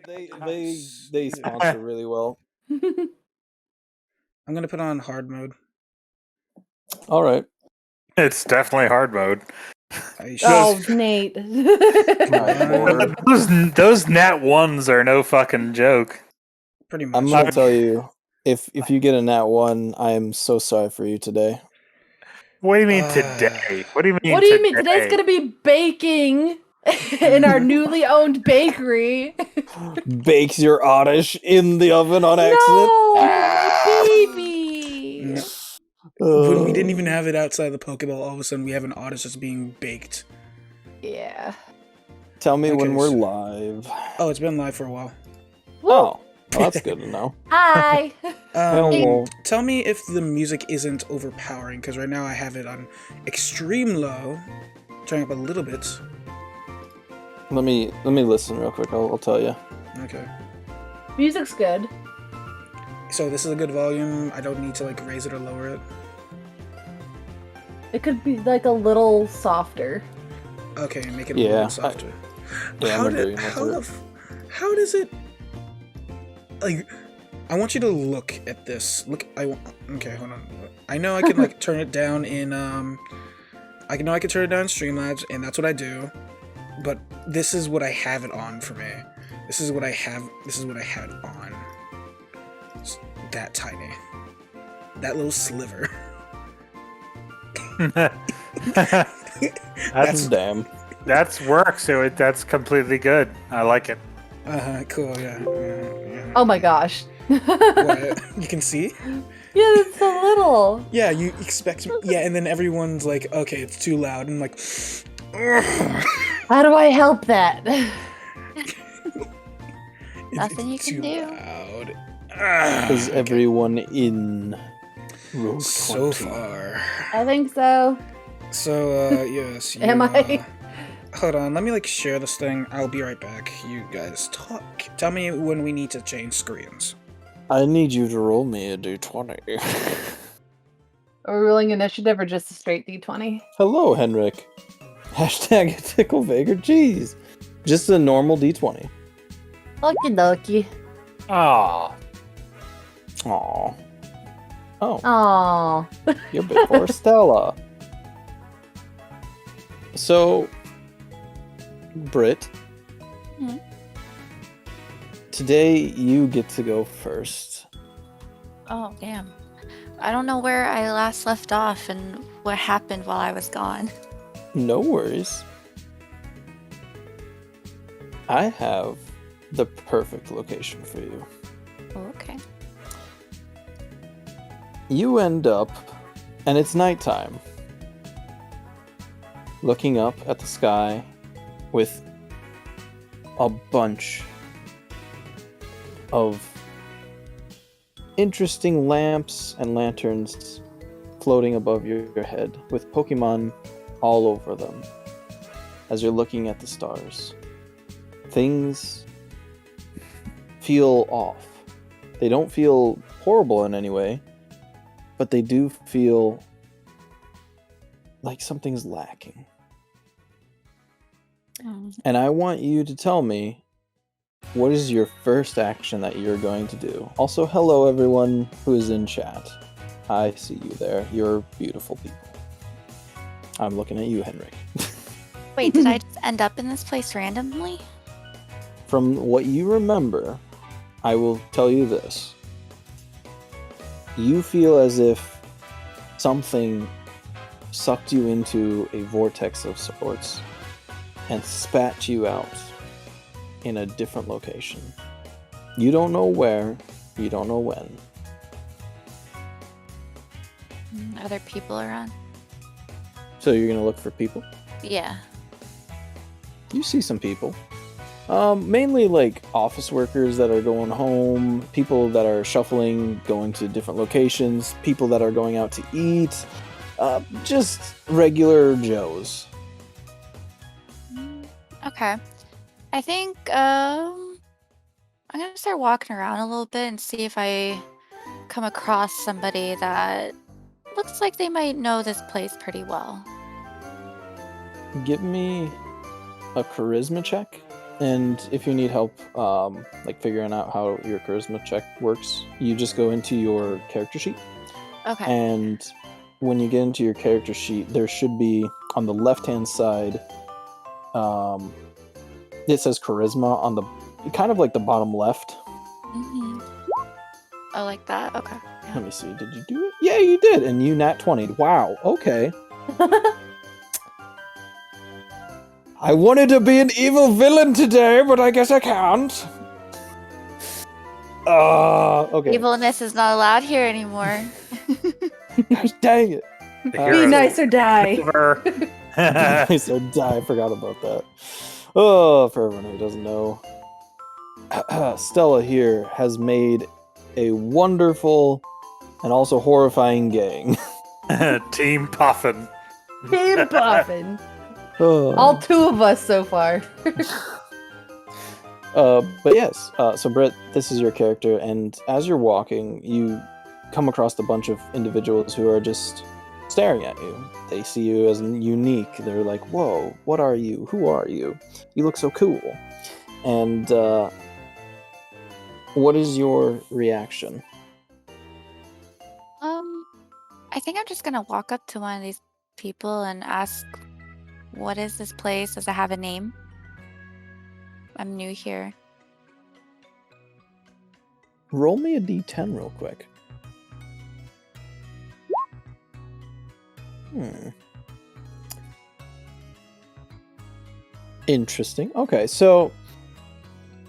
They sponsor really well. I'm gonna put on hard mode. All right. It's definitely hard mode. Oh, Nate. Those nat ones are no fucking joke. Pretty much. I'm gonna tell you, if you get a nat 1, I am so sorry for you today. What do you mean today? What do you mean? What do you mean? Today's gonna be baking in our newly owned bakery. Bakes your oddish in the oven on accident. No, baby. When we didn't even have it outside the Pokeball, all of a sudden we have an oddish that's being baked. Yeah. Tell me when we're live. Oh, it's been live for a while. Oh, well, that's good to know. Hi. Hello. Tell me if the music isn't overpowering, because right now I have it on extreme low. Turning up a little bit. Let me listen real quick. I'll tell you. Okay. Music's good. So this is a good volume. I don't need to like raise it or lower it. It could be like a little softer. Okay, make it a little softer. How does it? Like, I want you to look at this. Okay, hold on. I know I can like turn it down in I know I can turn it down in Streamlabs, and that's what I do. But this is what I have it on for me. This is what I have it on. It's that tiny. That little sliver. That's damn. That's work, so that's completely good. I like it. Cool, yeah. Oh my gosh. What? You can see? Yeah, it's so little. Yeah, you expect... Yeah, and then everyone's like, okay, it's too loud. And I'm like... How do I help that? Nothing you can do. Loud. Is everyone in row 20? So far. I think so. So, yes. Am I? Hold on, let me like share this thing. I'll be right back. You guys talk. Tell me when we need to change screens. I need you to roll me a d20. Are we rolling initiative or just a straight d20? Hello, Henrik. Hashtag tickle Vagrant cheese. Just a normal d20. Okie dokie. Aww. Aww. Oh. Aww. You're before Stella. So, Britt. Hmm? Today you get to go first. Oh, damn. I don't know where I last left off and what happened while I was gone. No worries. I have the perfect location for you. Okay. You end up, and it's nighttime, looking up at the sky with a bunch of interesting lamps and lanterns floating above your head with Pokemon all over them as you're looking at the stars. Things feel off. They don't feel horrible in any way, but they do feel like something's lacking. And I want you to tell me, what is your first action that you're going to do? Also, hello everyone who is in chat. I see you there. You're beautiful people. I'm looking at you, Henrik. Wait, did I just end up in this place randomly? From what you remember, I will tell you this. You feel as if something sucked you into a vortex of sorts and spat you out in a different location. You don't know where, you don't know when. Are there people around? So you're gonna look for people? Yeah. You see some people. Mainly like office workers that are going home, people that are shuffling, going to different locations, people that are going out to eat, just regular Joes. Okay. I think I'm gonna start walking around a little bit and see if I come across somebody that looks like they might know this place pretty well. Give me a charisma check. And if you need help, like figuring out how your charisma check works, you just go into your character sheet. Okay. And when you get into your character sheet, there should be on the left-hand side, it says charisma on the kind of like the bottom left. Mm-hmm. Oh, like that? Okay. Let me see. Did you do it? Yeah, you did. And you nat 20'd. Wow. Okay. I wanted to be an evil villain today, but I guess I can't. Okay. Evilness is not allowed here anymore. Gosh dang it. Be nice or die. Nice or die. I forgot about that. Oh, for everyone who doesn't know, Stella here has made a wonderful and also horrifying gang. Team Puffin. Team Puffin. Oh. All two of us so far. But yes, so Britt, this is your character, and as you're walking, you come across a bunch of individuals who are just staring at you. They see you as unique. They're like, whoa, what are you? Who are you? You look so cool. And what is your reaction? I think I'm just gonna walk up to one of these people and ask, what is this place? Does it have a name? I'm new here. Roll me a d10 real quick. Interesting. Okay, so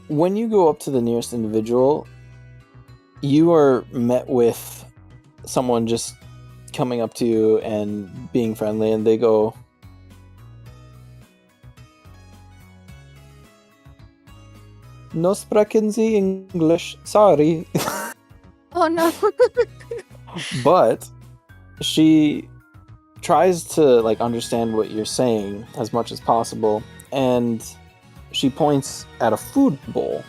when you go up to the nearest individual, you are met with someone just coming up to you and being friendly, and they go, "No sprechen Sie English, sorry." Oh no. But she tries to like understand what you're saying as much as possible, and she points at a food bowl.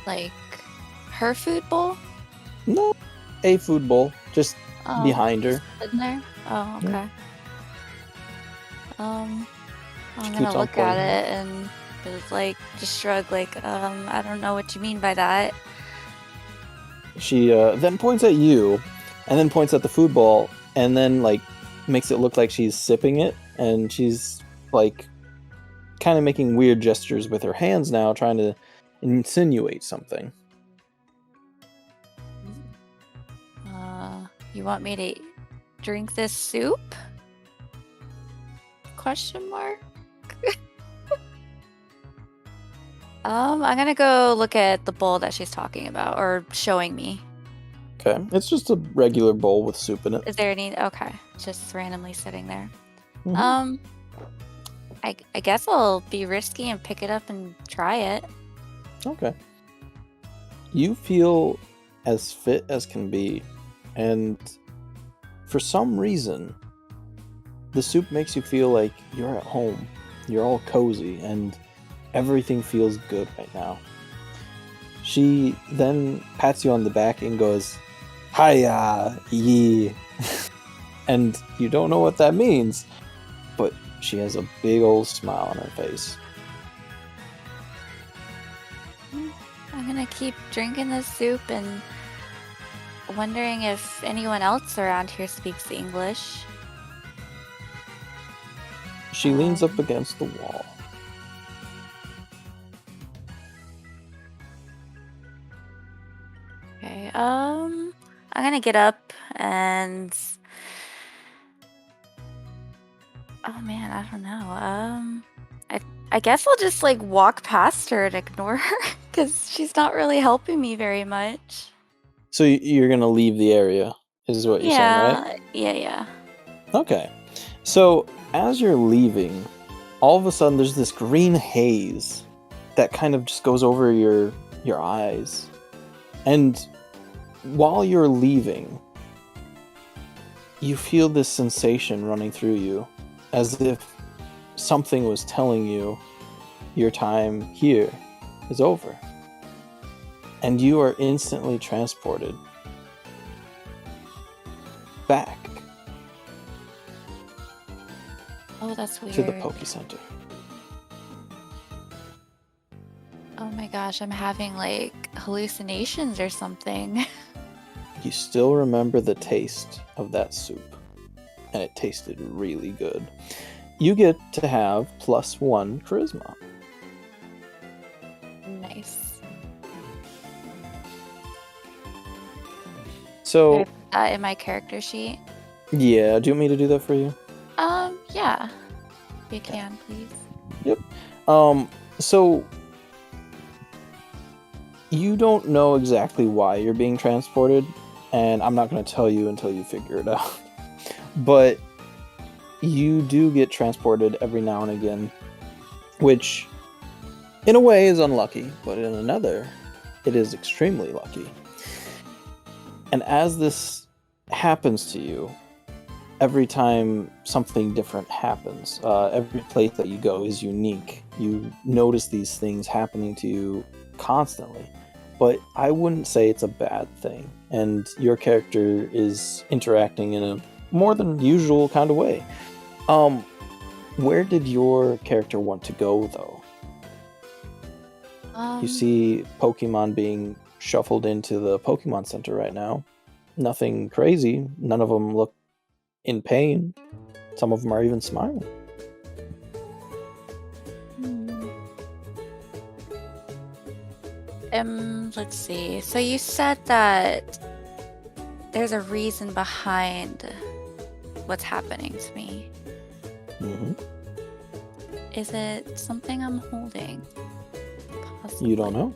Like her food bowl? No, a food bowl just behind her. In there? Oh, okay. Yeah. I'm She gonna keeps on look at pointing. it and just shrug like, I don't know what you mean by that. She then points at you, and then points at the food bowl, and then like makes it look like she's sipping it, and she's like kind of making weird gestures with her hands now, trying to insinuate something. You want me to drink this soup? Question mark? I'm gonna go look at the bowl that she's talking about, or showing me. Okay, it's just a regular bowl with soup in it. Is there any? Okay, just randomly sitting there. Mhm. I guess I'll be risky and pick it up and try it. Okay. You feel as fit as can be, and for some reason, the soup makes you feel like you're at home. You're all cozy, and everything feels good right now. She then pats you on the back and goes, "Hiya, ye." And you don't know what that means, but she has a big old smile on her face. I'm gonna keep drinking this soup and wondering if anyone else around here speaks English. She leans up against the wall. Okay, I'm gonna get up and... Oh man, I don't know. I guess I'll just like walk past her and ignore her because she's not really helping me very much. So you're gonna leave the area, is what you're saying, right? Yeah. Okay. So as you're leaving, all of a sudden there's this green haze that kind of just goes over your eyes. And while you're leaving, you feel this sensation running through you, as if something was telling you your time here is over. And you are instantly transported back Oh, that's weird. to the Pokey Center. Oh my gosh, I'm having like hallucinations or something. You still remember the taste of that soup, and it tasted really good. You get to have +1 charisma. Nice. So, Should I put that in my character sheet? yeah, do you want me to do that for you? Yeah. If you can, please. Yep. So you don't know exactly why you're being transported, and I'm not going to tell you until you figure it out. But you do get transported every now and again, which in a way is unlucky, but in another, it is extremely lucky. And as this happens to you, every time something different happens, every place that you go is unique. You notice these things happening to you constantly, but I wouldn't say it's a bad thing. And your character is interacting in a more than usual kind of way. Where did your character want to go, though? You see Pokemon being shuffled into the Pokemon Center right now. Nothing crazy. None of them look in pain. Some of them are even smiling. Let's see. So you said that there's a reason behind what's happening to me. Mm-hmm. Is it something I'm holding? Possibly. You don't know?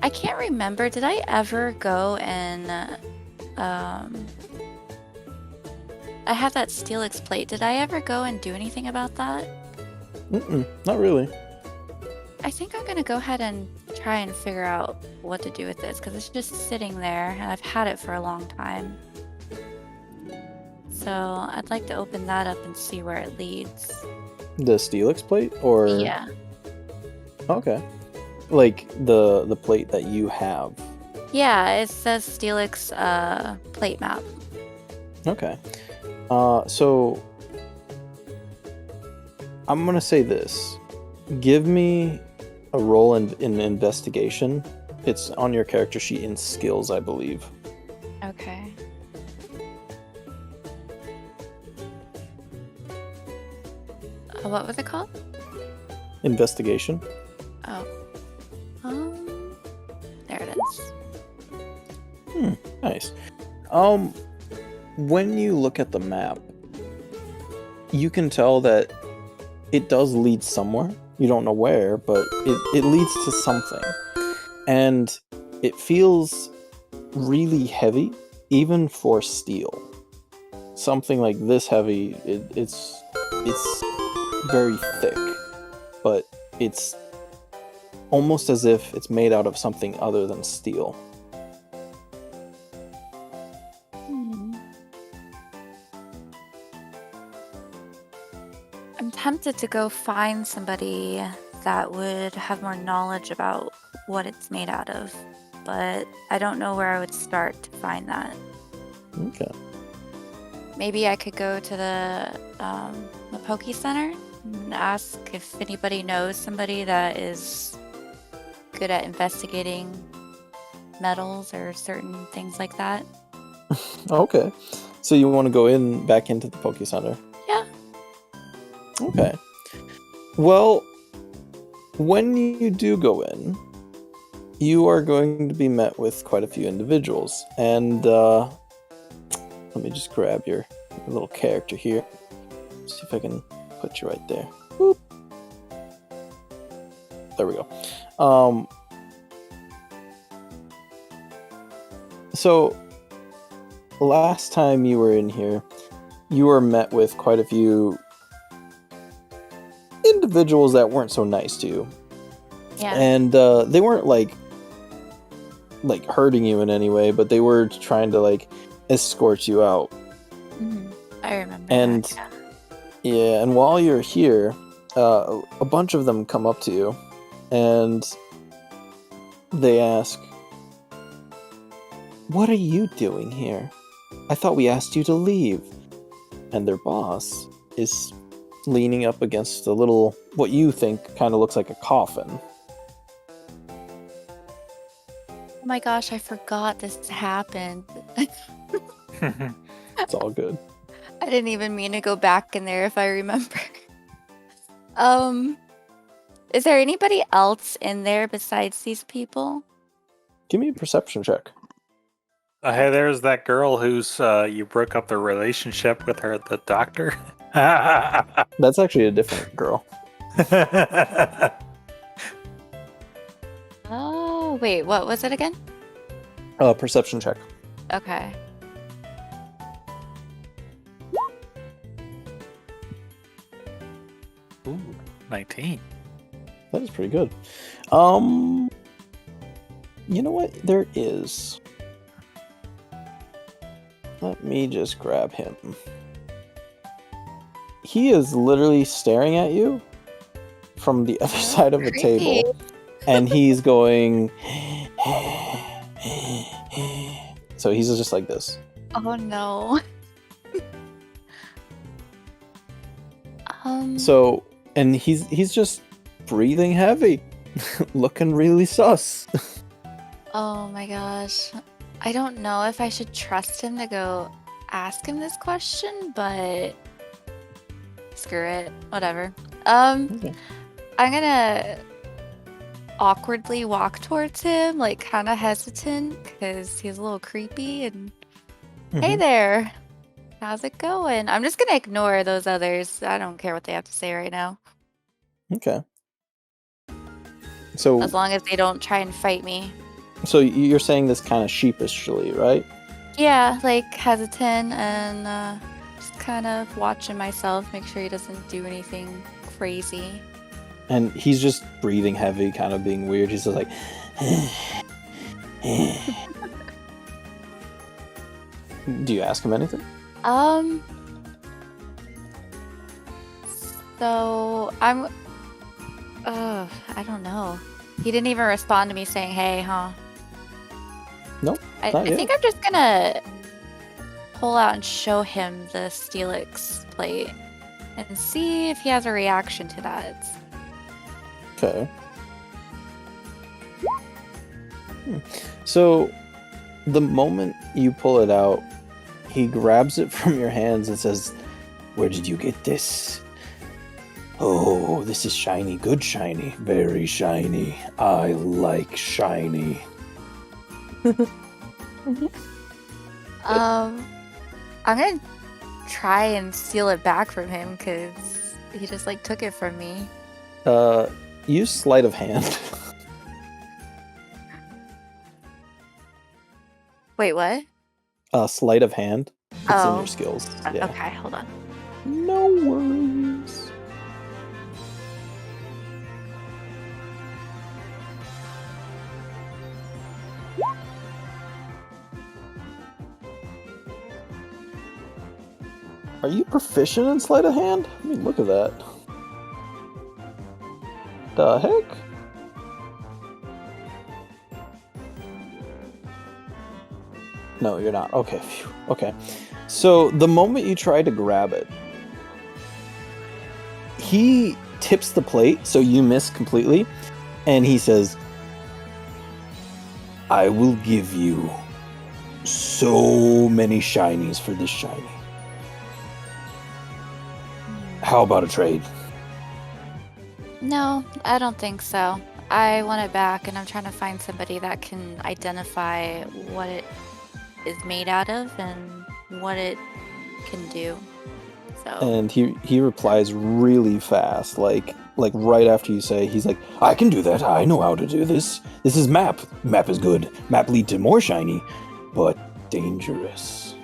I can't remember. Did I ever go and I have that Steelix plate. Did I ever go and do anything about that? Not really. I think I'm gonna go ahead and try and figure out what to do with this because it's just sitting there and I've had it for a long time. So I'd like to open that up and see where it leads. The Steelix plate, or Yeah. Okay, like the plate that you have. Yeah, it says Steelix plate map. Okay. So I'm gonna say this. Give me a roll in investigation. It's on your character sheet in skills, I believe. Okay. What was it called? Investigation. Oh. There it is. Nice. When you look at the map, you can tell that it does lead somewhere. You don't know where, but it leads to something. And it feels really heavy, even for steel. Something like this heavy, it's very thick, but it's almost as if it's made out of something other than steel. I'm tempted to go find somebody that would have more knowledge about what it's made out of, but I don't know where I would start to find that. Okay. Maybe I could go to the Pokey Center and ask if anybody knows somebody that is good at investigating metals or certain things like that. Okay. So you want to go back into the Pokey Center? Yeah. Okay. Well, when you do go in, you are going to be met with quite a few individuals. And let me just grab your little character here. See if I can put you right there. Boop. There we go. So, last time you were in here, you were met with quite a few individuals that weren't so nice to you. Yeah. And they weren't like hurting you in any way, but they were trying to like escort you out. I remember. And that, yeah, and while you're here, a bunch of them come up to you and they ask, "What are you doing here? I thought we asked you to leave." and their boss is leaning up against a little, what you think kind of looks like a coffin. Oh my gosh, I forgot this happened. It's all good. I didn't even mean to go back in there if I remember. Is there anybody else in there besides these people? Give me a perception check. Hey, there's that girl who's you broke up the relationship with her, the doctor. That's actually a different girl. Oh, wait, what was it again? Perception check. Okay. Ooh, 19. That is pretty good. You know what? There is. Let me just grab him. He is literally staring at you from the other side of a table. And he's going... So he's just like this. Oh no. So, and he's just breathing heavy. Looking really sus. Oh my gosh. I don't know if I should trust him to go ask him this question, but screw it. Whatever. Okay. I'm gonna awkwardly walk towards him, like kind of hesitant, because he's a little creepy, and hey there, how's it going? I'm just gonna ignore those others. I don't care what they have to say right now. Okay. So As long as they don't try and fight me. So you're saying this kind of sheepishly, right? Yeah, like hesitant and just kind of watching myself, make sure he doesn't do anything crazy. And he's just breathing heavy, kind of being weird. He's just like... Do you ask him anything? So I'm... I don't know. He didn't even respond to me saying, hey, huh? Nope, I think I'm just gonna pull out and show him the Steelix plate and see if he has a reaction to that. Okay. So, the moment you pull it out, he grabs it from your hands and says, "Where did you get this?" "Oh, this is shiny, good shiny, very shiny. I like shiny." I'm gonna try and steal it back from him because he just like took it from me. Use sleight of hand. Wait, what? Sleight of hand. It's in your skills. Yeah. Okay, hold on. No worries. Are you proficient in sleight of hand? I mean, look at that. The heck? No, you're not. Okay, phew. Okay. So, the moment you try to grab it, he tips the plate, so you miss completely, and he says, "I will give you so many shinies for this shiny. How about a trade?" No, I don't think so. I want it back, and I'm trying to find somebody that can identify what it is made out of and what it can do. So. And he replies really fast, like right after you say, he's like, "I can do that. I know how to do this. This is map. Map is good. Map lead to more shiny, but dangerous."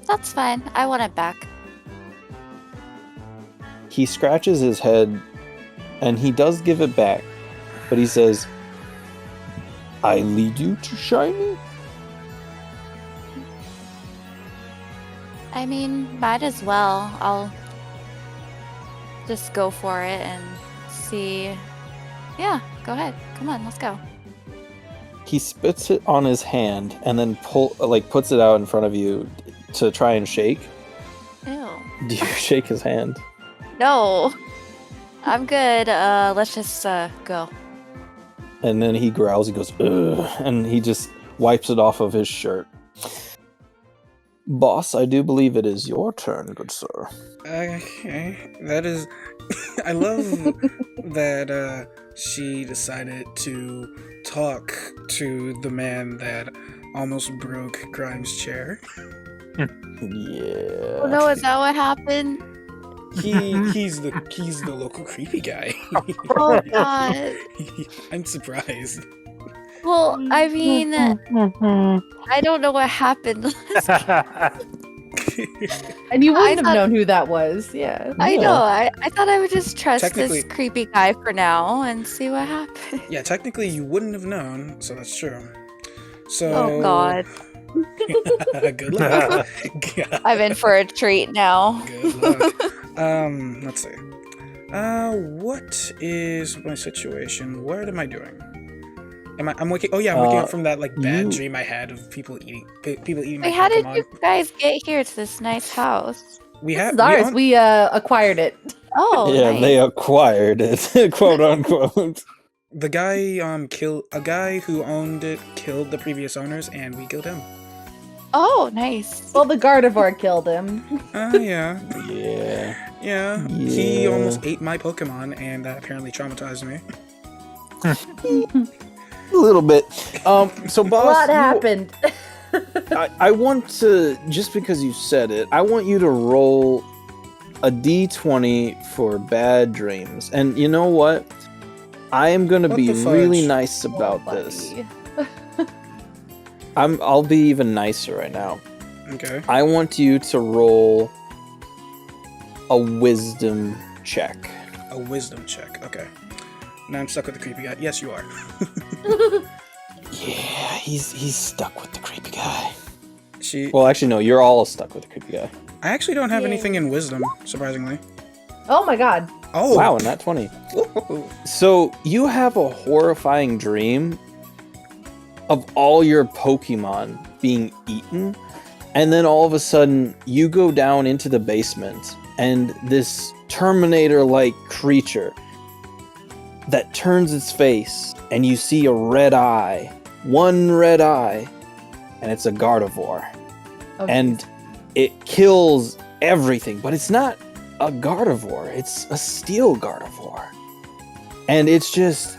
That's fine. I want it back. He scratches his head, and he does give it back, but he says, "I lead you to shiny?" I mean, might as well. I'll just go for it and see. Yeah, go ahead. Come on, let's go. he spits it on his hand and then puts it out in front of you to try and shake. Ew. Do you shake his hand? No. I'm good. Let's just go. And then he growls, he goes, ugh, and he just wipes it off of his shirt. Boss, I do believe it is your turn, good sir. Okay, that is... I love that she decided to talk to the man that almost broke Grimes' chair. Yeah. Oh no, is that what happened? He's the local creepy guy. Oh god. I'm surprised. Well, I mean, I don't know what happened. And you wouldn't have known who that was. Yeah. I know. I thought I would just trust this Technically- creepy guy for now and see what happens. Yeah, technically you wouldn't have known, so that's true. So. Oh god. Good luck. I'm in for a treat now. Good luck. Let's see. What is my situation? What am I doing? I'm waking. Oh yeah, I'm waking up from that bad dream I had of people eating my Wait, how did Pokemon. you guys get here to this nice house? We This have is ours. We acquired it. Oh, Yeah, nice. they acquired it, quote unquote. the guy killed a guy who owned it, killed the previous owners, and we killed him. Oh, nice. Well, the Gardevoir killed him. Yeah. Yeah. He Yeah. almost ate my Pokemon, and that apparently traumatized me. A little bit. So boss, A lot happened. I want to, just because you said it, I want you to roll a d20 for bad dreams. And you know what? I am going to What be the fudge? really nice about Oh, this. buddy. I'll be even nicer right now. Okay. I want you to roll a wisdom check. A wisdom check. Okay. Now I'm stuck with the creepy guy. Yes, you are. Yeah, he's stuck with the creepy guy. She. Well, actually, no, you're all stuck with the creepy guy. I actually don't have Yay. anything in wisdom, surprisingly. Oh my god. Oh. Wow, and that 20. Whoa. So you have a horrifying dream of all your Pokemon being eaten, and then all of a sudden you go down into the basement, and this Terminator-like creature that turns its face, and you see a red eye, one red eye, and it's a Gardevoir. Oh, And it kills everything, but it's not a Gardevoir, it's a steel Gardevoir. And it's just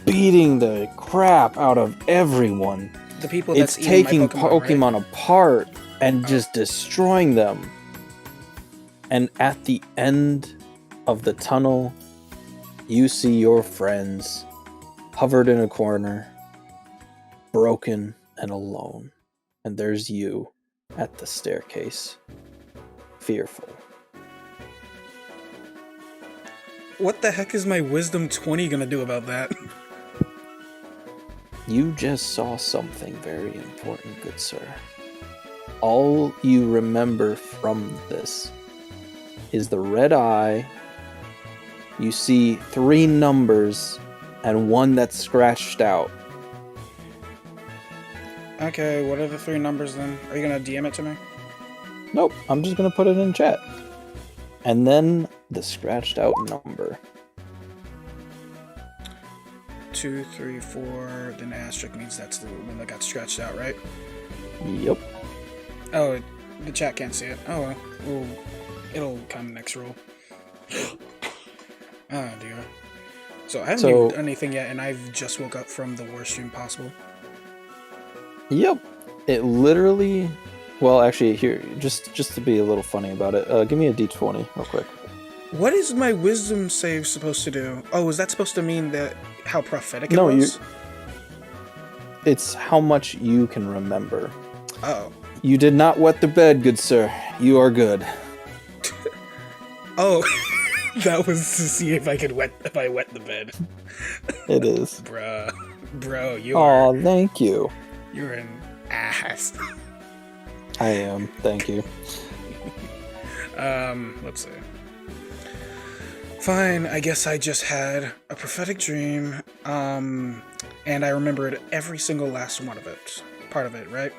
beating the crap out of everyone. The people It's that's eating taking my Pokemon, right? apart and just destroying them. And at the end of the tunnel, you see your friends hovered in a corner, broken and alone. And there's you at the staircase, fearful. What the heck is my wisdom 20 gonna do about that? You just saw something very important, good sir. All you remember from this is the red eye. You see 3 numbers and one that's scratched out. Okay, what are the 3 numbers then? Are you gonna DM it to me? Nope, I'm just gonna put it in chat. And then the scratched out number. 2, 3, 4. Then asterisk means that's the one that got scratched out, right? Yep. Oh, the chat can't see it. Oh well. It'll come next roll. Oh dear. So I haven't even done anything yet, and I've just woke up from the worst dream possible. Yep. It literally... Well, actually, here, just to be a little funny about it, give me a d20 real quick. What is my wisdom save supposed to do? Oh, is that supposed to mean that how prophetic it No, was? It's how much you can remember. Oh. You did not wet the bed, good sir. You are good. Oh. That was to see if I wet the bed. It is. Bro, you Aw, are thank you. you're an ass. I am. Thank you. Let's see. Fine, I guess I just had a prophetic dream. and I remembered every single last one of it. Part of it, right?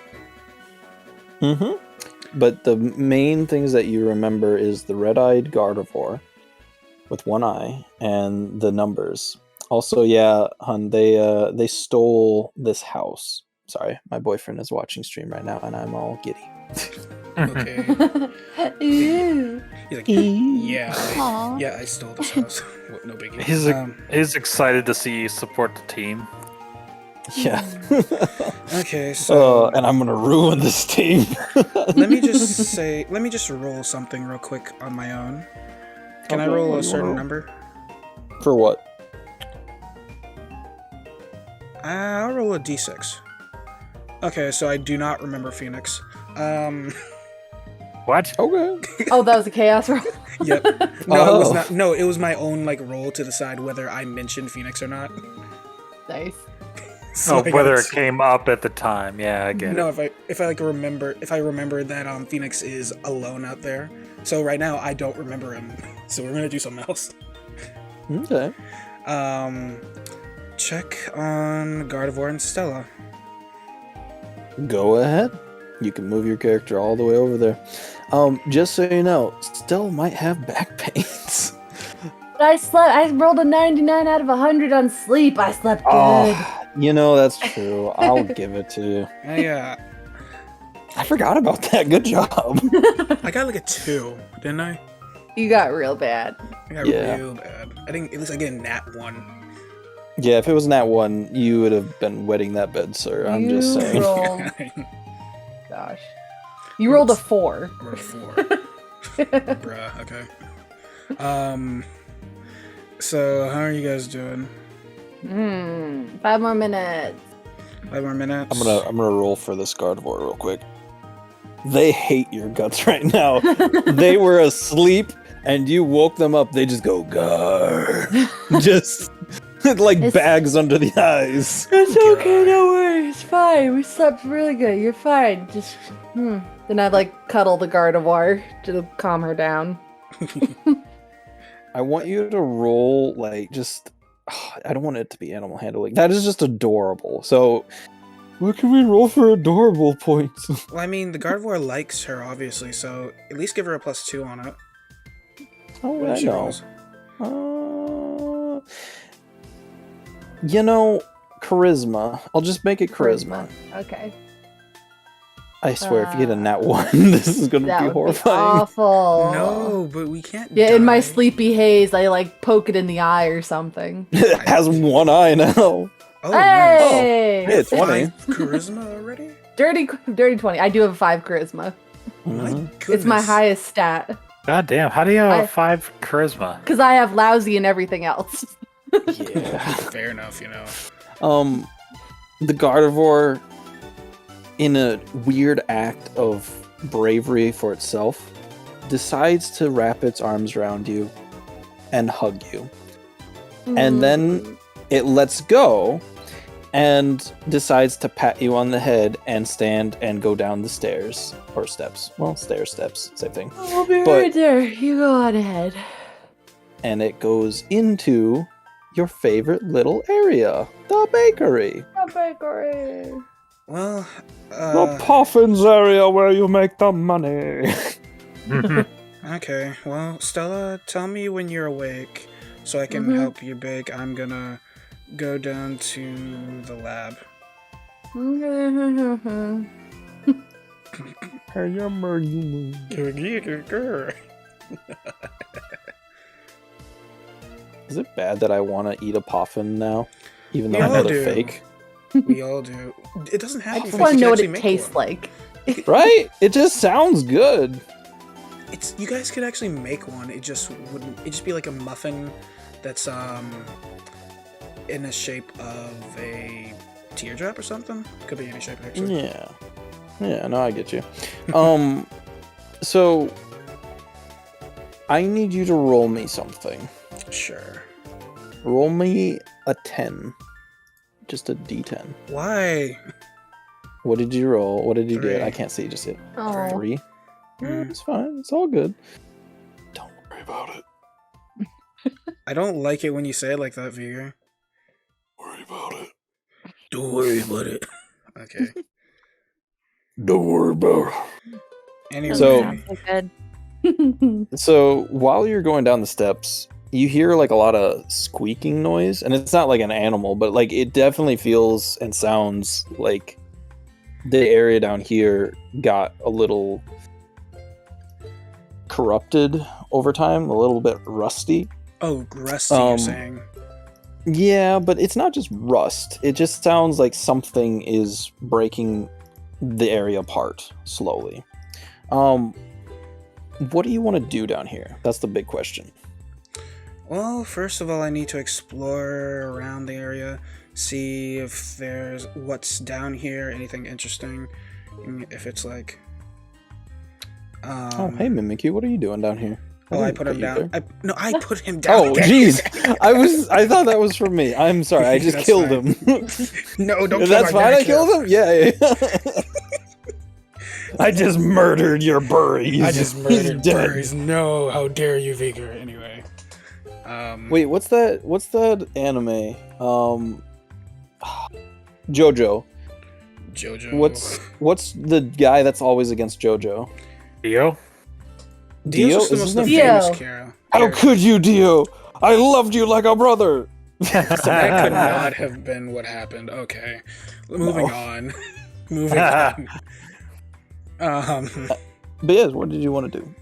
Mm-hmm. But the main things that you remember is the red-eyed Gardevoir with one eye and the numbers. Also, yeah, hun, they stole this house. Sorry, my boyfriend is watching stream right now, and I'm all giddy. Okay. Ew. He's like, yeah, Aw. I stole this house. No biggie. He's excited to see you support the team. Yeah. Okay, so and I'm gonna ruin this team. let me just roll something real quick on my own. Can I Okay, roll what a do you certain wanna number? For what? I'll roll a d6. Okay, so I do not remember Phoenix. What? Okay. Oh, that was a chaos roll. Yep. No, it was Oh. not. No, it was my own like roll to decide whether I mentioned Phoenix or not. Nice. So I got Whether a it came up at the time. Yeah, I get No, it. if I remember that Phoenix is alone out there. So right now I don't remember him. So we're gonna do something else. Okay. Check on Gardevoir and Stella. Go ahead. You can move your character all the way over there. Just so you know, Stella might have back pains. But I rolled a 99 out of 100 on sleep. I slept good. Oh, you know, that's true. I'll give it to you. Yeah, I forgot about that. Good job. I got like a 2, didn't I? You got real bad. I got Yeah. real bad. I think at least I get a nat 1. Yeah, if it was nat 1, you would have been wetting that bed, sir. I'm just You saying. rolled- Gosh. You rolled a 4. Or a 4. Bruh, okay. So how are you guys doing? 5 more minutes. 5 more minutes. I'm gonna roll for this Gardevoir real quick. They hate your guts right now. They were asleep and you woke them up. They just go gar, just like It's- bags under the eyes. It's okay, no worries. It's fine. We slept really good. You're fine. Just, Then I'd like cuddle the Gardevoir to calm her down. I want you to roll like just. I don't want it to be animal handling. That is just adorable. So, what can we roll for adorable points? Well, I mean, the Gardevoir likes her, obviously, so at least give her a +2 on it. Oh, What I if she know. rolls? You know, charisma. I'll just make it charisma. Okay. I swear, if you get a nat 1, this is gonna That be would be horrifying. awful. No, but we can't. Yeah, in my die. sleepy haze, I like poke it in the eye or something. It has one eye now. Oh, nice. Hey! Hey, it's 20. 5 charisma already? Dirty 20. I do have a 5 charisma. My Mhm. It's my goodness. highest stat. God damn, how do you have I- a 5 charisma? Because I have lousy and everything else. Yeah. Fair enough, you know. The Gardevoir, in a weird act of bravery for itself, decides to wrap its arms around you and hug you. And then it lets go and decides to pat you on the head and stand and go down the stairs. Or steps. Well, steps, same thing. I'll be but- right there. You go on ahead. And it goes into your favorite little area, the bakery. The bakery. Well, The Puffins area where you make the money. okay. Well, Stella, tell me when you're awake so I can Mhm. help you bake. I'm gonna go down to the lab. Is it bad that I want to eat a puffin now? Even though We I all know they're do. fake. We all do. It doesn't have I to be just fake, want you to can know what actually it make tastes one. like. Right? It just sounds good. It's you guys could actually make one. It just wouldn't. It'd just be like a muffin that's in the shape of a teardrop or something. Could be any shape actually. Yeah. Yeah, no, I get you. So I need you to roll me something. Sure. Roll me a 10. Just a D10. Why? What did you roll? What did you get? Three. I can't see. Just hit Oh. 3. Mm. It's fine. It's all good. Don't worry about it. I don't like it when you say it like that, Vigor. Worry about it. Don't worry about it. Okay. Don't worry about Anyway. Sounds so good. it. So while you're going down the steps, you hear like a lot of squeaking noise, and it's not like an animal, but like it definitely feels and sounds like the area down here got a little corrupted over time, a little bit rusty. Oh, rusty, you're saying? Yeah, but it's not just rust. It just sounds like something is breaking the area apart slowly. What do you want to do down here? That's the big question. Well, first of all, I need to explore around the area, see if there's what's down here, anything interesting. If it's like... oh, hey, Mimikyu, what are you doing down here? I put him down. I put him down. Oh, jeez. I thought that was for me. I'm sorry. I just killed him. No, don't kill That's my fine. I Mimikyu. killed him? Yeah. I just murdered your burries. I just murdered burries. No, how dare you, Vigor. Anyway. Wait, what's that anime? JoJo. JoJo. What's the guy that's always against JoJo? Dio? Dio's Is his the most name? famous Dio. character. How could you, Dio? I loved you like a brother. That could not have been what happened. Okay. Moving on. Moving on. But yes, what did you want to do?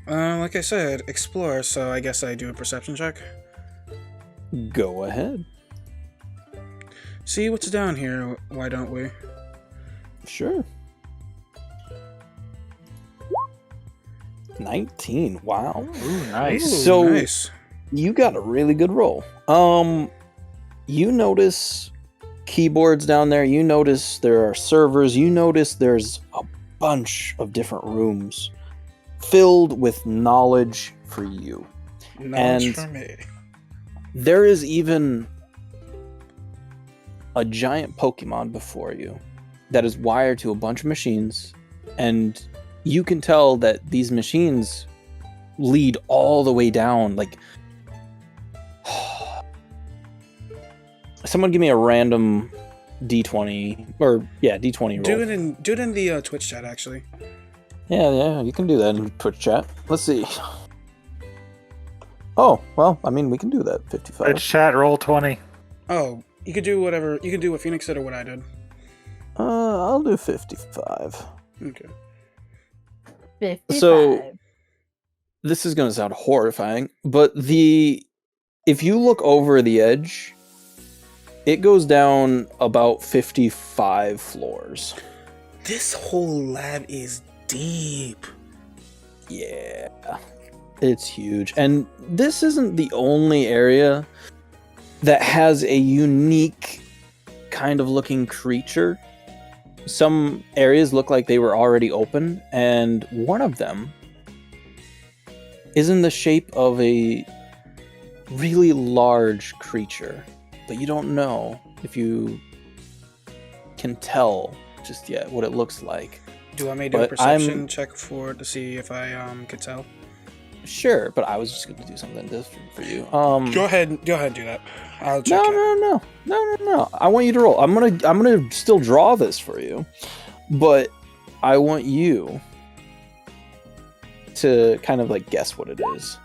Like I said, explore, so I guess I do a perception check. Go ahead. See what's down here, why don't we? Sure. 19. Wow. Ooh, nice. So nice. you got a really good roll. You notice keyboards down there. You notice there are servers. You notice there's a bunch of different rooms filled with knowledge for you. Knowledge for me. There is even a giant Pokemon before you that is wired to a bunch of machines, and you can tell that these machines lead all the way down. Like, someone give me a random D20, or yeah, D20 roll. Do it in the Twitch chat, actually. Yeah, you can do that in Twitch chat. Let's see. Oh, well, I mean, we can do that. 55. Twitch chat, roll 20. Oh, you could do whatever. You could do what Phoenix did or what I did. I'll do 55. Okay. 55. So, this is going to sound horrifying, but if you look over the edge, it goes down about 55 floors. This whole lab is deep. Yeah, it's huge. And this isn't the only area that has a unique kind of looking creature. Some areas look like they were already open, and one of them is in the shape of a really large creature, but you don't know if you can tell just yet what it looks like. Do you want me to do a perception check to see if I could tell? Sure, but I was just going to do something different for you. Go ahead and do that. I'll check No. I want you to roll. I'm gonna still draw this for you, but I want you to kind of like guess what it is.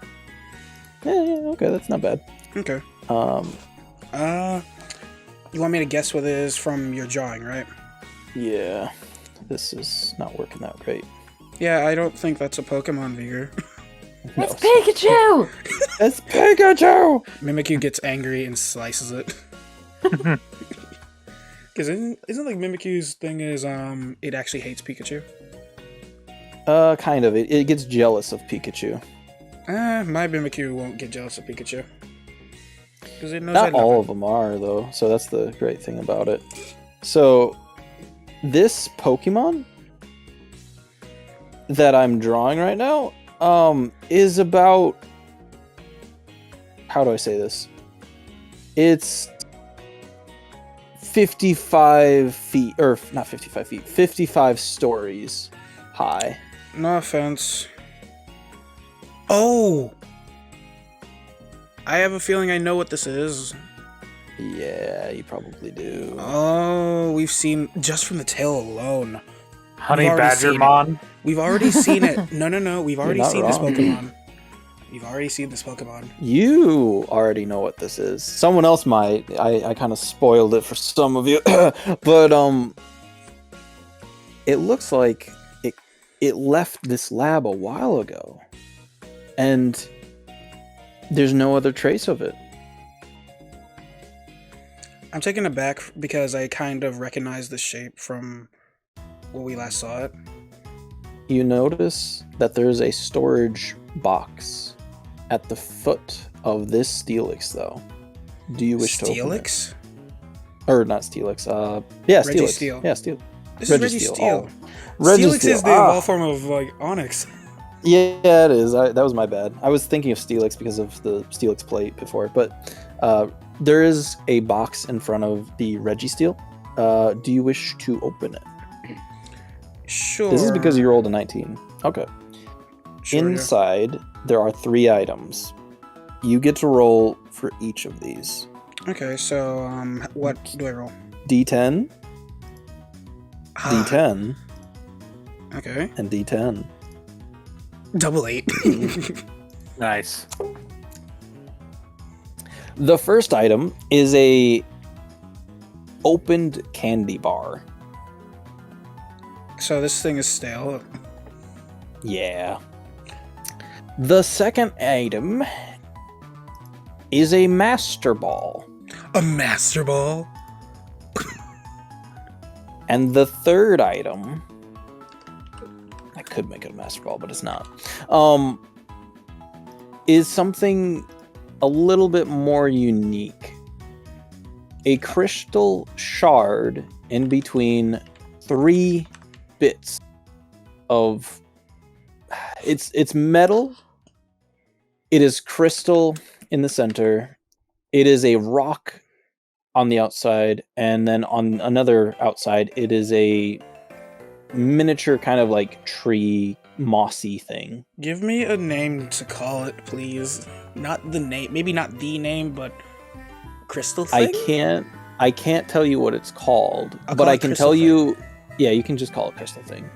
Yeah, okay, that's not bad. Okay. You want me to guess what it is from your drawing, right? Yeah, this is not working out great. Yeah, I don't think that's a Pokemon, Vigor. It's Pikachu! It's Pikachu! Mimikyu gets angry and slices it. Because isn't like Mimikyu's thing is it actually hates Pikachu? Kind of. It gets jealous of Pikachu. My Mimikyu won't get jealous of Pikachu. Because it knows Not all of them are, though, so that's the great thing about it. So, this Pokemon that I'm drawing right now is about... How do I say this? It's 55 feet, or not 55 feet, 55 stories high. No offense. Oh! I have a feeling I know what this is. Yeah, you probably do. Oh, we've seen just from the tail alone. Honey Badgermon. We've already seen it. No. We've already seen this wrong. Pokemon. You've already seen this Pokemon. You already know what this is. Someone else might. I kind of spoiled it for some of you, but it looks like it left this lab a while ago, and there's no other trace of it. I'm taken aback because I kind of recognize the shape from when we last saw it. You notice that there's a storage box at the foot of this Steelix, though. Do you wish to open it? Steelix? Or not Steelix, yeah, Steelix. Registeel. Yeah, Steel. This is Registeel. Oh. Steelix is the evolved form of, like, Onyx. Yeah, it is. That was my bad. I was thinking of Steelix because of the Steelix plate before, but there is a box in front of the Registeel. Do you wish to open it? Sure. This is because you rolled a 19. Okay. Sure, Inside, there are 3 items. You get to roll for each of these. Okay, so what do I roll? D10, D10, Okay. and D10. Double 8. Nice. The first item is a opened candy bar. So this thing is stale. Yeah. The second item is a master ball. A Master Ball? And the third item, I could make it a master ball, but it's not, is something a little bit more unique. A crystal shard in between 3 bits of... It's metal. It is crystal in the center. It is a rock on the outside, and then on another outside, it is a miniature kind of like tree mossy thing. Give me a name to call it, please. Not the name, maybe not the name, but crystal thing? I can't tell you what it's called, I'll but call I it can crystal tell thing. you, yeah, you can just call it crystal thing.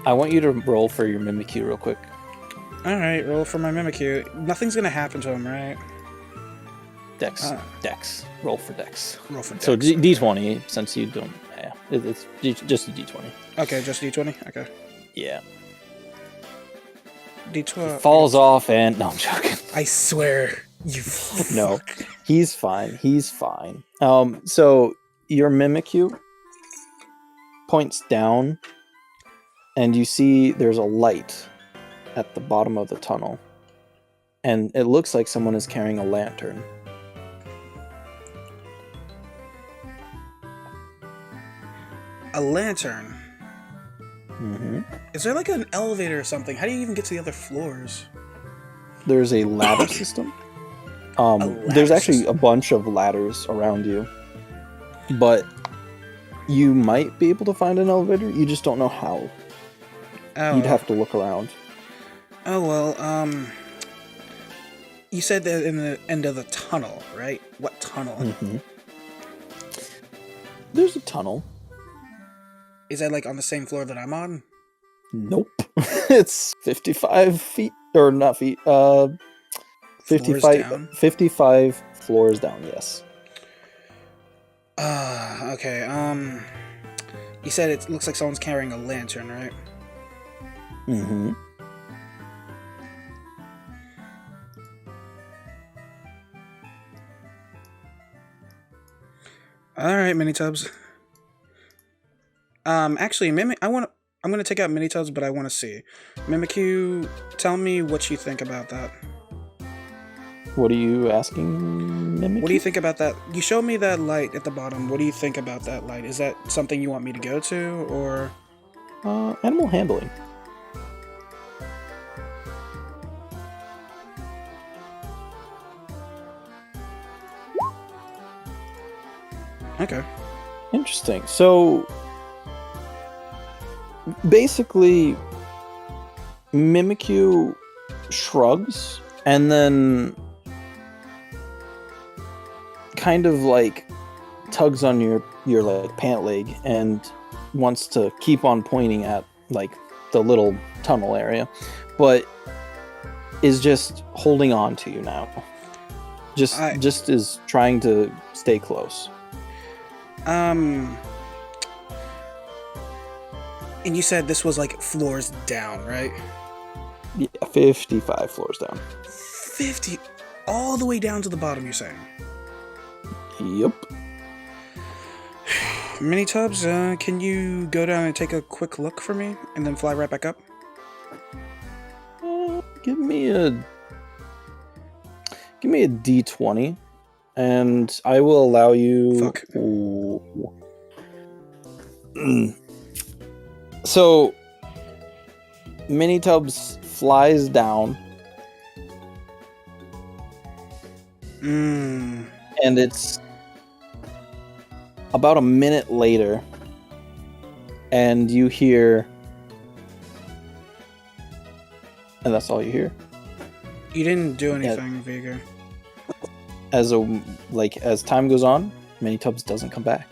I want you to roll for your Mimikyu real quick. Alright, roll for my Mimikyu. Nothing's gonna happen to him, right? Dex. Dex. Roll for Dex. Roll for Dex. So D20, since you don't... Yeah, it's just a D20. Okay, just D20? Okay. Yeah. D12. Falls off and... No, I'm joking. I swear. You No, fuck. he's fine. He's fine. So your Mimikyu points down, and you see there's a light at the bottom of the tunnel, and it looks like someone is carrying a lantern. A lantern. Mm-hmm. Is there like an elevator or something? How do you even get to the other floors? There's a ladder system. ladder There's actually system. a bunch of ladders around you, but you might be able to find an elevator. You just don't know how. Oh. You'd have to look around. Oh, well, you said that in the end of the tunnel, right? What tunnel? Mm-hmm. There's a tunnel. Is that like on the same floor that I'm on? Nope. It's 55 feet, or not feet, 55, down? 55 floors down, yes. Okay, you said it looks like someone's carrying a lantern, right? Mm-hmm. Alright, Minitubs. Actually, I'm gonna take out Minitubs, but I want to see. Mimikyu, tell me what you think about that. What are you asking, Mimikyu? What do you think about that? You showed me that light at the bottom. What do you think about that light? Is that something you want me to go to, or...? Animal handling. Okay. Interesting. So, basically, Mimikyu shrugs and then kind of like tugs on your like pant leg and wants to keep on pointing at like the little tunnel area, but is just holding on to you now. Just is trying to stay close. And you said this was like floors down, right? Yeah, 55 floors down. 50, all the way down to the bottom, you're saying? Yep. Mini-Tubs, can you go down and take a quick look for me, and then fly right back up? Give me a D20, and I will allow you. Fuck. So, Mini-Tubs flies down. And it's about a minute later, and you hear, and that's all you hear. You didn't do anything, Vega. As time goes on, Mini-Tubs doesn't come back.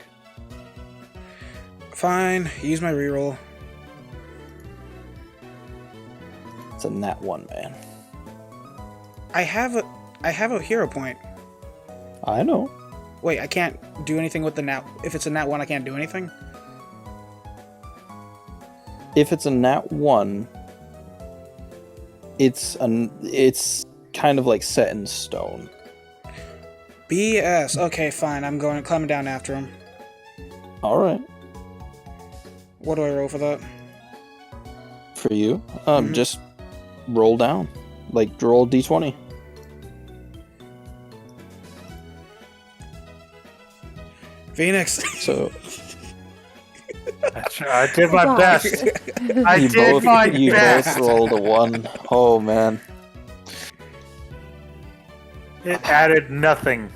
Fine, use my reroll. It's a nat 1, man. I have a hero point. I know. Wait, I can't do anything with the nat. If it's a nat 1, I can't do anything? If it's a nat 1, it's kind of like set in stone. BS. Okay, fine. I'm climbing down after him. All right. What do I roll for that? For you, just roll down. Like, roll D20. Phoenix. So I did my best. I did my best. You both rolled a 1. Oh man. It added nothing.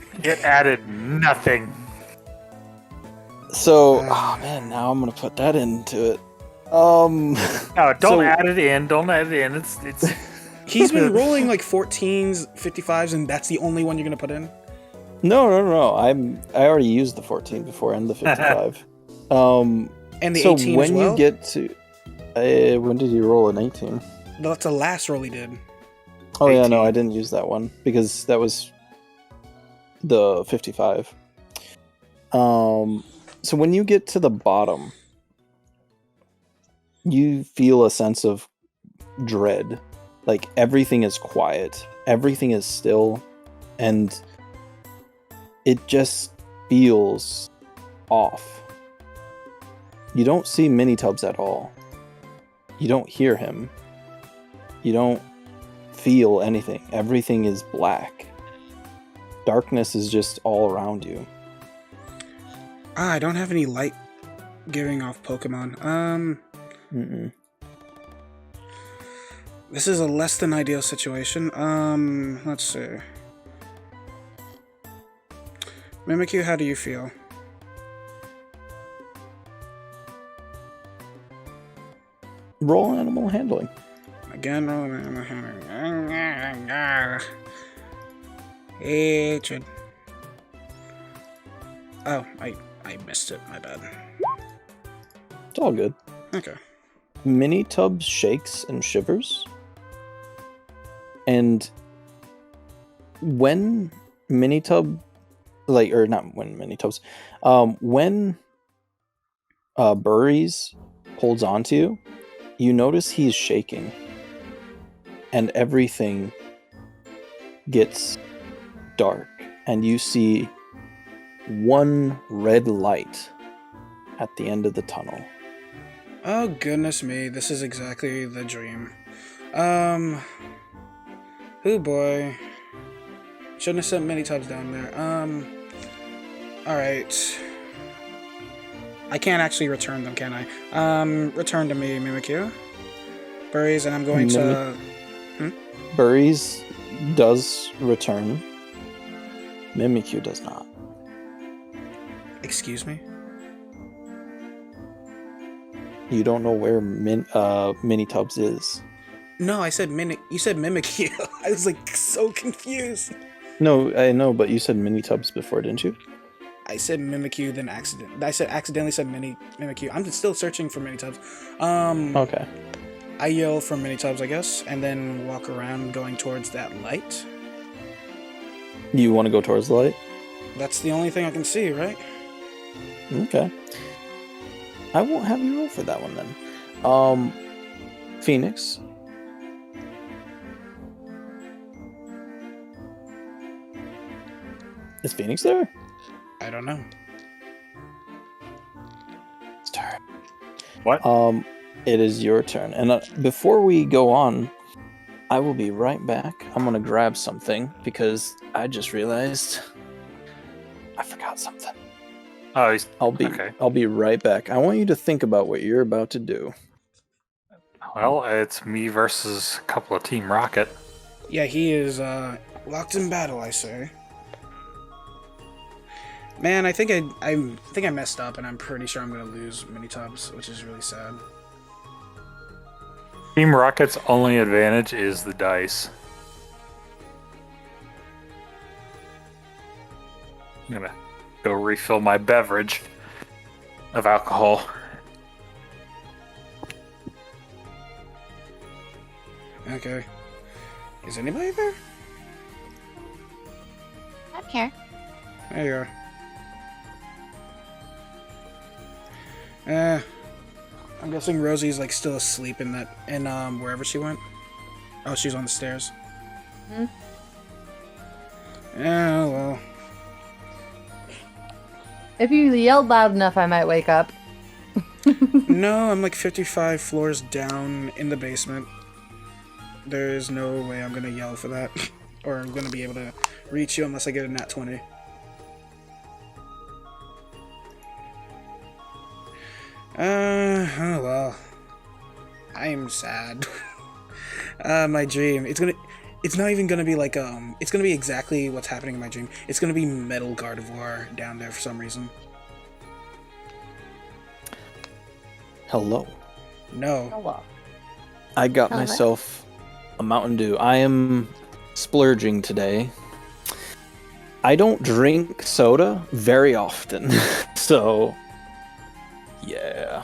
So, oh man, now I'm gonna put that into it. No, don't add it in. Don't add it in. It's. He's been rolling like 14s, 55s, and that's the only one you're gonna put in. No. I already used the 14 before and the 55. And the so 18 when as well? you get to, when did you roll an 18? That's the last roll he did. Oh 18. yeah, no, I didn't use that one because that was the 55. So when you get to the bottom, you feel a sense of dread. Like everything is quiet, everything is still, and it just feels off. You don't see Mini-Tubs at all. You don't hear him. You don't feel anything. Everything is black. Darkness is just all around you. I don't have any light giving off Pokemon. This is a less than ideal situation. Let's see. Mimikyu, how do you feel? Roll animal handling. Again, roll animal handling. Hatred. Oh, I missed it. My bad. It's all good. Okay. Mini-Tubs shakes and shivers. And when Mini-Tub, when Burries holds on to you, you notice he's shaking. And everything gets dark. And you see one red light at the end of the tunnel. Oh, goodness me. This is exactly the dream. Oh boy. Shouldn't have sent Mini-Tubs down there. Alright. I can't actually return them, can I? Return to me, Mimikyu. Burries, and I'm going to... Burries does return. Mimikyu does not. Excuse me? You don't know where Mini-Tubs is. No, I said You said Mimikyu. I was like so confused. No, I know, but you said mini tubs before, didn't you? I said Mimikyu, then accidentally said Mimikyu. I'm still searching for mini tubs. Okay. I yell for mini tubs, I guess, and then walk around going towards that light. You want to go towards the light? That's the only thing I can see, right? Okay. I won't have you roll for that one then. Phoenix. Is Phoenix there? I don't know. It's turn. What? It is your turn. And before we go on, I will be right back. I'm gonna grab something because I just realized I forgot something. Oh, I'll be right back. I want you to think about what you're about to do. Well, it's me versus a couple of Team Rocket. Yeah, he is locked in battle, I say. Man, I think I messed up, and I'm pretty sure I'm gonna lose mini tubs, which is really sad. Team Rocket's only advantage is the dice. I'm gonna go refill my beverage of alcohol. Okay. Is anybody there? I'm here. There you are. I'm guessing Rosie's like still asleep in wherever she went. Oh, she's on the stairs. Hmm? Yeah, well. If you yelled loud enough, I might wake up. No, I'm like 55 floors down in the basement. There is no way I'm gonna yell for that. Or I'm gonna be able to reach you unless I get a nat 20. Oh well. I'm sad. My dream. It's not even gonna be like, it's gonna be exactly what's happening in my dream. It's gonna be Metal Gardevoir down there for some reason. Hello. No. Hello. I got Hello. myself a Mountain Dew. I am splurging today. I don't drink soda very often, so yeah.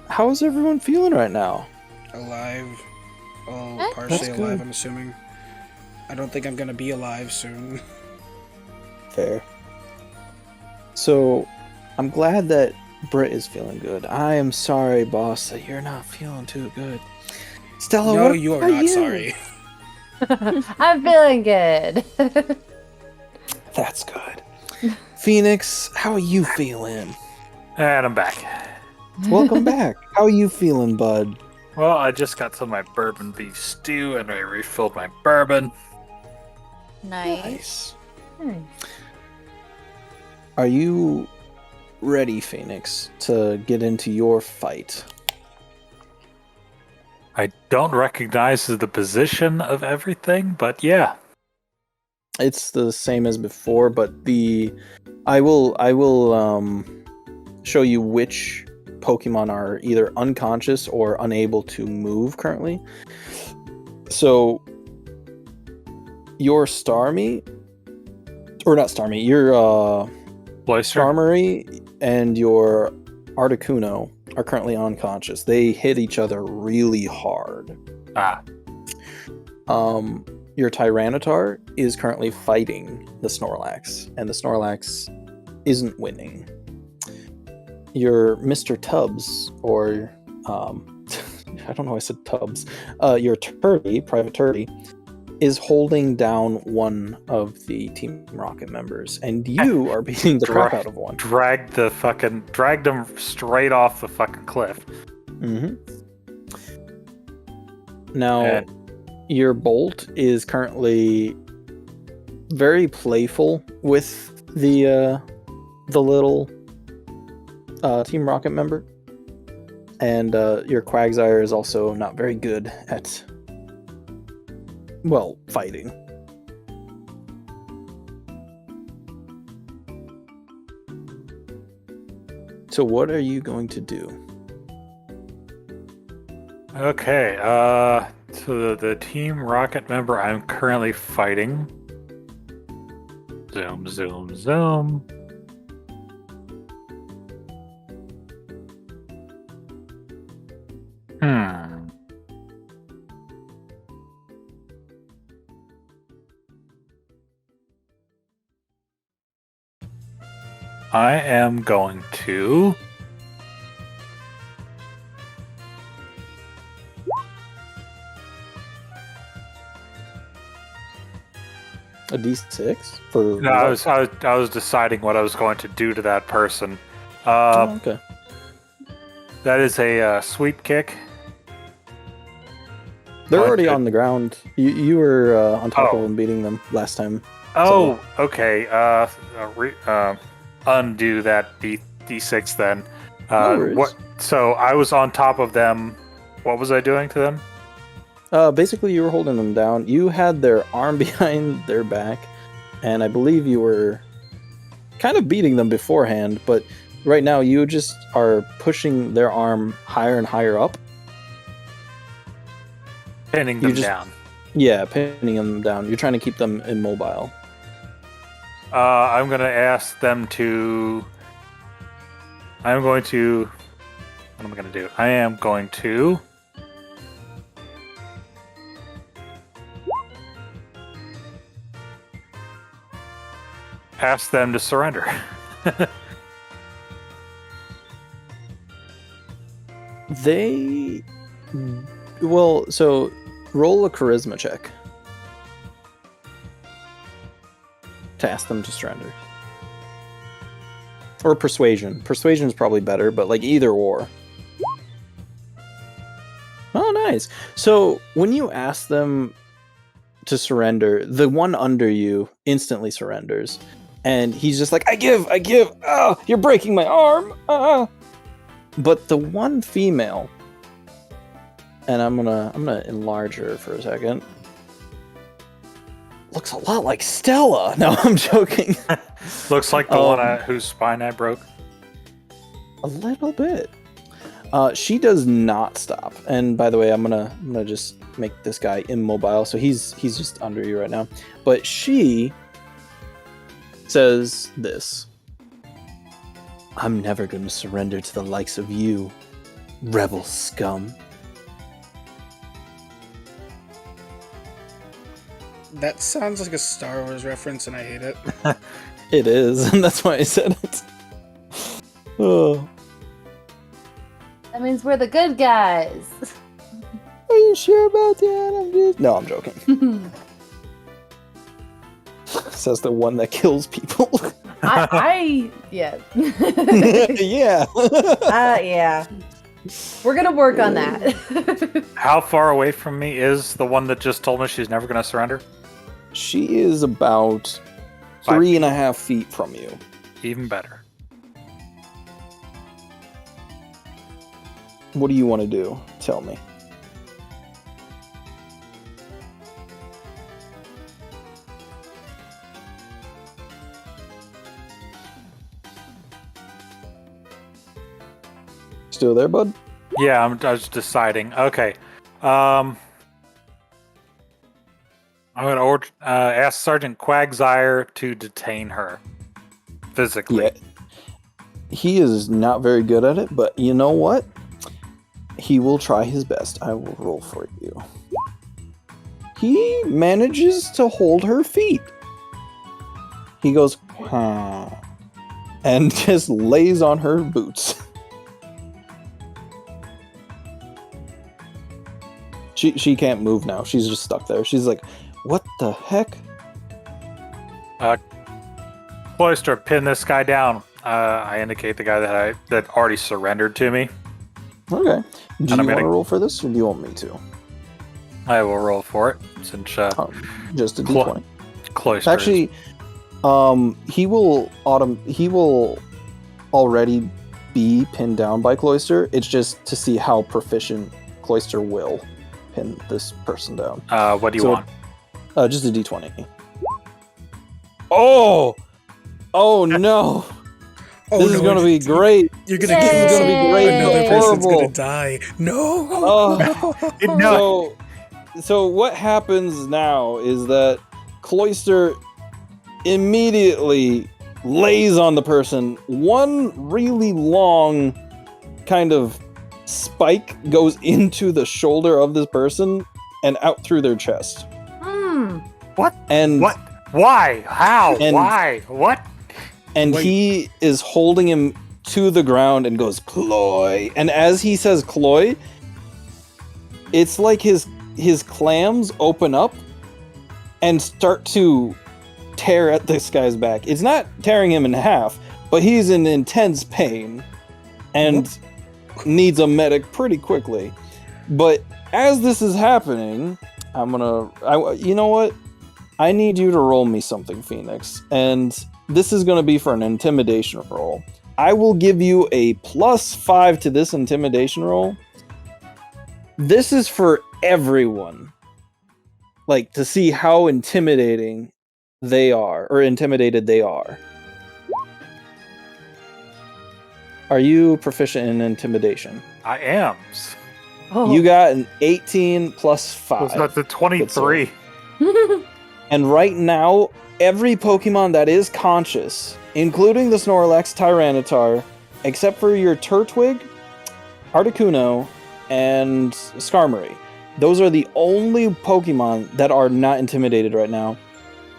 How is everyone feeling right now? Alive. Oh, That's partially good. alive, I'm assuming. I don't think I'm gonna be alive soon. Fair. So, I'm glad that Britt is feeling good. I am sorry, boss, that you're not feeling too good. Stella, No, what you are about not you? sorry. I'm feeling good. That's good. Phoenix, how are you feeling? And I'm back. Welcome back. How are you feeling, bud? Well, I just got some of my bourbon beef stew and I refilled my bourbon. Nice. Nice. Are you ready, Phoenix, to get into your fight? I don't recognize the position of everything, but yeah. It's the same as before, but I will show you which Pokemon are either unconscious or unable to move currently. So your Starmie, or not Starmie, your Blaster? Starmie and your Articuno are currently unconscious. They hit each other really hard. Ah. Your Tyranitar is currently fighting the Snorlax, and the Snorlax isn't winning. Your Mr. Tubbs, or I don't know why I said Tubbs. Your Turdy, Private Turdy, is holding down one of the Team Rocket members, and you are beating the crap out of one. Dragged them straight off the fucking cliff. Mm-hmm. Now, And your Bolt is currently very playful with the little Team Rocket member, and your Quagsire is also not very good at, well, fighting. So what are you going to do? okay, So the Team Rocket member I'm currently fighting. Zoom, zoom, zoom. I am going to... A D6 for. No, I was deciding what I was going to do to that person. Okay. That is a sweep kick. They're already on the ground. You were on top of them, beating them last time. Oh, okay. Undo that D6 then. No worries. What? So I was on top of them. What was I doing to them? Basically, you were holding them down. You had their arm behind their back, and I believe you were kind of beating them beforehand, but right now you just are pushing their arm higher and higher up. Pinning them down. Yeah, pinning them down. You're trying to keep them immobile. I'm going to ask them to... What am I going to do? I am going to... ask them to surrender. So roll a charisma check to ask them to surrender. Or persuasion. Persuasion is probably better, but like either or. Oh, nice. So when you ask them to surrender, the one under you instantly surrenders. And he's just like, I give, oh, you're breaking my arm. But the one female, and I'm gonna enlarge her for a second. Looks a lot like Stella. No, I'm joking. Looks like the one whose spine I broke. A little bit. She does not stop. And by the way, I'm gonna just make this guy immobile, so he's just under you right now. But she says this: I'm never gonna surrender to the likes of you, rebel scum. That sounds like a Star Wars reference, and I hate it. It is, and that's why I said it. Oh. That means we're the good guys. Are you sure about that? No, I'm joking. Says the one that kills people. Yeah. Yeah. Yeah. We're gonna work on that. How far away from me is the one that just told me she's never going to surrender? She is about 3.5 feet from you. Even better. What do you want to do? Tell me. Still there, bud? Yeah, I was deciding. Okay. I'm going to ask Sergeant Quagsire to detain her physically. Yeah. He is not very good at it, but you know what? He will try his best. I will roll for you. He manages to hold her feet. He goes, huh, and just lays on her boots. She can't move now. She's just stuck there. She's like, what the heck? Cloister, pin this guy down. I indicate the guy that already surrendered to me. Okay. Do you want to roll for this, or do you want me to? I will roll for it, since just a d20. Cloister. Actually, he will already be pinned down by Cloister. It's just to see how proficient Cloister will pin this person down. What do you want? Just a d20. Oh no! This is gonna be great. You're gonna This is gonna be great. Another Horrible. person's gonna die. No. No. So what happens now is that Cloyster immediately lays on the person. One really long kind of spike goes into the shoulder of this person and out through their chest. What? And what? Why? How? And, Why? What? And he is holding him to the ground and goes, Cloy. And as he says Cloy, it's like his clams open up and start to tear at this guy's back. It's not tearing him in half, but he's in intense pain and needs a medic pretty quickly. But as this is happening, you know what? I need you to roll me something, Phoenix. And this is going to be for an intimidation roll. I will give you a +5 to this intimidation roll. This is for everyone. Like, to see how intimidating they are, or intimidated they are. Are you proficient in intimidation? I am. Oh. You got an 18 plus 5. So that's a 23. And right now, every Pokemon that is conscious, including the Snorlax Tyranitar, except for your Turtwig, Articuno, and Skarmory, those are the only Pokemon that are not intimidated right now.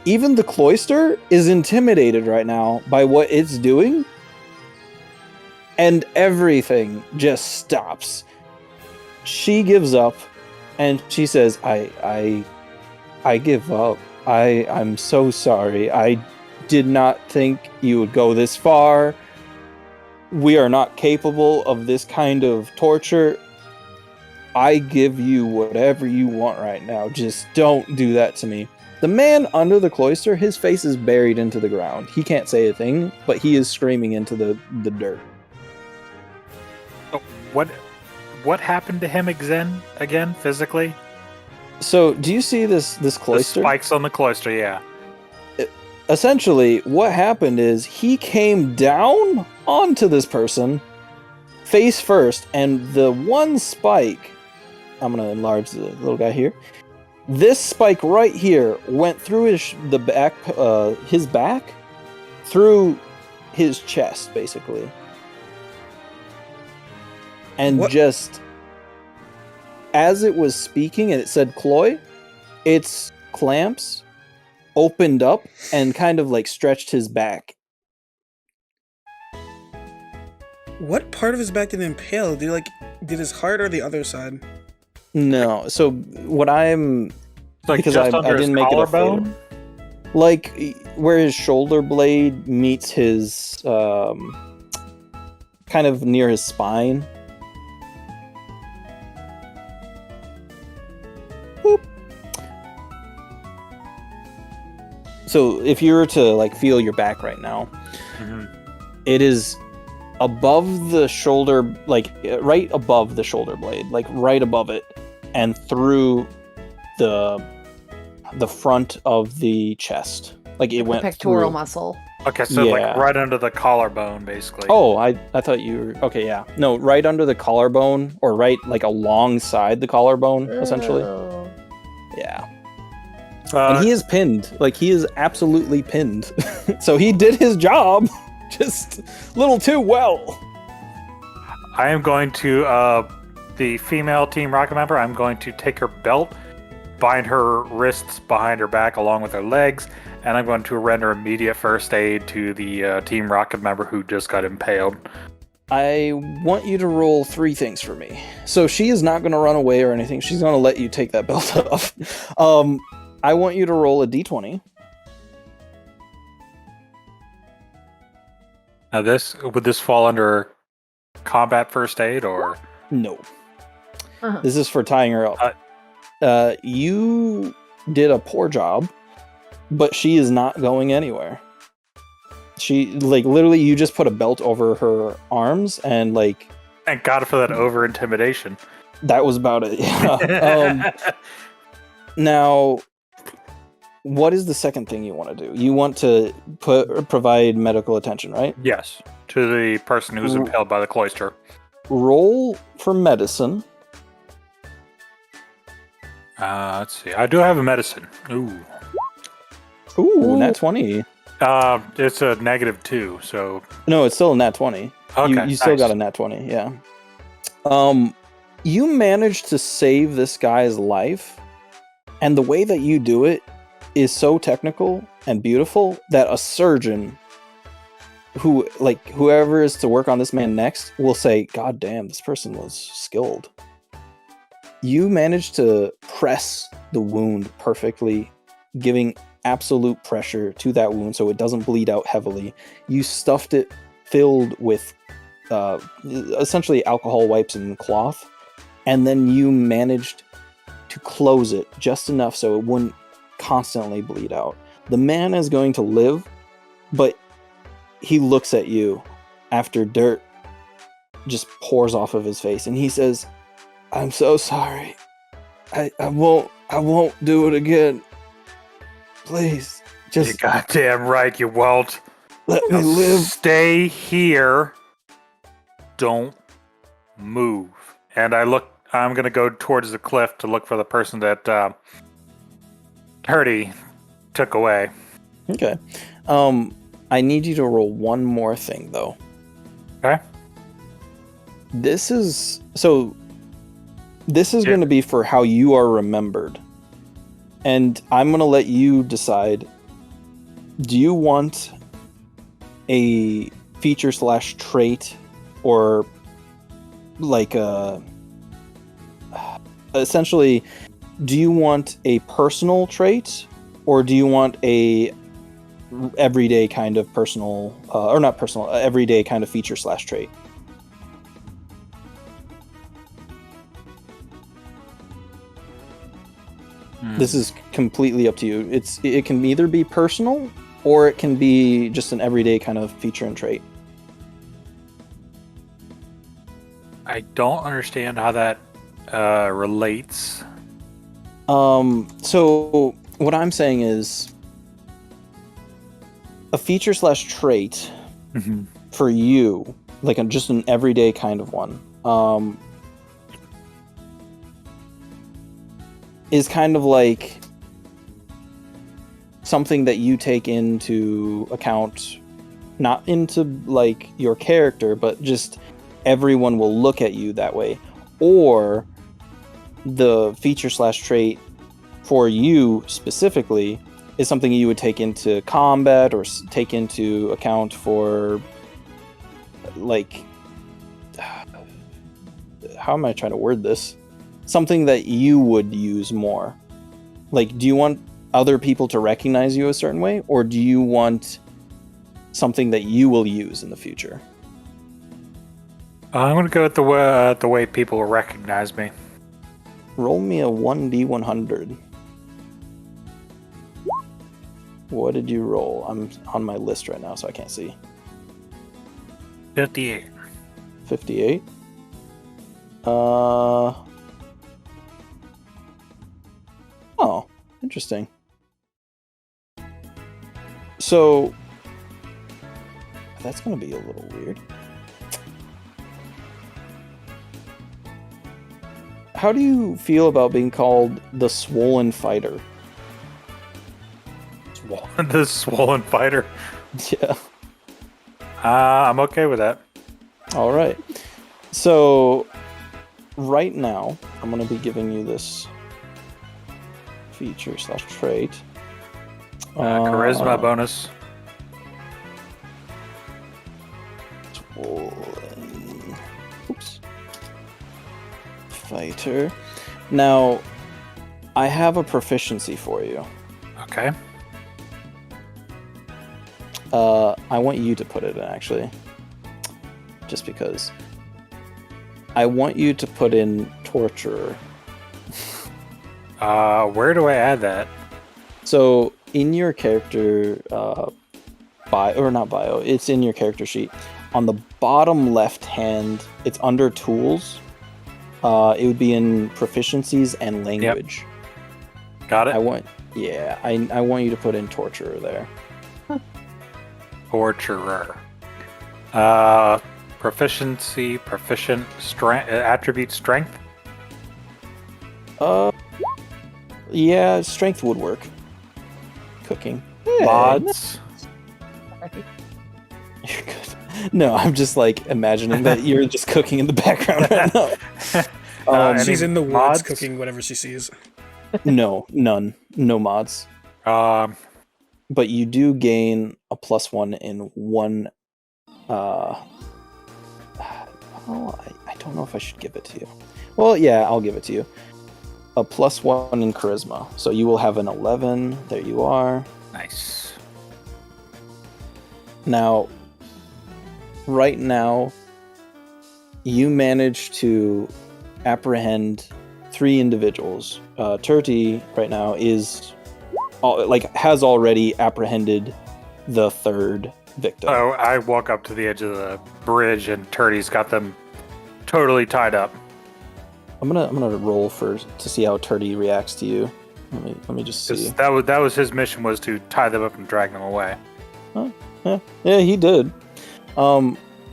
Even the Cloyster is intimidated right now by what it's doing, and everything just stops. She gives up, and she says, I give up. I'm so sorry. I did not think you would go this far. We are not capable of this kind of torture. I give you whatever you want right now. Just don't do that to me. The man under the cloister, his face is buried into the ground. He can't say a thing, but he is screaming into the dirt. What happened to him again physically? So, do you see this cloister? The spikes on the cloister, yeah. Essentially, what happened is he came down onto this person, face first, and the one spike, I'm going to enlarge the little guy here, this spike right here went through his back, through his chest, basically. And just as it was speaking and it said Cloy, its clamps opened up and kind of like stretched his back. What part of his back did it impale? Did his heart or the other side? No. So what I'm like, because I didn't make it a fatal. Like where his shoulder blade meets his kind of near his spine. Boop. So if you were to like feel your back right now, it is above the shoulder, like right above the shoulder blade, like right above it, and through the front of the chest. Like it went pectoral through. Muscle. Okay, so like right under the collarbone, basically. Oh, I thought you were... Okay, yeah. No, right under the collarbone, or right like alongside the collarbone, essentially. Yeah. And he is pinned. Like, he is absolutely pinned. So he did his job just a little too well. I am going to, the female Team Rocket member, I'm going to take her belt, bind her wrists behind her back along with her legs, and I'm going to render immediate first aid to the Team Rocket member who just got impaled. I want you to roll 3 things for me. So she is not going to run away or anything. She's going to let you take that belt off. I want you to roll a d20. Now would this fall under combat first aid or? No. This is for tying her up. You did a poor job, but she is not going anywhere. She, like, literally, you just put a belt over her arms and, like... Thank God for that over-intimidation. That was about it, yeah. Now, what is the second thing you want to do? You want to provide medical attention, right? Yes, to the person who's impaled by the cloister. Roll for medicine. Let's see. I do have a medicine. Ooh. Ooh, nat 20. It's a -2, so... No, it's still a nat 20. Okay, you still nice. got a nat 20, yeah. You managed to save this guy's life, and the way that you do it is so technical and beautiful that a surgeon whoever is to work on this man next will say, God damn, this person was skilled. You managed to press the wound perfectly, giving absolute pressure to that wound so it doesn't bleed out heavily. You stuffed it filled with essentially alcohol wipes and cloth, and then you managed to close it just enough so it wouldn't constantly bleed out. The man is going to live, but he looks at you after dirt just pours off of his face, and he says, I'm so sorry. I won't do it again. Please, just... You're goddamn right, you won't. Let me live. Stay here. Don't move. And I'm going to go towards the cliff to look for the person that Hurdy took away. Okay. I need you to roll one more thing, though. Okay. This is going to be for how you are remembered. And I'm going to let you decide, do you want a feature/trait or like essentially, do you want a personal trait or do you want a everyday kind of personal or not personal, everyday kind of feature/trait? This is completely up to you. It can either be personal or it can be just an everyday kind of feature and trait. I don't understand how that relates. So what I'm saying is a feature/trait for you, like just an everyday kind of one, is kind of like something that you take into account, not into like your character, but just everyone will look at you that way. Or the feature/trait for you specifically is something you would take into combat or take into account for, like, how am I trying to word this? Something that you would use more. Like, do you want other people to recognize you a certain way, or do you want something that you will use in the future? I'm going to go with the way people recognize me. Roll me a 1d100. What did you roll? I'm on my list right now, so I can't see. 58. 58? Oh, interesting. So, that's going to be a little weird. How do you feel about being called the Swollen Fighter? The Swollen Fighter? Yeah. I'm okay with that. All right. So, right now, I'm going to be giving you this feature/trait. Charisma bonus. Swollen. Oops. Fighter. Now, I have a proficiency for you. Okay. I want you to put it in, actually. Just because. I want you to put in Torturer. Where do I add that? So, in your character bio, it's in your character sheet. On the bottom left hand, it's under tools. It would be in proficiencies and language. Yep. Got it. I want you to put in Torturer there. Torturer. Proficiency, proficient, strength, attribute strength. Yeah, strength would work. Cooking. Yeah, Mods. You're good. No, I'm just like imagining that you're just cooking in the background right now. She's in the woods mods? cooking whatever she sees. No, none. No mods. But you do gain a +1 in one. I don't know if I should give it to you. Well, yeah, I'll give it to you. A +1 in charisma. So you will have an 11. There you are. Nice. Now, right now, you manage to apprehend 3 individuals. Turty right now has already apprehended the 3rd victim. Oh, I walk up to the edge of the bridge, and Turdy's got them totally tied up. I'm gonna roll to see how Turdy reacts to you. Let me just see. That was his mission, was to tie them up and drag them away. Yeah, he did.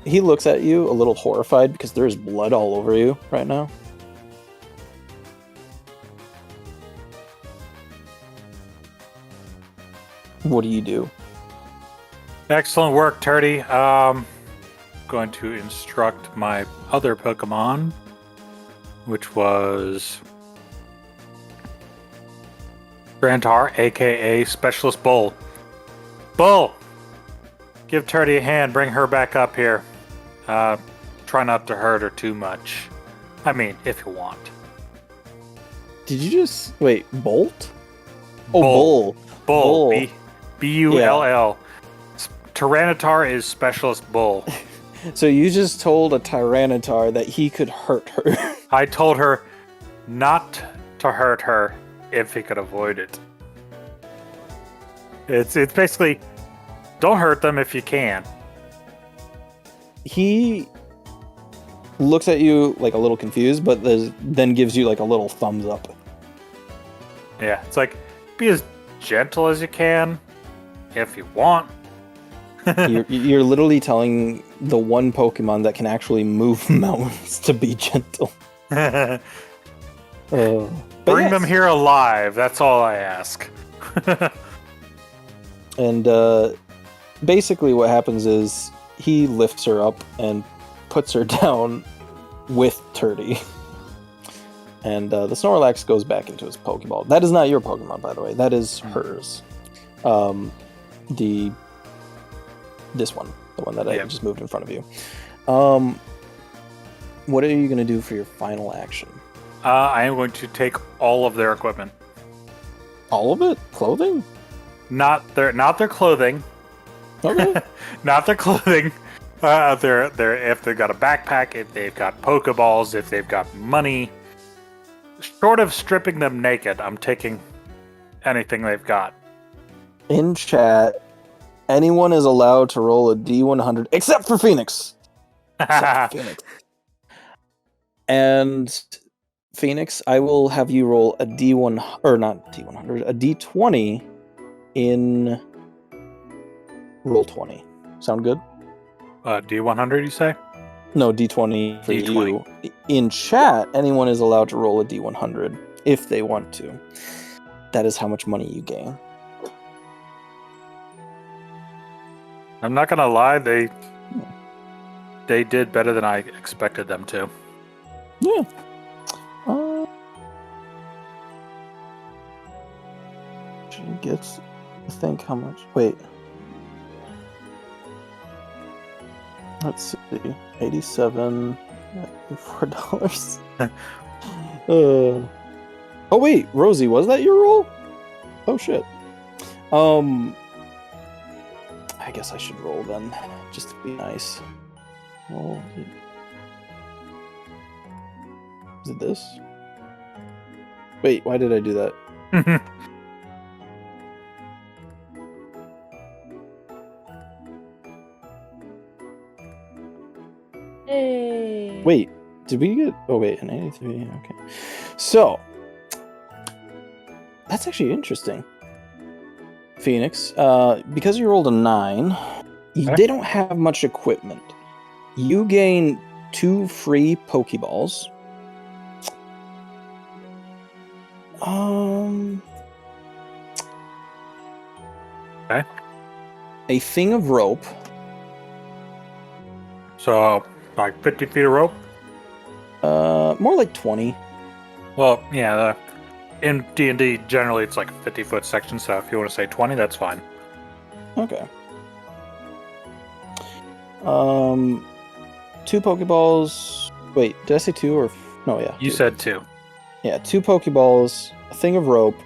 He looks at you a little horrified because there's blood all over you right now. What do you do? Excellent work, Turdy. Going to instruct my other Pokemon, which was Grantar, aka Specialist Bull. Bull! Give Turdy a hand, bring her back up here. Try not to hurt her too much. I mean, if you want. Did you just... Wait, Bolt? Oh, Bull. Bull. Bull. B-U-L-L. Tyranitar is Specialist Bull. So you just told a Tyranitar that he could hurt her. I told her not to hurt her if he could avoid it. It's basically, don't hurt them if you can. He looks at you like a little confused, but then gives you like a little thumbs up. Yeah, it's like, be as gentle as you can if you want. You're literally telling the one Pokemon that can actually move mountains to be gentle. Bring them here alive, that's all I ask. And basically what happens is he lifts her up and puts her down with Turdy. And the Snorlax goes back into his Pokeball. That is not your Pokemon, by the way. That is hers. This one. The one that I just moved in front of you. What are you going to do for your final action? I am going to take all of their equipment. All of it? Clothing? Not their clothing. Okay. Not their clothing. If they've got a backpack, if they've got Pokeballs, if they've got money. Short of stripping them naked, I'm taking anything they've got. In chat, anyone is allowed to roll a D100 except for Phoenix. And Phoenix, I will have you roll a D1 or not D100, a D20 in roll 20. Sound good? D100, you say? No, D20 for D20. you. In chat, anyone is allowed to roll a D100 if they want to. That is how much money you gain. I'm not gonna lie, they did better than I expected them to. Yeah. She gets, I think, how much? Wait. Let's see. 87, $4. Oh wait, Rosie, was that your roll? Oh shit. I guess I should roll then, just to be nice. Roll. Is it this? Wait, why did I do that? Hey. Wait, did we get... Oh, wait, an 83. Okay. So, that's actually interesting. Phoenix, because you rolled a 9, they don't have much equipment. You gain 2 free Pokeballs. Okay. A thing of rope. So, like 50 feet of rope? More like 20. Well, yeah, in D&D, generally it's like a 50-foot section, so if you want to say 20, that's fine. Okay. 2 Pokeballs. Wait, did I say 2 or... No, yeah. You 2. said 2. Yeah, 2 Pokeballs, a thing of rope,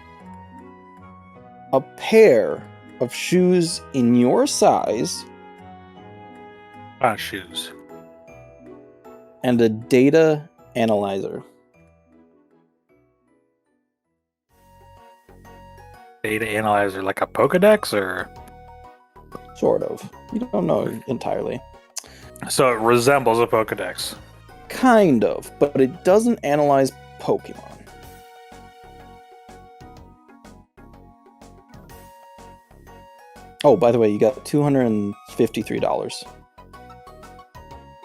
a pair of shoes in your size, Shoes. and a data analyzer. Data analyzer, like a Pokedex, or? Sort of. You don't know entirely. So it resembles a Pokedex. Kind of, but it doesn't analyze Pokemon. Oh, by the way, you got $253.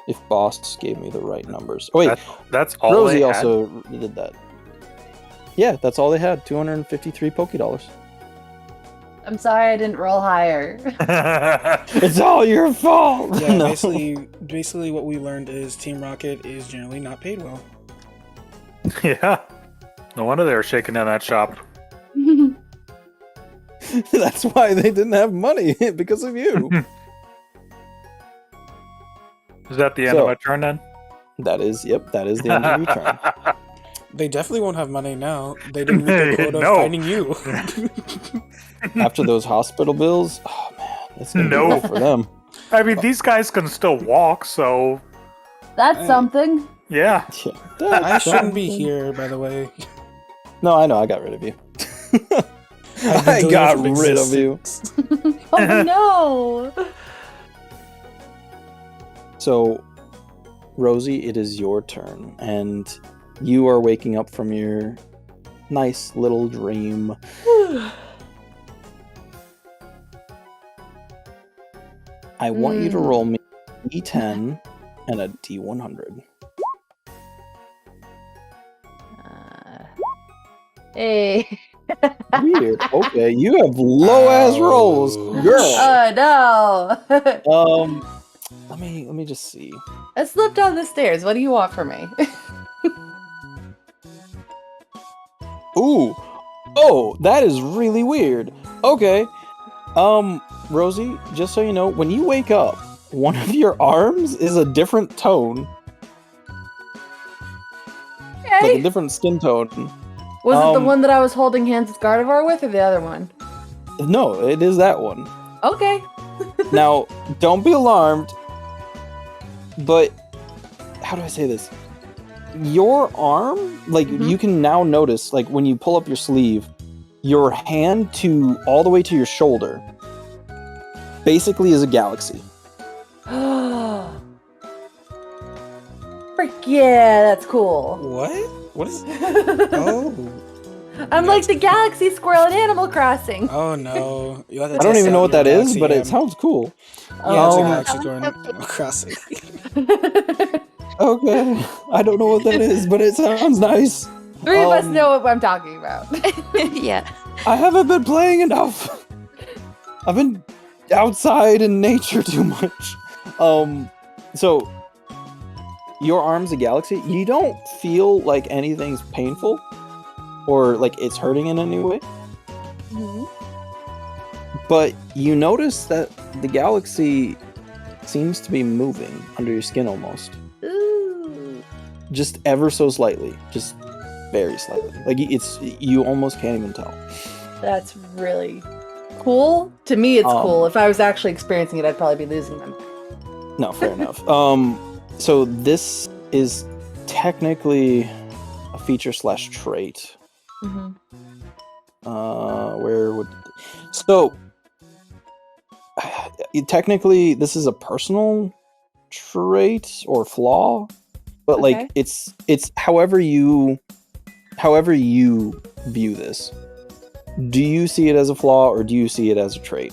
If Boss gave me the right numbers. Oh, wait. That's all Rosie they had? also did that. Yeah, that's all they had. 253 Pokédollars. I'm sorry I didn't roll higher. It's all your fault! Yeah, No. basically what we learned is Team Rocket is generally not paid well. Yeah. No wonder they were shaking down that shop. That's why they didn't have money, because of you. Is that the end of my turn then? That is the end of your turn. They definitely won't have money now. They didn't meet their quota No. of finding you. After those hospital bills, oh man, it's gonna be No. rough for them. I mean, these guys can still walk, so That's something. yeah. Yeah, I shouldn't be something. here, by the way. No, I know, I got rid of you. I've been I deleted got from rid of you. existence. Oh no! So, Rosie, it is your turn, and you are waking up from your nice little dream. I want you to roll me a D10 and a D100. Hey. Weird. Okay, you have low ass rolls, girl. Oh no! Let me just see. I slipped down the stairs. What do you want from me? Ooh. Oh, that is really weird. Okay. Rosie, just so you know, when you wake up, one of your arms is a different tone. Like Okay. a different skin tone. Was it the one that I was holding hands with Gardevoir with, or the other one? No, it is that one. Okay. Now, don't be alarmed, but how do I say this? Your arm, like, you can now notice, like, when you pull up your sleeve, your hand to all the way to your shoulder basically is a galaxy. Frick yeah, that's cool. What? What is... Oh. I'm like the galaxy squirrel in Animal Crossing. Oh no. You have to I don't test even know out what that your is, Galaxy but it Ham. sounds cool. Yeah, it's a Um, Galaxy going crossing. Okay, I don't know what that is, but it sounds nice. Three of us know what I'm talking about. Yeah. I haven't been playing enough. I've been outside in nature too much. So your arm's a galaxy. You don't feel like anything's painful or like it's hurting in any way. But you notice that the galaxy seems to be moving under your skin almost. Ooh. Just ever so slightly. Just very slightly. Like you almost can't even tell. That's really cool. To me, it's cool. If I was actually experiencing it, I'd probably be losing them. No, fair enough. So this is technically a feature / trait. Where would... So, technically, this is a personal trait or flaw, but like it's however you view this. Do you see it as a flaw or do you see it as a trait?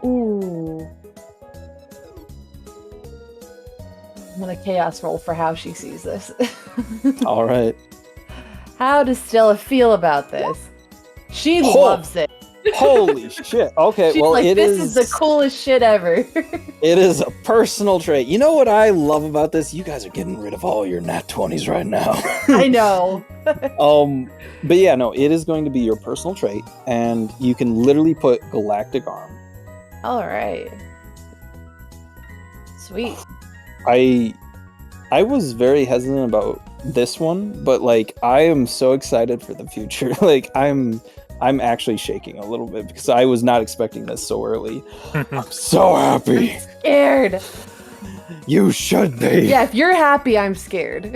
Ooh. I'm gonna chaos roll for how she sees this. All right. How does Stella feel about this? She loves it. Holy shit. Okay, She's well, like, this is the coolest shit ever. It is a personal trait. You know what I love about this? You guys are getting rid of all your nat 20s right now. I know. But yeah, no, it is going to be your personal trait, and you can literally put Galactic Arm. All right. Sweet. I was very hesitant about this one, but like I am so excited for the future. Like I'm actually shaking a little bit because I was not expecting this so early. I'm so happy. I'm scared. You should be. Yeah, if you're happy, I'm scared.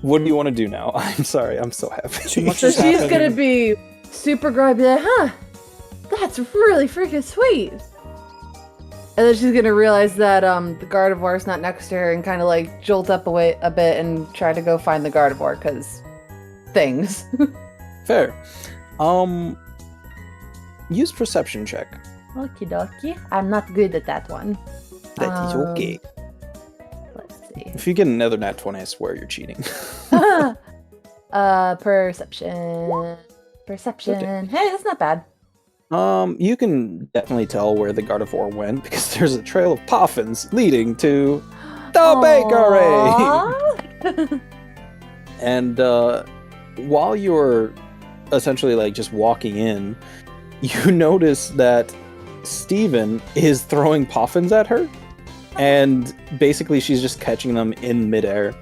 What do you want to do now? I'm sorry, I'm so happy. So she's gonna be super grubby, like, huh? That's really freaking sweet. And then she's gonna realize that the Gardevoir is not next to her and kind of like jolt up away a bit and try to go find the Gardevoir because things. Fair. Use perception check. Okie dokie. I'm not good at that one. That is okay. Let's see. If you get another nat 20, I swear you're cheating. Perception. Perception. Hey, that's not bad. You can definitely tell where the Gardevoir went because there's a trail of poffins leading to the bakery. And while you're essentially like just walking in, you notice that Steven is throwing poffins at her, and basically she's just catching them in midair,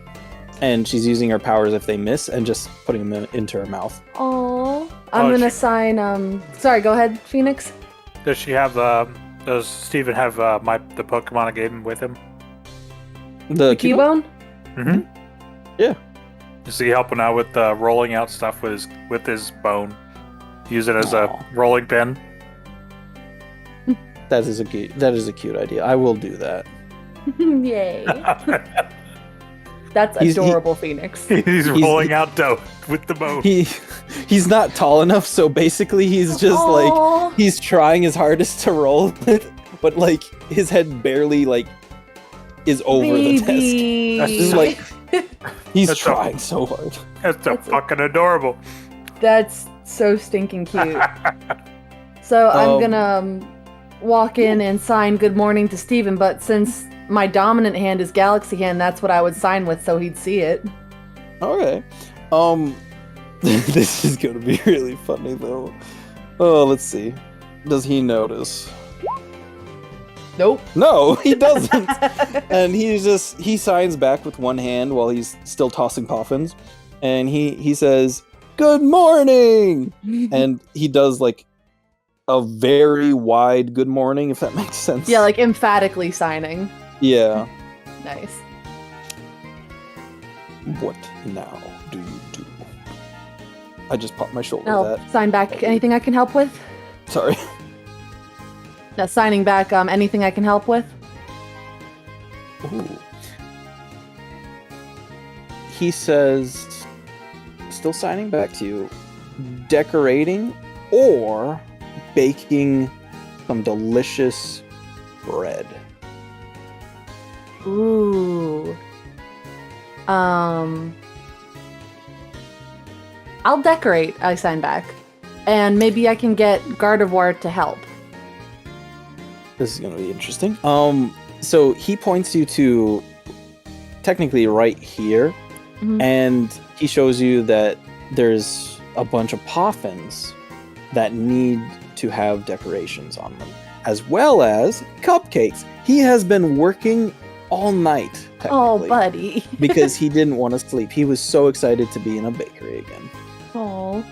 and she's using her powers if they miss and just putting them into her mouth. Oh, I'm gonna sign. Sorry, go ahead, Phoenix. Does she have? Does Steven have the Pokemon I gave him with him? The Keybone? Mm-hmm. Yeah. Is he helping out with rolling out stuff with his bone? Use it as a rolling pin. That is a cute idea. I will do that. Yay! That's adorable, Phoenix. He's rolling out dough with the bone. He's not tall enough, so basically he's just like he's trying his hardest to roll it, but like his head barely like is over the desk. That's just like he's trying so hard. That's fucking adorable. That's so stinking cute. So I'm gonna walk in and sign good morning to Steven, but since my dominant hand is Galaxy Hand, that's what I would sign with so he'd see it. Okay. This is gonna be really funny though. Oh, let's see. Does he notice? Nope. No, he doesn't. And he signs back with one hand while he's still tossing poffins, and he says, "Good morning!" And he does like a very wide good morning, if that makes sense. Yeah, like emphatically signing. Yeah. Nice. What now do you do? I just popped my shoulder I'll at that. sign back anything I can help with. Sorry. No, signing back anything I can help with. Ooh. He says, still signing back to you, decorating or baking some delicious bread. Ooh. I'll decorate, I sign back. And maybe I can get Gardevoir to help. This is going to be interesting. So he points you to technically right here, and he shows you that there's a bunch of poffins that need to have decorations on them, as well as cupcakes. He has been working all night, technically. Oh, buddy. Because he didn't want to sleep. He was so excited to be in a bakery again. Oh.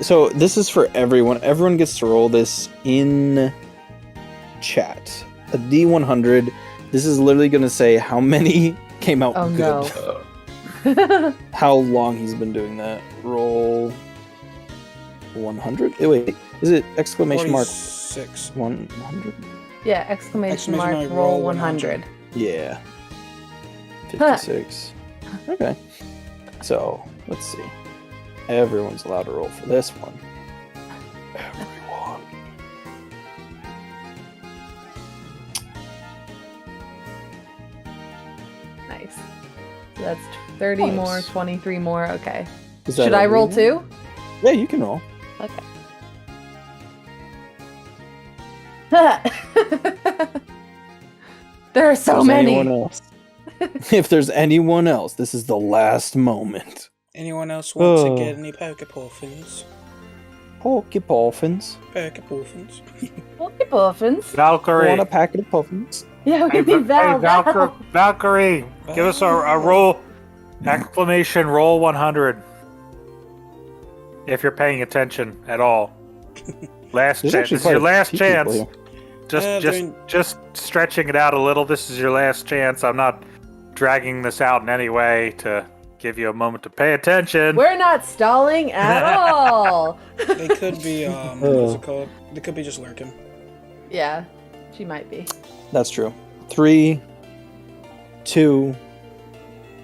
So this is for everyone. Everyone gets to roll this in chat. A D100. This is literally going to say how many came out good. No. How long he's been doing that. Roll 100? Wait, is it exclamation mark 46. 100? Yeah, exclamation mark roll 100. Yeah. 56. Okay. So, let's see. Everyone's allowed to roll for this one. Everyone. Nice. So that's 30 Nice. more, 23 more. Okay. Is that Should I roll everyone? too? Yeah, you can roll. Okay. There are so If there's many. anyone else. If there's anyone else, this is the last moment. Anyone else want to get any Pokepuffins? Pokepuffins. Pokepuffins. Pokepuffins. Valkyrie. Want a packet of puffins? Yeah, we Hey, need Val. Valkyrie, give us a roll. Exclamation roll 100. If you're paying attention at all. Last There's chance. actually This is quite your a last few people chance. here. Just stretching it out a little. This is your last chance. I'm not dragging this out in any way to give you a moment to pay attention. We're not stalling at all. They could be, what's it called? They could be just lurking. Yeah, she might be. That's true. 3, 2,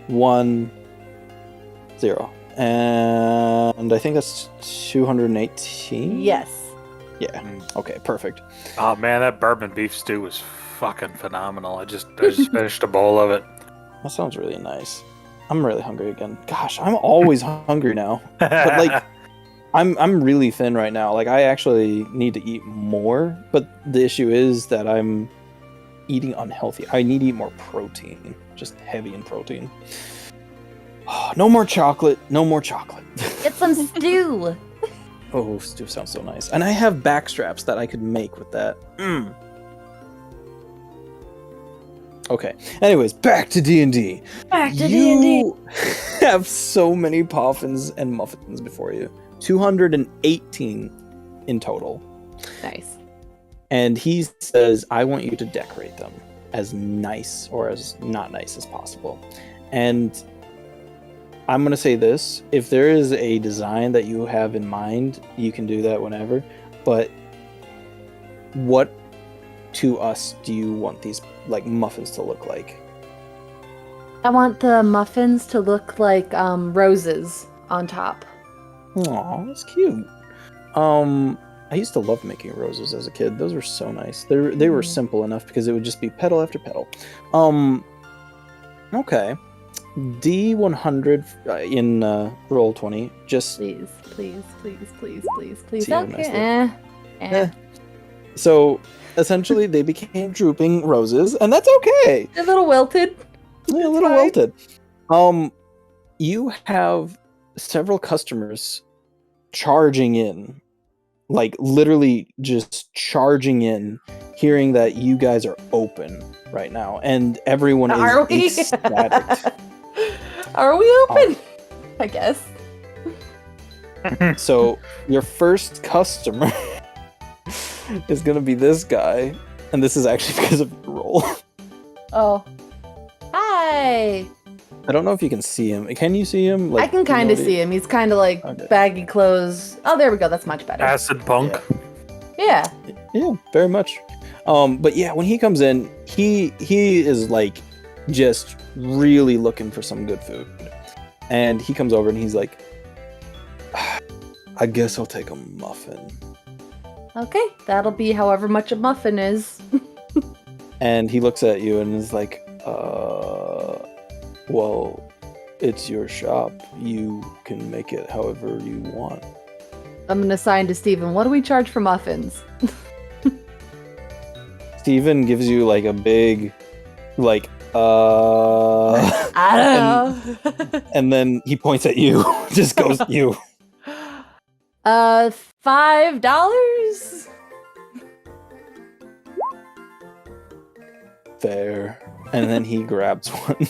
1, 0. And I think that's 218? Yes. Yeah. Okay, perfect. Oh man, that bourbon beef stew was fucking phenomenal. I just finished a bowl of it. That sounds really nice. I'm really hungry again. Gosh, I'm always hungry now. But like I'm really thin right now. Like I actually need to eat more, but the issue is that I'm eating unhealthy. I need to eat more protein. Just heavy in protein. Oh, no more chocolate. No more chocolate. Get some stew. Oh, stew sounds so nice. And I have back straps that I could make with that. Okay. Anyways, back to D&D. Back to D&D. You have so many puffins and muffins before you. 218 in total. Nice. And he says, I want you to decorate them as nice or as not nice as possible. And I'm going to say this. If there is a design that you have in mind, you can do that whenever. But what to us do you want these like muffins to look like? I want the muffins to look like roses on top. Aw, that's cute. I used to love making roses as a kid. Those were so nice. They were simple enough because it would just be petal after petal. Okay. D100 in Roll20. Just Please. See how nice Okay. so essentially they became drooping roses, and that's okay. A little wilted. Yeah, a little fine. wilted. You have several customers charging in, like literally just charging in, hearing that you guys are open right now, and everyone Are we? is ecstatic. Are we open? I guess. So your first customer is gonna be this guy, and this is actually because of your role. Oh. Hi. I don't know if you can see him. Can you see him? I can kind of see him. He's kind of like Okay. baggy clothes. Oh, there we go. That's much better. Acid punk. Yeah. Yeah, very much. But yeah, when he comes in, he is like just really looking for some good food, and he comes over and he's like, "I guess I'll take a muffin." Okay. That'll be however much a muffin is. And he looks at you and is like, well, it's your shop. You can make it however you want." I'm going to assign to Steven. What do we charge for muffins? Steven gives you like a big, like, I don't know. and then he points at you. Just goes, you. $5? Fair. And then he grabs one.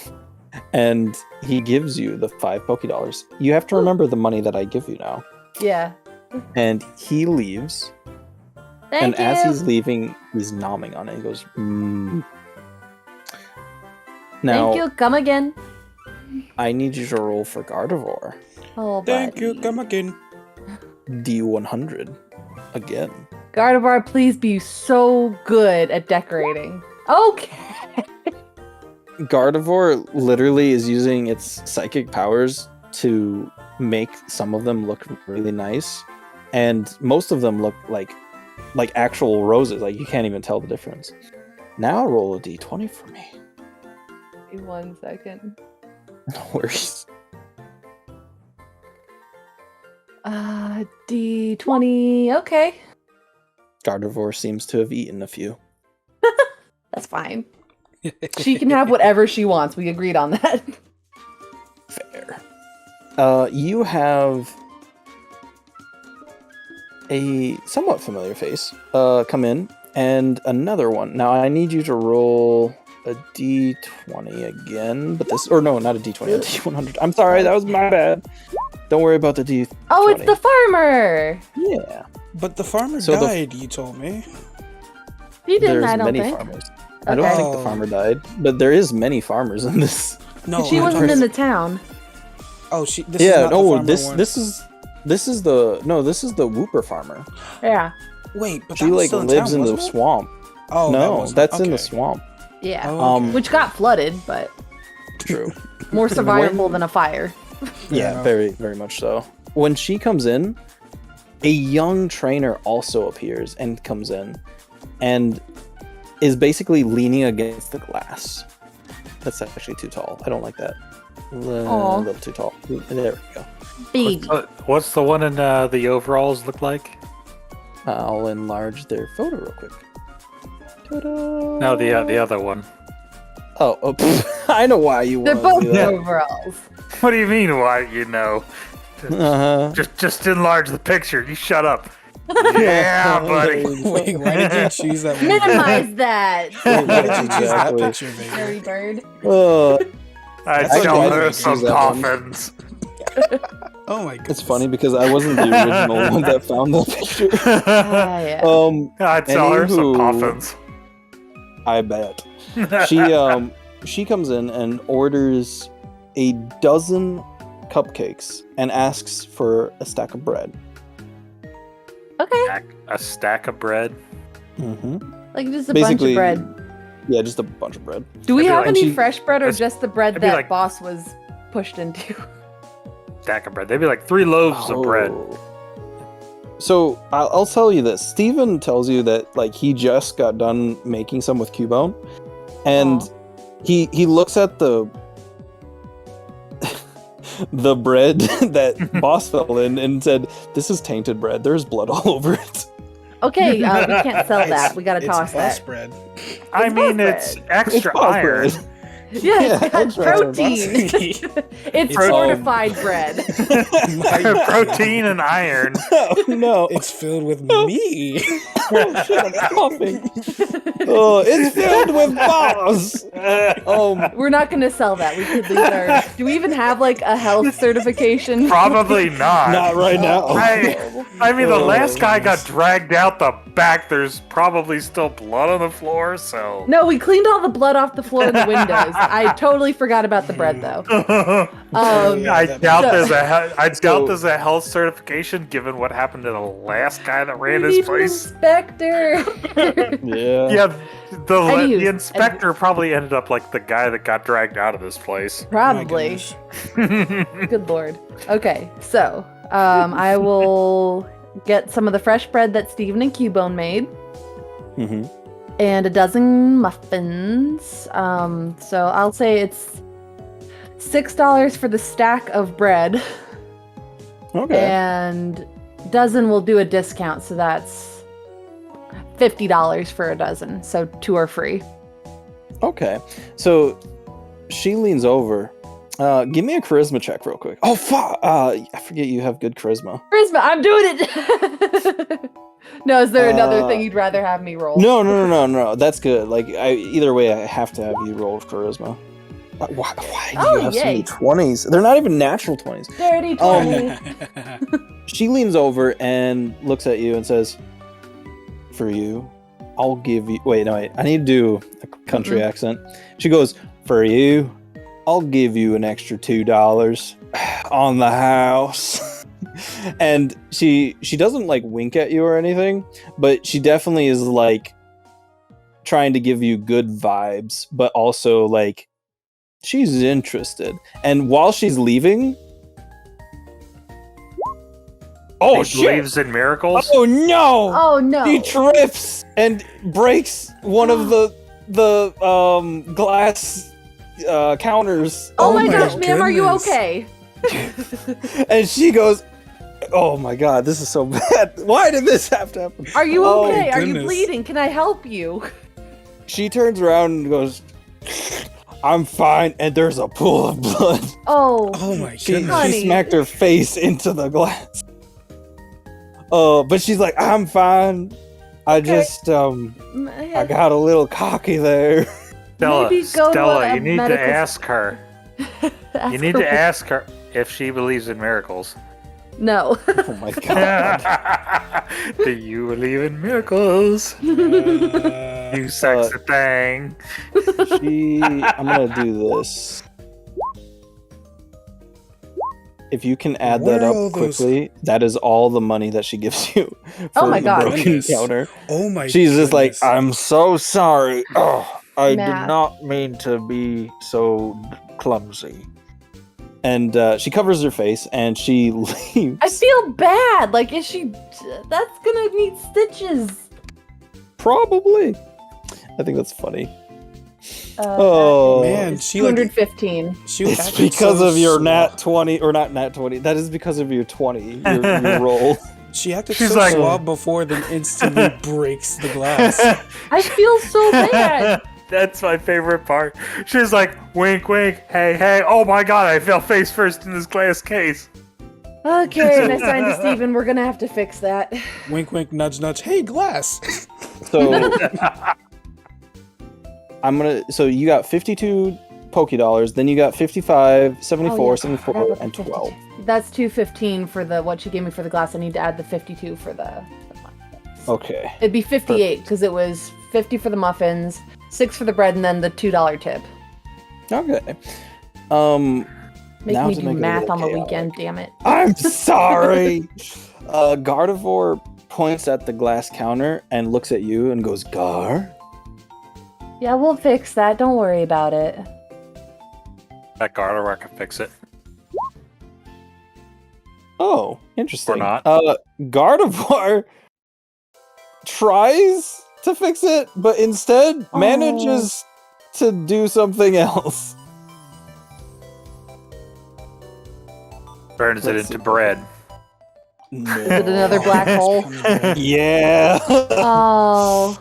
And he gives you the 5 $. You have to remember the money that I give you now. Yeah. And he leaves. Thank And you. as he's leaving, he's nomming on it. He goes, Now, Thank you. Come again. I need you to roll for Gardevoir. Oh, Thank you, buddy. come again. D100. Again. Gardevoir, please be so good at decorating. Okay. Gardevoir literally is using its psychic powers to make some of them look really nice. And most of them look like actual roses. Like, you can't even tell the difference. Now roll a D20 for me. Give me 1 second. No worries. D20. Okay. Gardevoir seems to have eaten a few. That's fine. She can have whatever she wants. We agreed on that. Fair. You have a somewhat familiar face come in, and another one. Now I need you to roll a d20 again, but this, or no, not a d20, a d100. I'm sorry, that was my bad. Don't worry about the d20. Oh, it's the farmer! Yeah. But the farmer So died, you told me. He didn't, There's I don't many think. farmers. I don't think the farmer died, but there is many farmers in this. No, She wasn't in the town. Oh, this is Yeah, not the no, farmer one. this is the Whooper farmer. Yeah. Wait, but She that was like still in lives town, in the wasn't it? swamp. Oh, No, that's in the swamp. Yeah. Oh, okay. Which got flooded, but True. more survivable than a fire. Yeah, enough. very, very much so. When she comes in, a young trainer also appears and comes in and is basically leaning against the glass. That's actually too tall. I don't like that. A little too tall. There we go. Baby. What's the one in the overalls look like? I'll enlarge their photo real quick. Ta-da! No, the other one. Oh, I know why you They're want to both do that. overalls. What do you mean? Why you know? Uh-huh. Just enlarge the picture. You shut up. Yeah, buddy. Wait, why did you choose that one? Minimize that. Wait, why did you choose that Exactly. picture, Vader? Hairy bird. I Actually, tell I her didn't some choose that one. coffins. Oh my god. It's funny because I wasn't the original one that found that picture. Ah, yeah. I tell her some Anywho. coffins. I bet. She comes in and orders a dozen cupcakes and asks for a stack of bread. Okay. A stack of bread. Mm-hmm. Like just a bunch of bread. Yeah, just a bunch of bread. Do we It'd be have like- any fresh bread or it's- just the bread it'd be that like- boss was pushed into? Stack of bread. They'd be like 3 loaves of bread. Oh. So I'll tell you this. Steven tells you that like he just got done making some with Cubone, and he looks at the the bread that Boss fell in and said, "This is tainted bread. There's blood all over it." Okay, we can't sell that. We gotta It's toss boss that. bread. I It's mean, boss it's bread. extra Boss iron. bread. Yeah, Yeah, it's got that's right. protein. It's fortified bread. My Protein and iron. Oh no! It's filled with me. Oh shit! I'm coughing. Oh, it's filled with boss. We're not gonna sell that. We could lose our. Do we even have like a health certification? Probably not. Not right now. I mean, the Oh, last guy got goodness. dragged out the back. There's probably still blood on the floor, so. No, we cleaned all the blood off the floor and the windows. I totally forgot about the bread though. I that doubt makes there's a health certification given what happened to the last guy that ran We his need an place. inspector. Yeah. Yeah, Anywho, the inspector probably ended up like the guy that got dragged out of this place. My Probably. goodness. Good lord. Okay, so I will get some of the fresh bread that Steven and Cubone made. Mm-hmm. And a dozen muffins. So I'll say it's $6 for the stack of bread, Okay. and dozen will do a discount, so that's $50 for a dozen. So 2 are free. Okay. So she leans over. Give me a charisma check real quick. Oh fuck! I forget you have good charisma. Charisma, I'm doing it. No, is there another thing you'd rather have me roll? No. That's good. Like either way, I have to have you roll for charisma. Why do Oh, you have so many yay. 20s? They're not even natural 20s. Dirty 20. She leans over and looks at you and says, "For you, I'll give you." Wait, no, wait. I need to do a country accent. She goes, "For you, I'll give you an extra $2 on the house." And she doesn't like wink at you or anything, but she definitely is like trying to give you good vibes, but also like she's interested. And while she's leaving, oh He shit! believes in miracles. Oh no! Oh no. He trips and breaks one of the glass counters. Oh my my gosh, ma'am, are you goodness. okay? And she goes, "Oh my god, this is so bad. Why did this have to happen?" Are you Oh, okay? Are you goodness. bleeding? Can I help you? She turns around and goes, "I'm fine," and there's a pool of blood. Oh, Oh my She goodness. Honey. smacked her face into the glass. But she's like, "I'm fine. I just I got a little cocky there." Stella, Maybe go to Stella, a you need to medical- ask her. You need to ask her if she believes in miracles. No. Oh my god. Do you believe in miracles? You sexy thing. I'm gonna do this. If you can add What that are up all those- quickly, that is all the money that she gives you for Oh my the God. broken Goodness. counter. Oh my She's just like, goodness. "I'm so sorry. Oh, I did Math. not mean to be so clumsy." And she covers her face and she leaves. I feel bad. Like, is she? That's gonna need stitches. Probably. I think that's funny. Oh Man, it's she, like- 215. She It's acted because so of your slow. nat 20, or not nat 20. That is because of your 20, your roll. She acted She's so like- suave before, then instantly breaks the glass. I feel so bad. That's my favorite part. She's like, wink, wink, hey, hey. Oh my god, I fell face first in this glass case. Okay, and I signed to Steven. We're gonna have to fix that. Wink, wink, nudge, nudge. Hey, glass. So so you got 52 Poké Dollars, then you got 55, 74, Oh, yeah, I 74, forgot about and the 12. 52. That's 215 for the what she gave me for the glass. I need to add the 52 for the Okay. It'd be 58 because it was 50 for the muffins, 6 for the bread, and then the $2 tip. Okay. Make Now me to do make it a math little on the chaotic. weekend, damn it. I'm sorry. Gardevoir points at the glass counter and looks at you and goes, "Gar?" Yeah, we'll fix that. Don't worry about it. That Gardevoir can fix it. Oh, interesting. Or not. Gardevoir tries to fix it, but instead manages to do something else. Turns it Let's into see. bread. No. Is it another black hole? Yeah. Oh.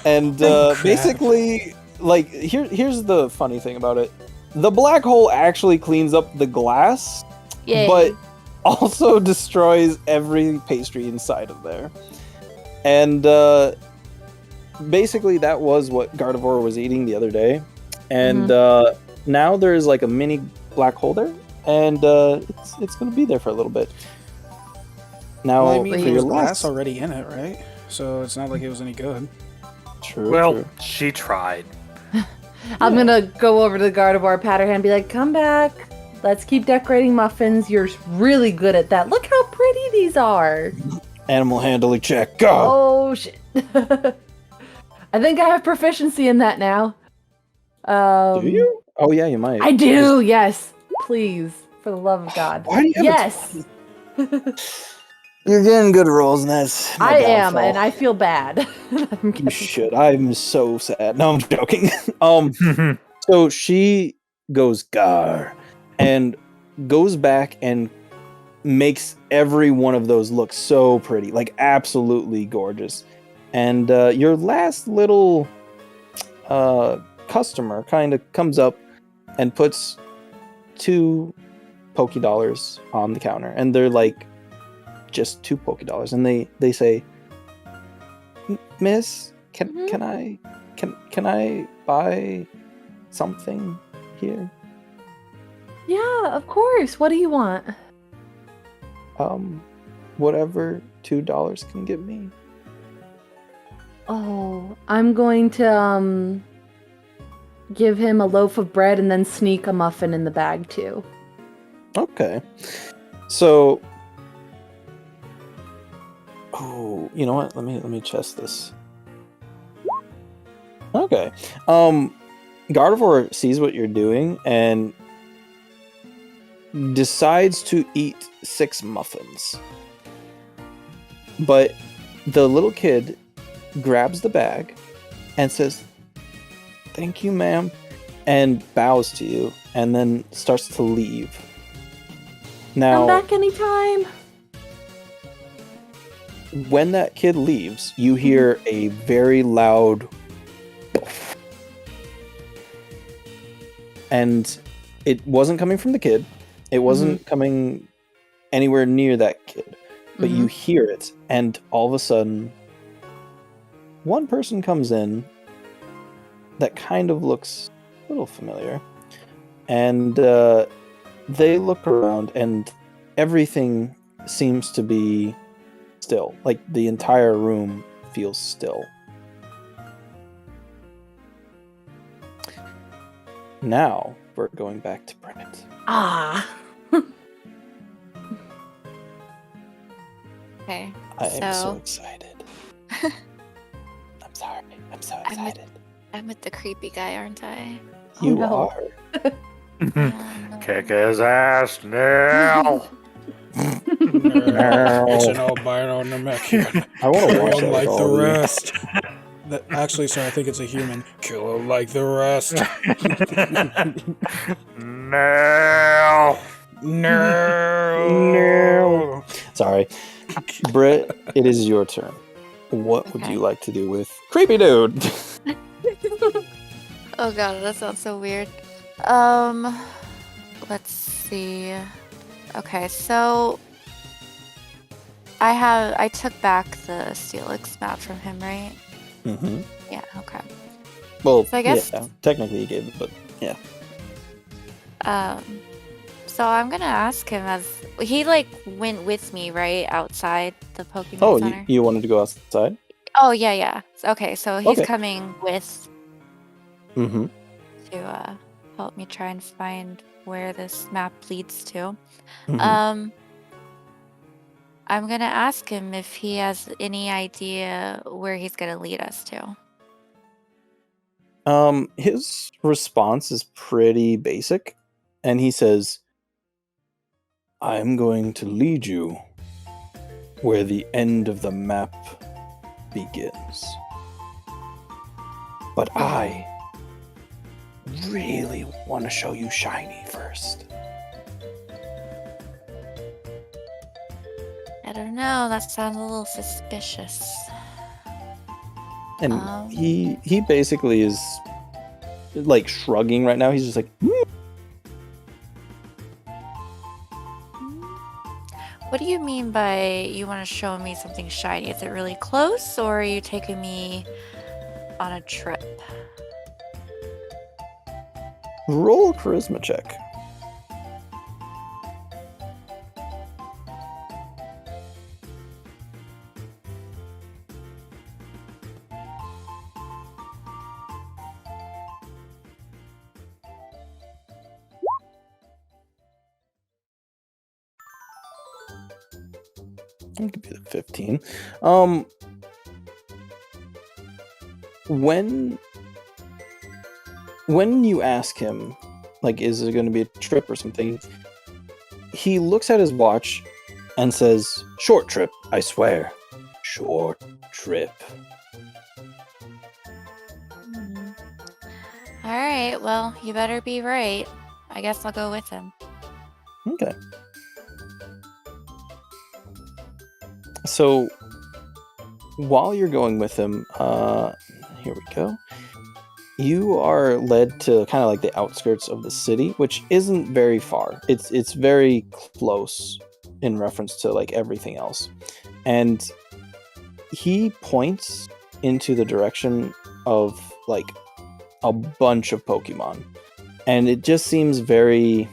And Crap. basically, like, here's the funny thing about it. The black hole actually cleans up the glass, Yay. but also destroys every pastry inside of there. And basically, that was what Gardevoir was eating the other day. And now there's like a mini black hole there, and it's going to be there for a little bit. Now, Well, I mean, for there your was glass last... already in it, right? So it's not like it was any good. True, Well, true. she tried. I'm gonna go over to the Gardevoir, pat her hand, and be like, come back. Let's keep decorating muffins. You're really good at that. Look how pretty these are. Animal handling check, go! Oh, shit. I think I have proficiency in that now. Do you? Oh, yeah, you might. I do, yes. Please, for the love of God. Why do you have a Yes, You're getting good rolls, and that's my I am, downfall. and I feel bad. I'm You getting- should. I'm so sad. No, I'm joking. So she goes gar, and goes back and makes every one of those look so pretty, like absolutely gorgeous. And your last little customer kind of comes up and puts 2 Poké Dollars on the counter, and they're like just 2 Poké Dollars, and they say, "Miss, can I buy something here?" Yeah, of course. What do you want? Whatever $2 can get me. Oh, I'm going to give him a loaf of bread and then sneak a muffin in the bag too. Okay. So, oh, you know what? Let me chest this. Okay. Gardevoir sees what you're doing and decides to eat 6 muffins. But the little kid grabs the bag and says, "Thank you, ma'am," and bows to you, and then starts to leave. Now, come back anytime. When that kid leaves, you hear a very loud poof. And it wasn't coming from the kid. It wasn't coming anywhere near that kid. But you hear it, and all of a sudden, one person comes in that kind of looks a little familiar. And they look around, and everything seems to be still. Like, the entire room feels still. Now, we're going back to Britt. Ah. Okay. I am so excited. I'm sorry. I'm so excited. I'm with the creepy guy, aren't I? You no. are. Kick his ass now. It's an albino Namekian. I want to watch Kill him that like with the all of you. rest. Actually, sorry, I think it's a human. Kill him like the rest. No. No. Sorry. Britt, it is your turn. What would you like to do with Creepy Dude? Oh god, that sounds so weird. Let's see. Okay, so I took back the Steelix map from him, right? Mm-hmm. Yeah, okay. Well, So I guess- yeah, technically you gave it, but yeah. So I'm gonna ask him as he went with me, right, outside the Pokemon Oh, Center. you wanted to go outside? Oh yeah. Okay, so he's Okay. coming with Mm-hmm. to help me try and find where this map leads to. Mhm. I'm gonna ask him if he has any idea where he's gonna lead us to. His response is pretty basic, and he says, I'm going to lead you where the end of the map begins. But I really want to show you Shiny first. I don't know. That sounds a little suspicious. And he basically is like shrugging right now. He's just like, What do you mean by you want to show me something shiny? Is it really close, or are you taking me on a trip? roll a charisma check. I'll give you the 15. When you ask him, like, is it going to be a trip or something, he looks at his watch and says, short trip, I swear. Short trip. All right. Well, you better be right. I guess I'll go with him. Okay. So, while you're going with him, here we go. You are led to kind of like the outskirts of the city, which isn't very far. It's very close in reference to like everything else. And he points into the direction of like a bunch of Pokemon. And it just seems very...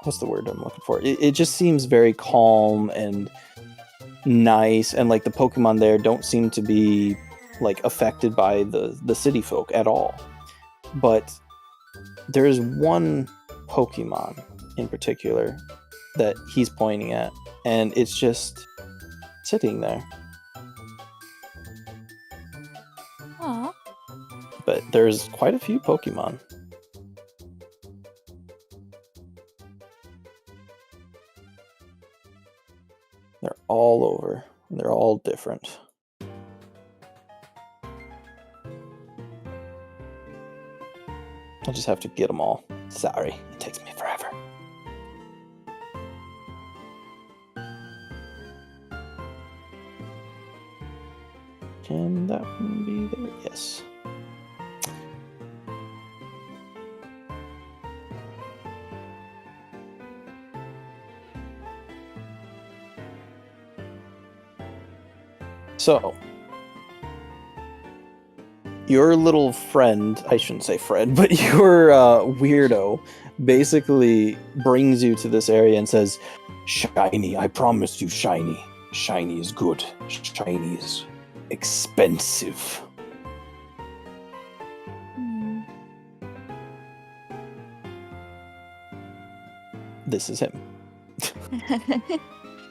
What's the word I'm looking for? It just seems very calm and nice, and like the Pokemon there don't seem to be like affected by the city folk at all. But there is one Pokemon in particular that he's pointing at, and it's just sitting there. Aw. But there's quite a few Pokemon. They're all over. They're all different. I'll just have to get them all. Sorry, it takes me forever. Can that one be there? Yes. So, your little friend, I shouldn't say friend, but your weirdo basically brings you to this area and says, Shiny, I promised you shiny. Shiny is good. Shiny is expensive. This is him.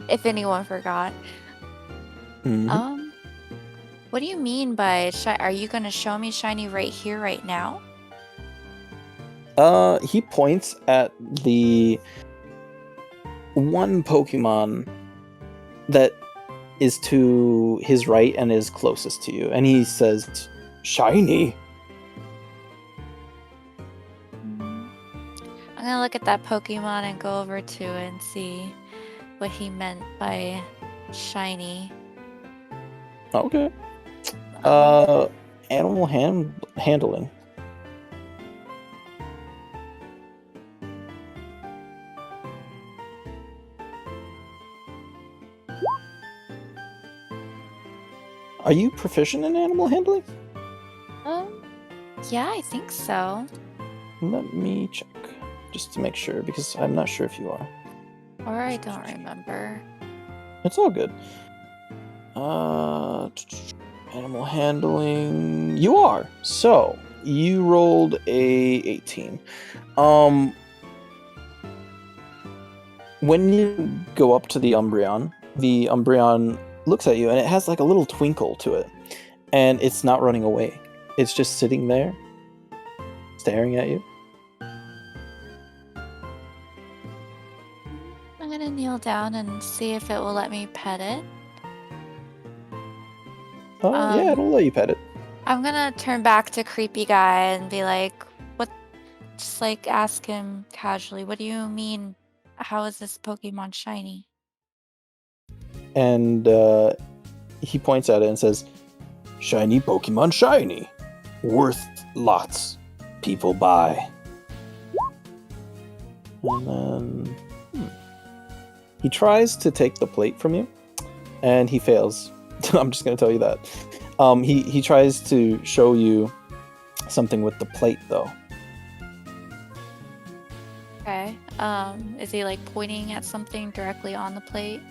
If anyone forgot. Mm-hmm. What do you mean by are you going to show me shiny right here, right now? He points at the one Pokemon that is to his right and is closest to you, and he says, Shiny. I'm gonna look at that Pokemon and go over to it and see what he meant by shiny. Okay. Animal handling. Are you proficient in animal handling? Yeah, I think so. Let me check, just to make sure, because I'm not sure if you are. Or I don't remember. It's all good. Animal handling. You are. So you rolled a 18. When you go up to the Umbreon looks at you and it has like a little twinkle to it, and it's not running away. It's just sitting there, staring at you. I'm gonna kneel down and see if it will let me pet it. Oh, yeah, it'll let you pet it. I'm gonna turn back to creepy guy and be like, what? Just like ask him casually, what do you mean? How is this Pokemon shiny? And he points at it and says, Shiny Pokemon shiny. Worth lots. People buy. And then he tries to take the plate from you, and he fails. I'm just going to tell you that. He tries to show you something with the plate, though. Okay. Is he like pointing at something directly on the plate?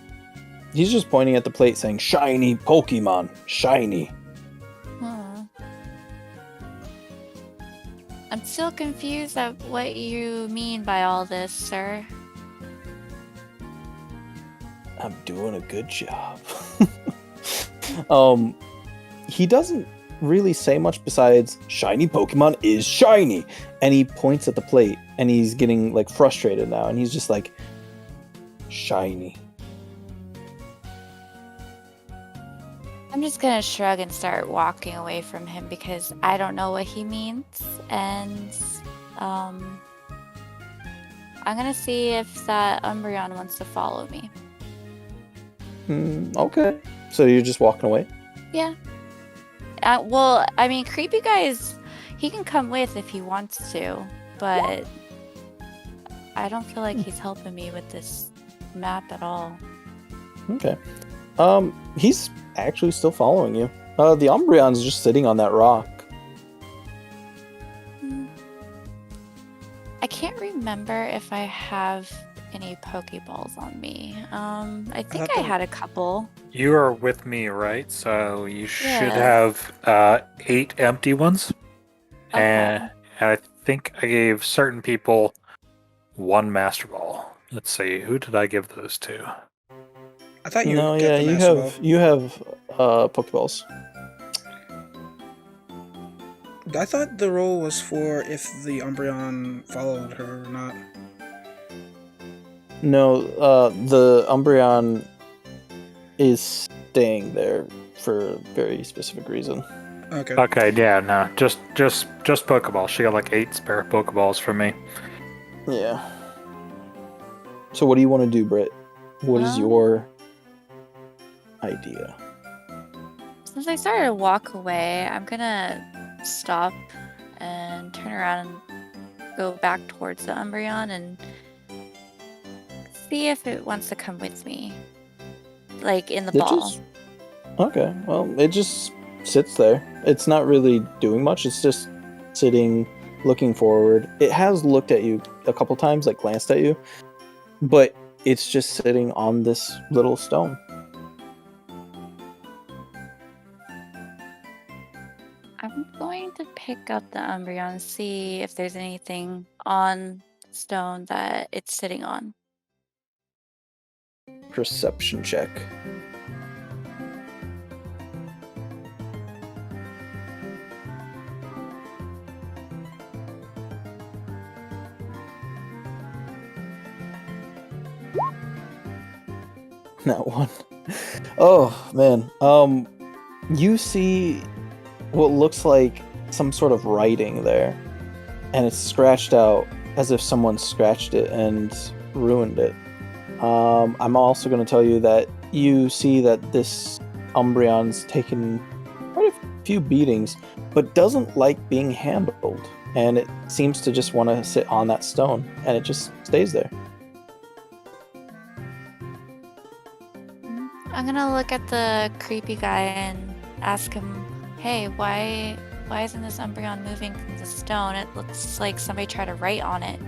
He's just pointing at the plate saying, Shiny Pokemon. Shiny. I'm still confused at what you mean by all this, sir. I'm doing a good job. He doesn't really say much besides shiny Pokemon is shiny, and he points at the plate, and he's getting like frustrated now, and he's just like, shiny. I'm just gonna shrug and start walking away from him because I don't know what he means, and I'm gonna see if that Umbreon wants to follow me. Okay. So you're just walking away? Yeah. Well, I mean, creepy guy he can come with if he wants to, but I don't feel like he's helping me with this map at all. Okay. He's actually still following you. The Umbreon's just sitting on that rock. I can't remember if I have any Pokeballs on me. I think I had a couple. You are with me, right? So you should have 8 empty ones. Okay. And I think I gave certain people 1 Master Ball. Let's see, who did I give those to? I thought you got the Master Ball. You have Pokeballs. I thought the role was for if the Umbreon followed her or not. No, the Umbreon is staying there for a very specific reason. Okay. Okay, yeah, no, just Pokeballs. She got like 8 spare Pokeballs from me. Yeah. So what do you want to do, Britt? What is your idea? Since I started to walk away, I'm gonna stop and turn around and go back towards the Umbreon and see if it wants to come with me. Like in the ball. Okay, well, it just sits there. It's not really doing much. It's just sitting, looking forward. It has looked at you a couple times, like glanced at you, but it's just sitting on this little stone. I'm going to pick up the Umbreon and see if there's anything on the stone that it's sitting on. Perception check. That one. Oh man. You see what looks like some sort of writing there, and it's scratched out as if someone scratched it and ruined it. I'm also going to tell you that you see that this Umbreon's taken quite a few beatings, but doesn't like being handled, and it seems to just want to sit on that stone, and it just stays there. I'm gonna look at the creepy guy and ask him, hey, why isn't this Umbreon moving from the stone? It looks like somebody tried to write on it.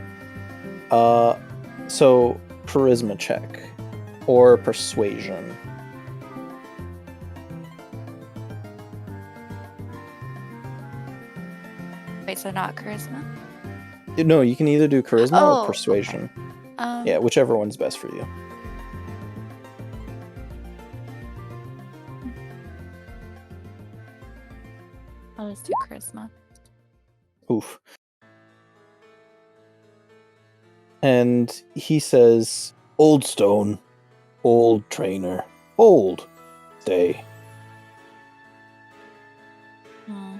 So charisma check or persuasion. Wait, so not charisma? No, you can either do charisma or Oh, persuasion. okay. Yeah, whichever one's best for you. I'll just do charisma. Oof. And he says, "Old stone, old trainer, old, stay." Hmm.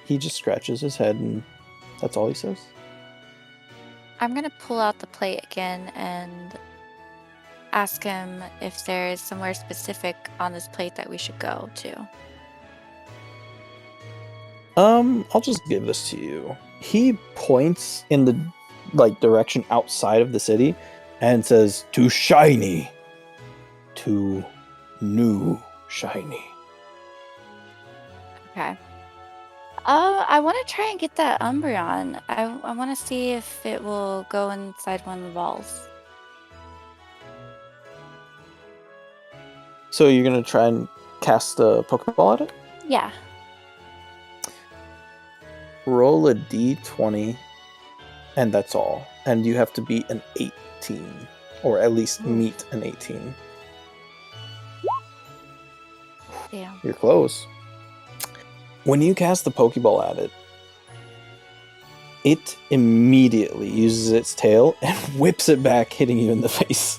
He just scratches his head, and that's all he says. I'm gonna pull out the plate again and ask him if there's somewhere specific on this plate that we should go to. I'll just give this to you. He points in the direction outside of the city and says, "To shiny. To new shiny." Okay. I want to try and get that Umbreon. I want to see if it will go inside one of the balls. So you're gonna try and cast a Pokeball at it? Yeah. Roll a d20, and that's all. And you have to beat an 18, or at least meet an 18. Yeah. You're close. When you cast the Pokeball at it, it immediately uses its tail and whips it back, hitting you in the face.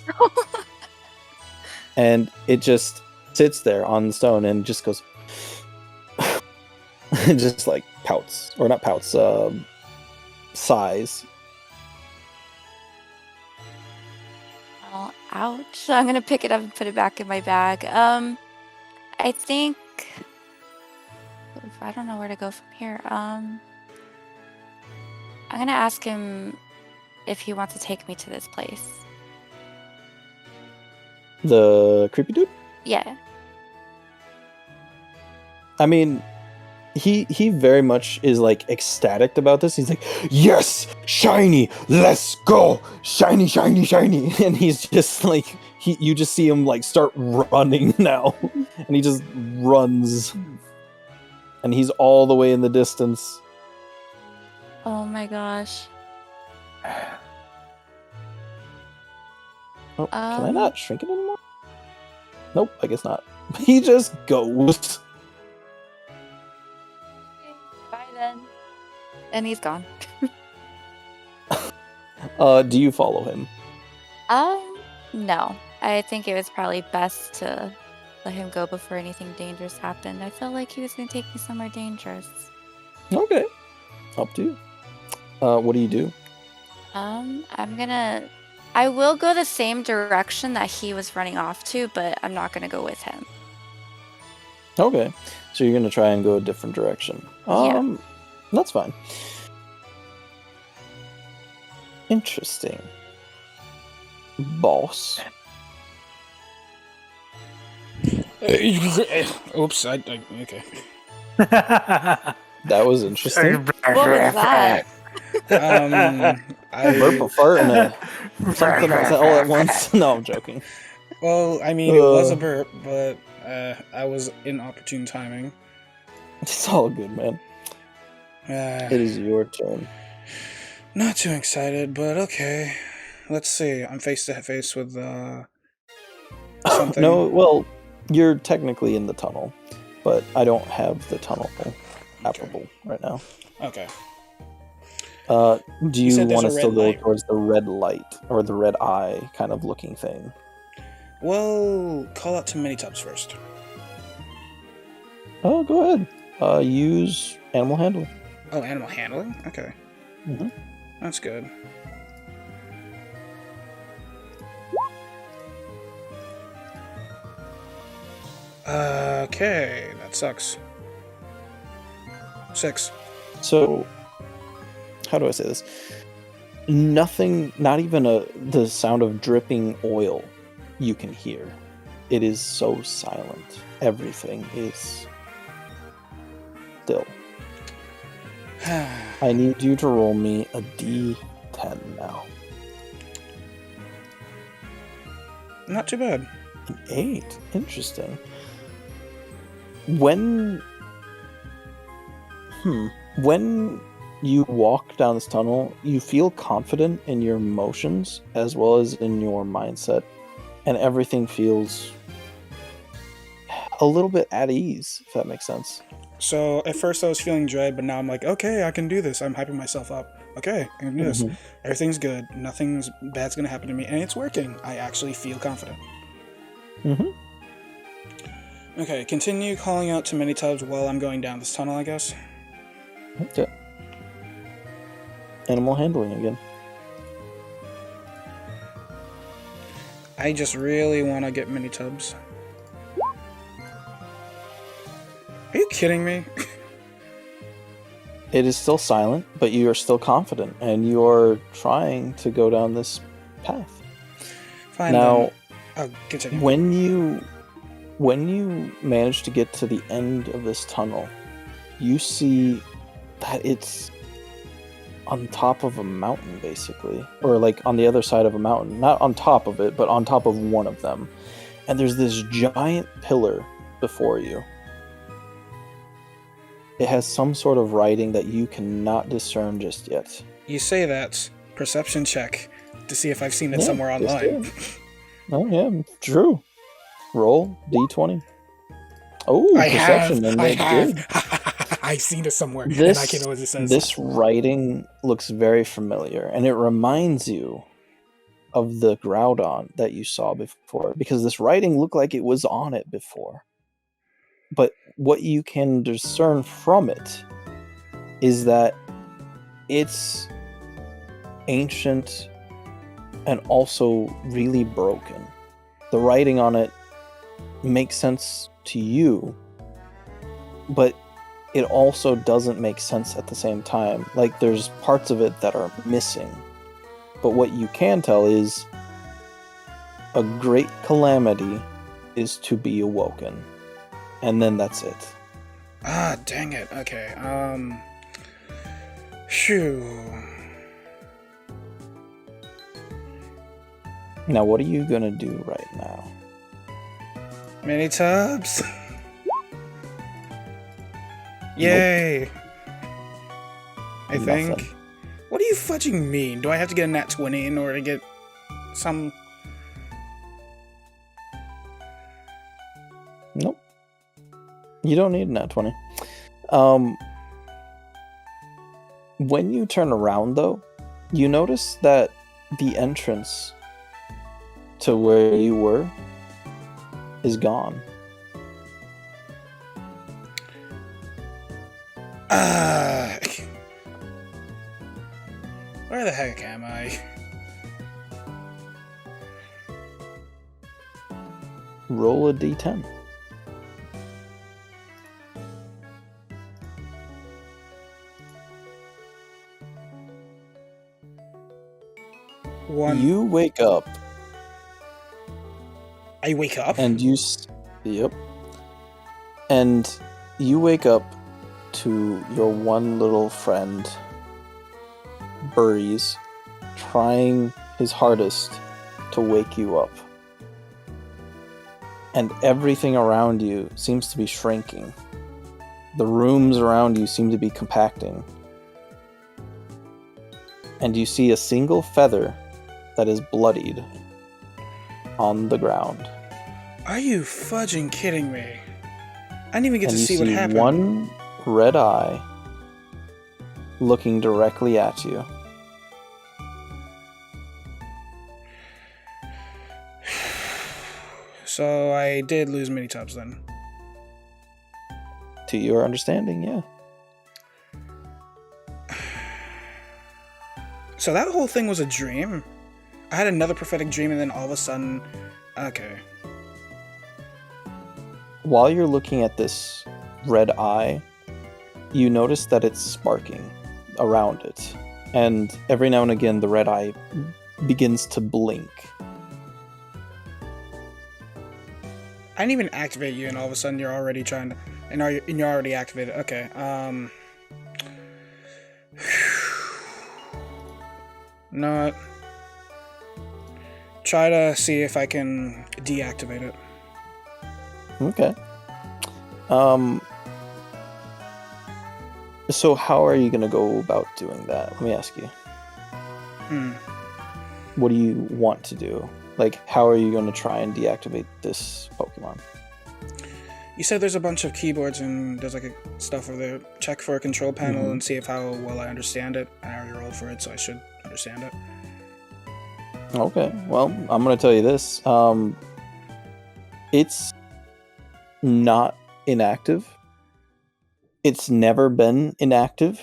And it just sits there on the stone and just goes... just like pouts. Or not pouts, sighs. Oh, ouch. I'm gonna pick it up and put it back in my bag. I think I don't know where to go from here. I'm gonna ask him if he wants to take me to this place. The creepy dude? Yeah. I mean, he very much is like ecstatic about this. He's like, "Yes, shiny, let's go, shiny, shiny, shiny!" And he's just like, you just see him like start running now, and he just runs, and he's all the way in the distance. Oh my gosh. Oh, can I not shrink it anymore? Nope, I guess not. He just goes. Bye then. And he's gone. Do you follow him? No. I think it was probably best to let him go before anything dangerous happened. I felt like he was going to take me somewhere dangerous. Okay. Up to you. What do you do? I will go the same direction that he was running off to, but I'm not going to go with him. Okay. So you're going to try and go a different direction. Yeah. That's fine. Interesting. Boss. Oops, okay. That was interesting. What was that? I Burp, a fart, and something else all at once. No, I'm joking. Well, I mean, it was a burp, but I was inopportune timing. It's all good, man. It is your turn. Not too excited, but okay. Let's see. I'm face to face with something. No, well, you're technically in the tunnel, but I don't have the tunnel applicable right now. Okay. Do you want to still go towards the red light or the red eye kind of looking thing? Well, call out to Mini-Tubs first. Oh, go ahead. Use animal handling. Oh, animal handling? Okay. Mm-hmm. That's good. Okay, that sucks. 6. So, how do I say this? Nothing, not even the sound of dripping oil you can hear. It is so silent. Everything is still. I need you to roll me a D10 now. Not too bad. An 8. Interesting. When you walk down this tunnel, you feel confident in your emotions as well as in your mindset, and everything feels a little bit at ease, if that makes sense. So at first I was feeling dread, but now I'm like, okay, I can do this. I'm hyping myself up. Okay, I can do this. Everything's good. Nothing's bad's gonna happen to me, and it's working. I actually feel confident. Okay, continue calling out to Mini-Tubs while I'm going down this tunnel, I guess. Okay. Animal handling again. I just really want to get Mini-Tubs. Are you kidding me? It is still silent, but you are still confident, and you are trying to go down this path. Fine. Now, continue. When you manage to get to the end of this tunnel, you see that it's on top of a mountain, basically. Or like on the other side of a mountain. Not on top of it, but on top of one of them. And there's this giant pillar before you. It has some sort of writing that you cannot discern just yet. You say that. Perception check to see if I've seen it somewhere online. Oh, yeah, true. Roll D20. Oh, perception. I have. I've seen it somewhere, and I can know what it says. This writing looks very familiar, and it reminds you of the Groudon that you saw before, because this writing looked like it was on it before. But what you can discern from it is that it's ancient and also really broken. The writing on it makes sense to you, but it also doesn't make sense at the same time. Like, there's parts of it that are missing. But what you can tell is a great calamity is to be awoken. And then that's it. Ah, dang it. Okay. Shoo. Now, what are you gonna do right now? Mini-Tubs. Yay. I think. Nothing. What do you fudging mean? Do I have to get a nat 20 in order to get some... Nope. You don't need a nat 20. When you turn around, though, you notice that the entrance to where you were is gone. Where the heck am I? Roll a d10. One. You wake up. I wake up? And yep. And you wake up to your one little friend, Burries, trying his hardest to wake you up. And everything around you seems to be shrinking. The rooms around you seem to be compacting. And you see a single feather that is bloodied on the ground. Are you fudging kidding me? I didn't even get to see what happened. One red eye looking directly at you. So I did lose many tubs then. To your understanding, yeah. So that whole thing was a dream? I had another prophetic dream and then all of a sudden... Okay. While you're looking at this red eye, you notice that it's sparking around it. And every now and again, the red eye begins to blink. I didn't even activate you, and all of a sudden you're already trying to... And you're already activated. Okay, Not... Try to see if I can deactivate it. Okay. So how are you going to go about doing that? Let me ask you. What do you want to do? Like, how are you going to try and deactivate this Pokemon? You said there's a bunch of keyboards and there's like a stuff over there. Check for a control panel and see if how well I understand it. I already rolled for it, so I should understand it. Okay, well, I'm going to tell you this. It's not inactive. It's never been inactive.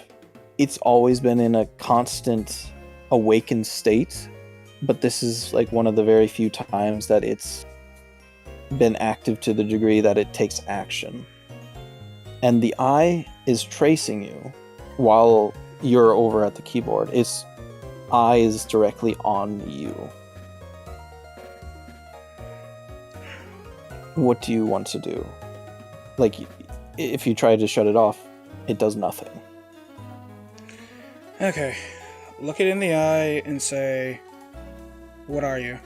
It's always been in a constant awakened state. But this is like one of the very few times that it's been active to the degree that it takes action. And the eye is tracing you while you're over at the keyboard. Its eye is directly on you. What do you want to do? Like, if you try to shut it off, it does nothing. Okay. Look it in the eye and say, what are you?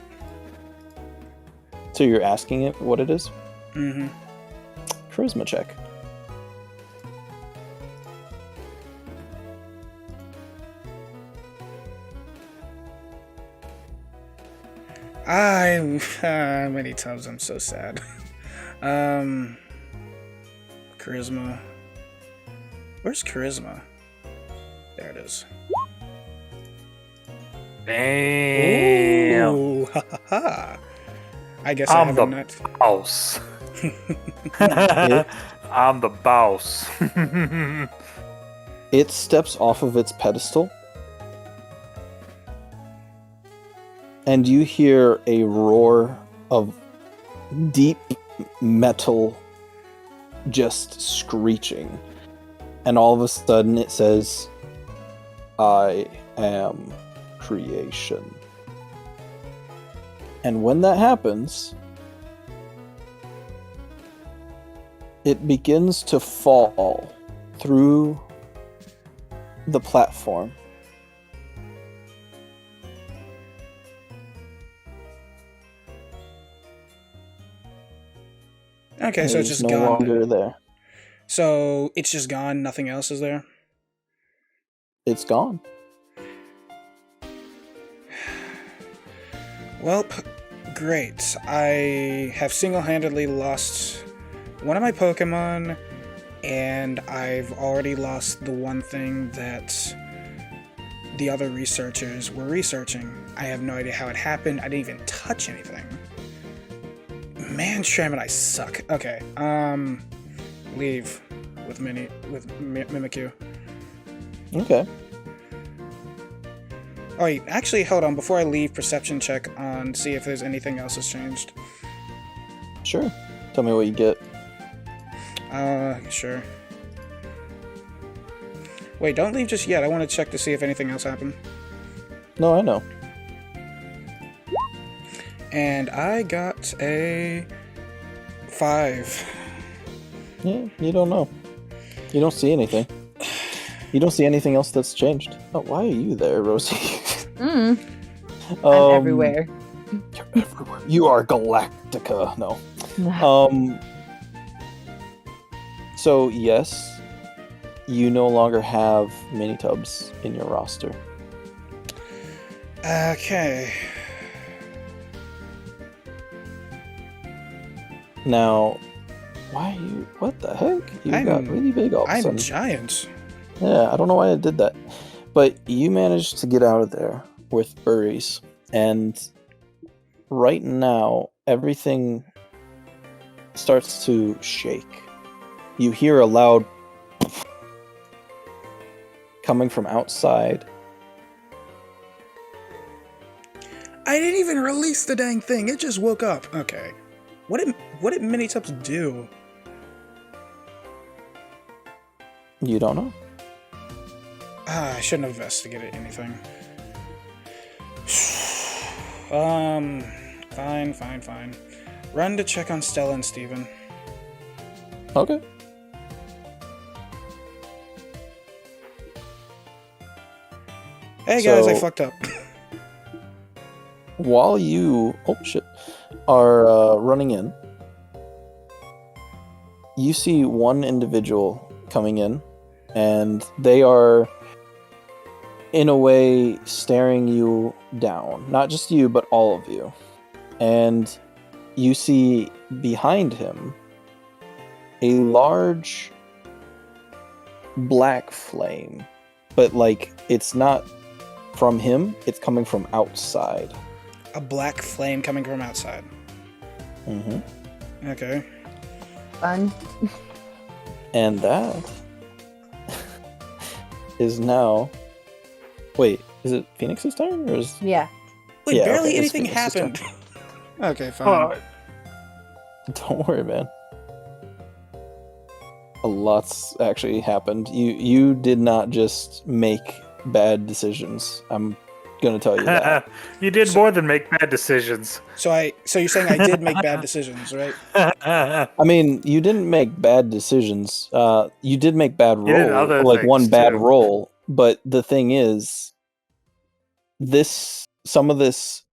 So you're asking it what it is? Mm-hmm. Charisma check. Many times I'm so sad. Charisma. Where's charisma? There it is. Damn. Ooh, ha ha ha. I guess I'm I the have a boss. I'm the boss. It steps off of its pedestal, and you hear a roar of deep metal just screeching. And all of a sudden it says, I am creation. And when that happens, it begins to fall through the platform. Okay, so it's just no gone. longer there. So it's just gone. Nothing else is there. It's gone. Well, great. I have single-handedly lost one of my Pokemon, and I've already lost the one thing that the other researchers were researching. I have no idea how it happened. I didn't even touch anything. Man, Shram and I suck. Okay, leave. with Mimikyu. Okay. Oh, wait, actually, hold on. Before I leave, perception check on see if there's anything else has changed. Sure. Tell me what you get. Sure. Wait, don't leave just yet. I want to check to see if anything else happened. No, I know. And I got a 5. Yeah, you don't know. You don't see anything. You don't see anything else that's changed. Oh, why are you there, Rosie? I'm everywhere. You're everywhere. You are Galactica. No. So yes, you no longer have mini tubs in your roster. Okay. Now, why are you? What the heck? You got really big all of a I'm sudden. giant. Yeah, I don't know why I did that, but you managed to get out of there with Uri's, and right now everything starts to shake. You hear a loud coming from outside. I didn't even release the dang thing. It just woke up. Okay. What did Mini-Tups do? You don't know. I shouldn't have investigated anything. Fine. Run to check on Stella and Steven. Okay. Hey guys, I So- fucked up. While you are running in, you see one individual coming in, and they are in a way staring you down. Not just you, but all of you. And you see behind him a large black flame, but like it's not from him, it's coming from outside. A black flame coming from outside. Mm-hmm. Okay. Fun. And that is now. Wait, is it Phoenix's turn or is? Yeah. Wait, Yeah, barely okay, it's anything Phoenix's turn. happened. Okay, fine. Don't worry, man. A lot's actually happened. You did not just make bad decisions. I'm gonna tell you that. You did more than make bad decisions. So you're saying I did make bad decisions, right? I mean, you didn't make bad decisions. You did make bad You did roll, other like one things, bad too. roll. But the thing is, some of this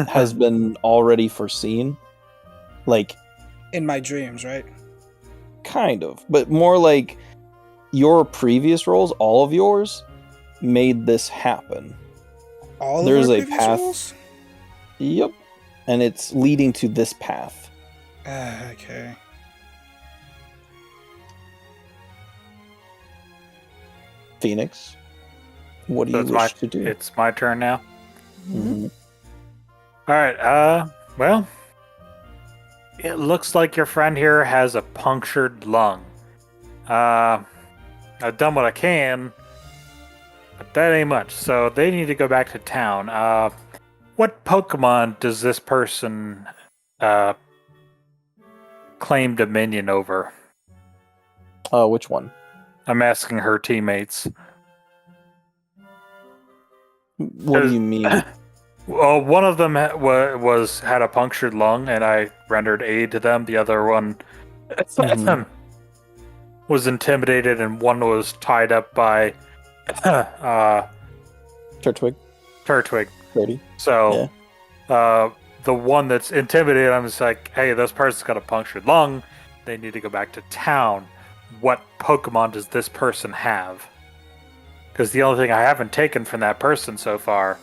has been already foreseen. Like, In my dreams, right? kind of, but more like your previous rolls, all of yours, made this happen. All There's of our a previous path. rolls? Yep. And it's leading to this path. Okay. Phoenix, what do So you it's wish to do? It's my turn now. Mhm. All right. Well, it looks like your friend here has a punctured lung. I've done what I can, but that ain't much. So they need to go back to town. What Pokemon does this person claim dominion over? Which one? I'm asking her teammates. What do you mean? Well, one of them had a punctured lung, and I rendered aid to them. The other one was intimidated, and one was tied up by Turtwig? Turtwig. Brady? So, the one that's intimidated, I'm just like, hey, this person's got a punctured lung. They need to go back to town. What Pokemon does this person have? Because the only thing I haven't taken from that person so far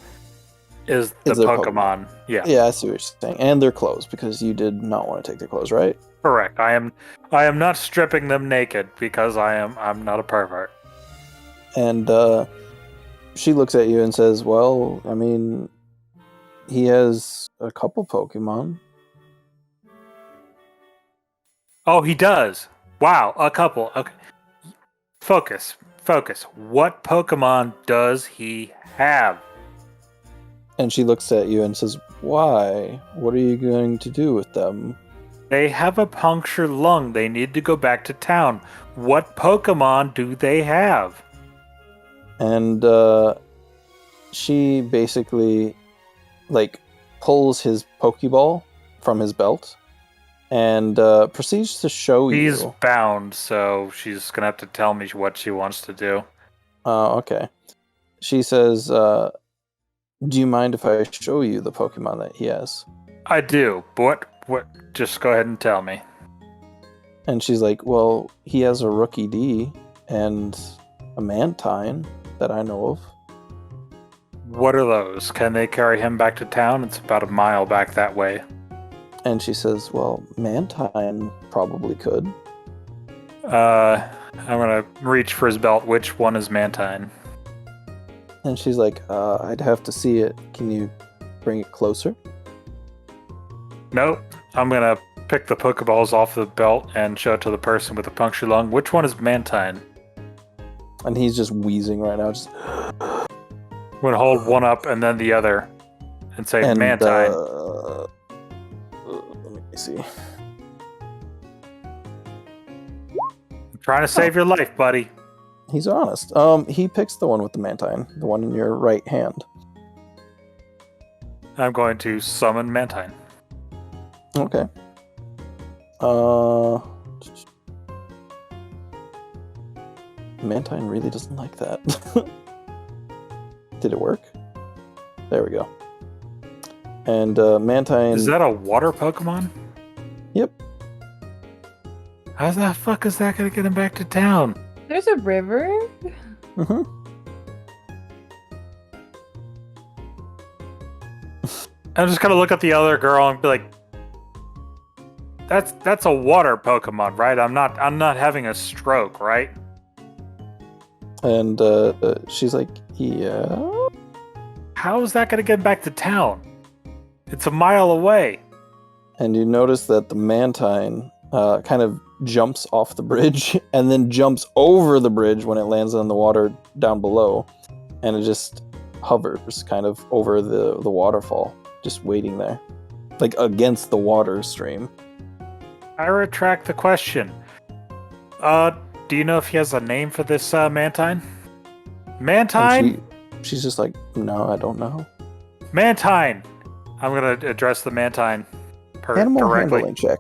is the their Pokemon. Yeah, Yeah, I see what you're saying. And their clothes, because you did not want to take their clothes, right? correct. I am not stripping them naked because I'm not a pervert. And she looks at you and says, well, I mean, he has a couple Pokemon. Oh, he does. Wow, a couple. Okay. Focus. What Pokemon does he have? And she looks at you and says, "Why? What are you going to do with them?" They have a punctured lung. They need to go back to town. What Pokemon do they have? And she basically pulls his Pokeball from his belt and proceeds to show you. She's bound, so she's gonna have to tell me what she wants to do. Okay. She says, "Do you mind if I show you the Pokemon that he has?" I do. What? Just go ahead and tell me. And she's like, "Well, he has a Rookie D and a Mantine that I know of." What are those? Can they carry him back to town? It's about a mile back that way. And she says, "Well, Mantine probably could." I'm gonna reach for his belt. Which one is Mantine? And she's like, "I'd have to see it. Can you bring it closer?" Nope. I'm gonna pick the Pokeballs off the belt and show it to the person with the punctured lung. Which one is Mantine? And he's just wheezing right now. Just I'm gonna hold one up and then the other and say Mantine. Let me see. I'm trying to save your life, buddy. He's honest. He picks the one with the Mantine, the one in your right hand. I'm going to summon Mantine. Okay. Mantine really doesn't like that. Did it work? There we go. And Mantine... Is that a water Pokemon? Yep. How the fuck is that gonna get him back to town? There's a river? Mm-hmm. I'm just gonna look at the other girl and be like, "That's a water Pokemon, right? I'm not having a stroke, right?" And she's like, "Yeah." How is that gonna get back to town? It's a mile away. And you notice that the Mantine kind of jumps off the bridge and then jumps over the bridge when it lands on the water down below, and it just hovers kind of over the waterfall, just waiting there, like against the water stream. I retract the question. Do you know if he has a name for this Mantine? Mantine? And she's just like, "No, I don't know." Mantine! I'm gonna address the Mantine Animal directly. handling check.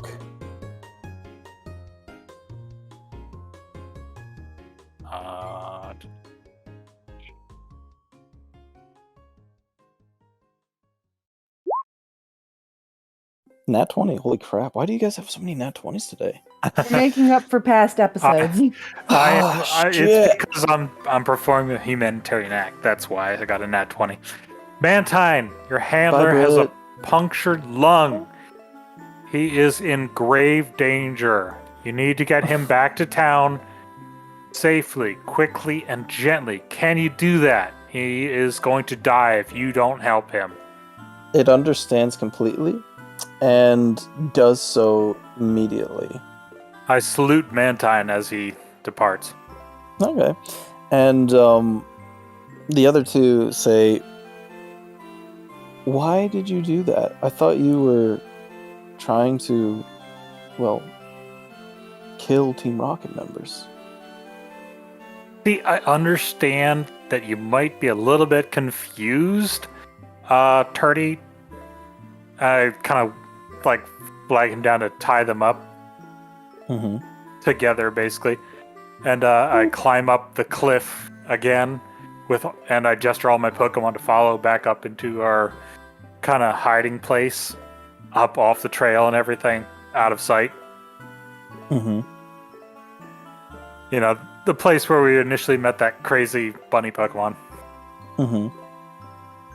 Nat 20, holy crap. Why do you guys have so many Nat 20s today? We're making up for past episodes. It's because I'm performing a humanitarian act. That's why I got a nat 20. Mantine, your handler has a punctured lung. He is in grave danger. You need to get him back to town safely, quickly, and gently. Can you do that? He is going to die if you don't help him. It understands completely and does so immediately. I salute Mantine as he departs. Okay. And the other two say, "Why did you do that? I thought you were trying to, well, kill Team Rocket members." See, I understand that you might be a little bit confused, Turdy. I kind of flag him down to tie them up together, basically. And I climb up the cliff again, and I gesture all my Pokemon to follow back up into our kind of hiding place, up off the trail and everything, out of sight. Mm-hmm. You know, the place where we initially met that crazy bunny Pokemon. Mm-hmm.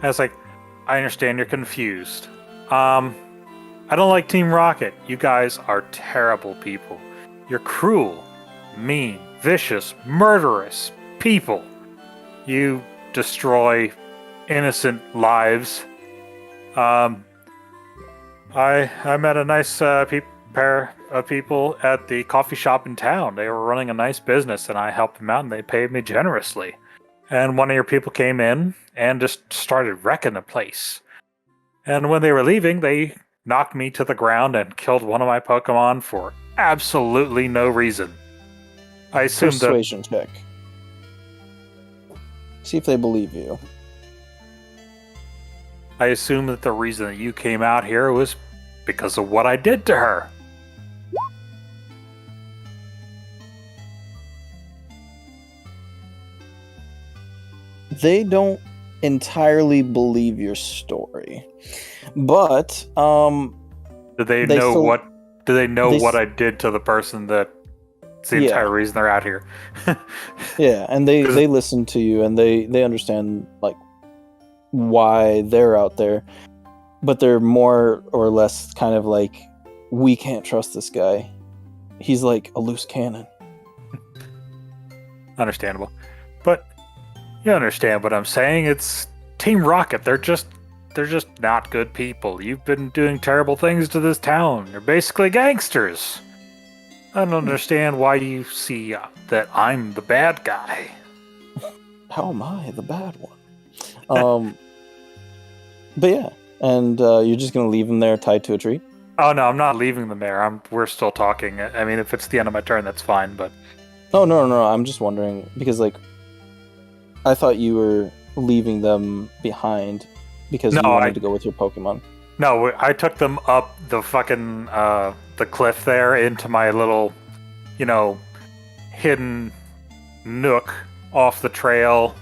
I was like, I understand you're confused. I don't like Team Rocket. You guys are terrible people. You're cruel, mean, vicious, murderous people. You destroy innocent lives. I met a nice pair of people at the coffee shop in town. They were running a nice business, and I helped them out, and they paid me generously. And one of your people came in and just started wrecking the place. And when they were leaving, they knocked me to the ground and killed one of my Pokemon for absolutely no reason. I assumed Persuasion check. See if they believe you. I assume that the reason that you came out here was because of what I did to her. They don't entirely believe your story, but Do they know what I did to the person that's the entire reason they're out here? Yeah, and they listen to you, and they understand like why they're out there, but they're more or less kind of like, we can't trust this guy. He's like a loose cannon. Understandable. But you understand what I'm saying. It's Team Rocket. They're just not good people. You've been doing terrible things to this town. You're basically gangsters. I don't understand why you see that I'm the bad guy. How am I the bad one? But yeah, and you're just gonna leave them there tied to a tree? Oh no, I'm not leaving them there. We're still talking. I mean, if it's the end of my turn, that's fine. But oh no, I'm just wondering because like I thought you were leaving them behind because you wanted to go with your Pokemon. No, I took them up the fucking the cliff there into my little, hidden nook off the trail,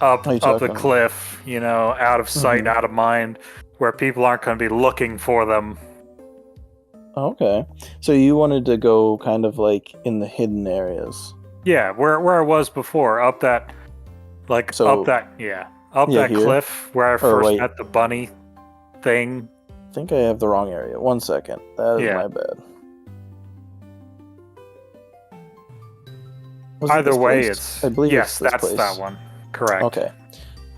up the cliff, out of sight, out of mind, where people aren't going to be looking for them. Okay, so you wanted to go kind of like in the hidden areas. Yeah, where I was before, up that here? cliff where I first met the bunny thing. I think I have the wrong area. 1 second. That is my bad. Either way, I believe it's this that's place. That one. Correct. Okay.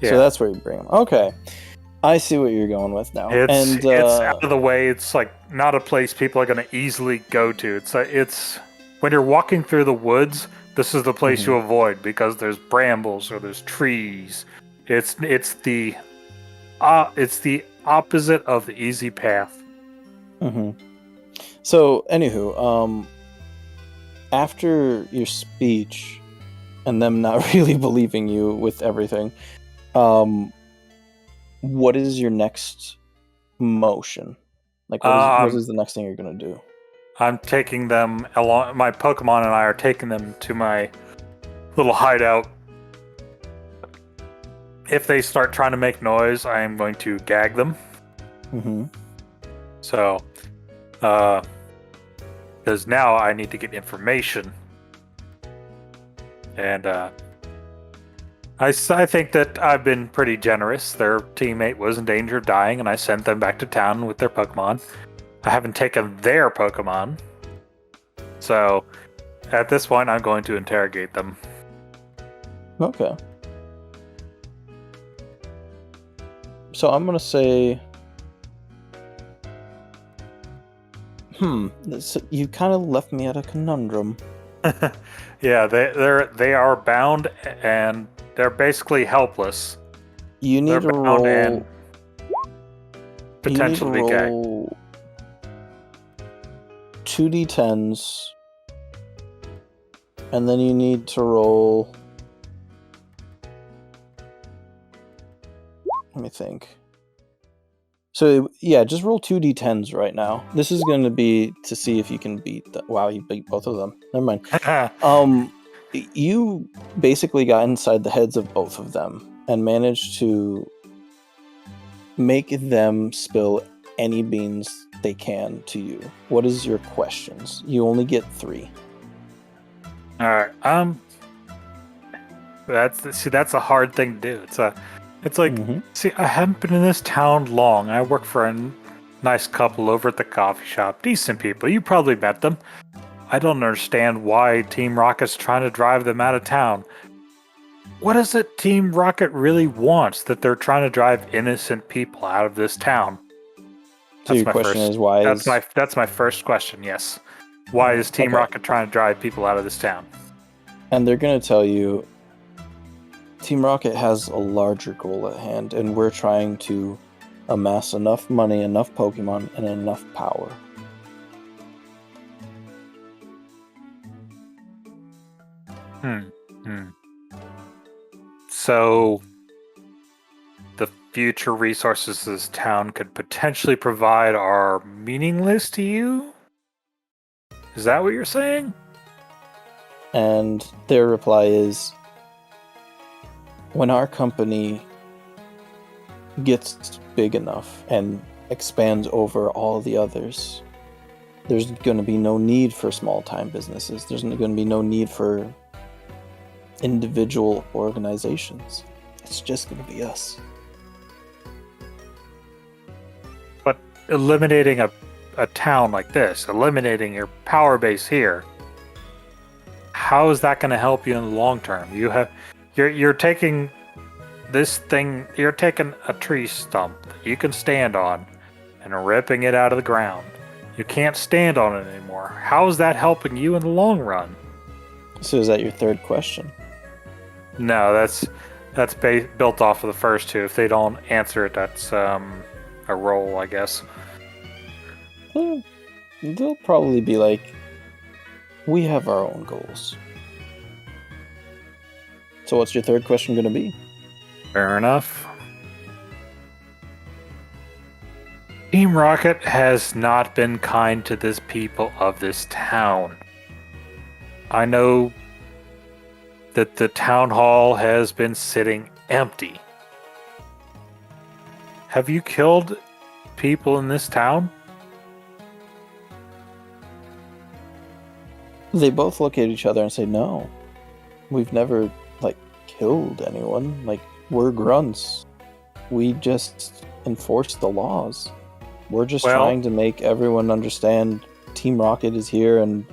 Yeah. So that's where you bring them. Okay. I see what you're going with now. It's out of the way. It's like not a place people are going to easily go to. It's when you're walking through the woods, this is the place you avoid because there's brambles or there's trees. It's the opposite of the easy path. So, anywho, after your speech and them not really believing you with everything, what is your next motion? Like, what is the next thing you're gonna do? I'm taking them along. My Pokemon and I are taking them to my little hideout. If they start trying to make noise, I am going to gag them. So, because now I need to get information. And I think that I've been pretty generous. Their teammate was in danger of dying, and I sent them back to town with their Pokemon. I haven't taken their Pokemon. So, at this point, I'm going to interrogate them. Okay. So I'm gonna say, you kind of left me at a conundrum. Yeah, they are bound and they're basically helpless. You need to roll and potentially be gagged. 2d10s, and then you need to roll. Let me think. So yeah, just roll 2d10s right now. This is going to be to see if you can beat. Wow, you beat both of them. Never mind. You basically got inside the heads of both of them and managed to make them spill any beans they can to you. What is your questions? You only get 3. All right. That's a hard thing to do. It's like, see, I haven't been in this town long. I work for a nice couple over at the coffee shop. Decent people. You probably met them. I don't understand why Team Rocket's trying to drive them out of town. What is it Team Rocket really wants that they're trying to drive innocent people out of this town? So your question is why that's my first question, yes. Why is Team Rocket trying to drive people out of this town? And they're going to tell you Team Rocket has a larger goal at hand, and we're trying to amass enough money, enough Pokemon, and enough power. So the future resources this town could potentially provide are meaningless to you? Is that what you're saying? And their reply is, when our company gets big enough and expands over all the others, there's going to be no need for small-time businesses. There's going to be no need for individual organizations. It's just going to be us. But eliminating a town like this, eliminating your power base here, how is that going to help you in the long term? You're taking this thing, you're taking a tree stump that you can stand on and ripping it out of the ground. You can't stand on it anymore. How is that helping you in the long run? So is that your third question? No, that's built off of the first two. If they don't answer it, that's a roll, I guess. They'll probably be like, we have our own goals. So what's your third question going to be? Fair enough. Team Rocket has not been kind to the people of this town. I know that the town hall has been sitting empty. Have you killed people in this town? They both look at each other and say, no. We've never, killed anyone. We're grunts. We just enforce the laws. We're just trying to make everyone understand Team Rocket is here, and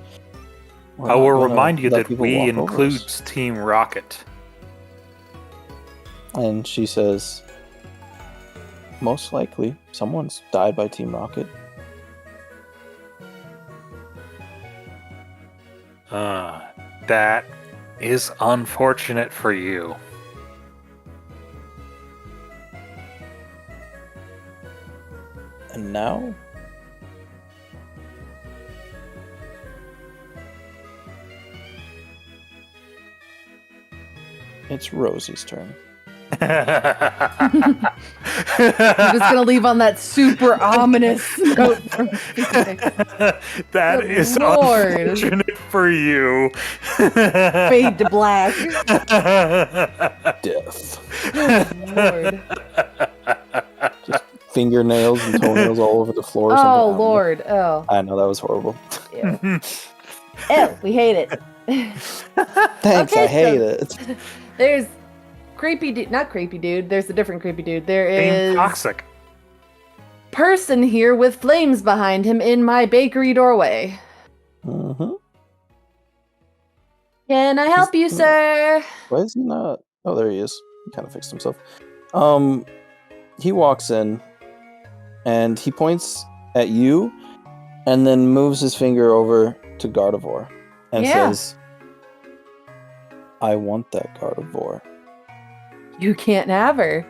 I will remind you that we includes Team Rocket. And she says, most likely, someone's died by Team Rocket. That is unfortunate for you. And now? It's Rosie's turn. I'm just gonna leave on that super ominous note. That Good is Lord. unfortunate for you. Fade to black. Death. Good Lord. Just fingernails and toenails all over the floor. Or Oh something. Lord. Oh. I know, that was horrible. Ew. Ew, we hate it. Thanks, Okay, I hate so it. There's creepy dude, not creepy dude. There's a different creepy dude. There is Toxic. person here with flames behind him in my bakery doorway. Mm-hmm. Can I help you, sir? Why is he not? Oh, there he is. He kind of fixed himself. He walks in, and he points at you, and then moves his finger over to Gardevoir, and says, I want that Gardevoir. You can't have her.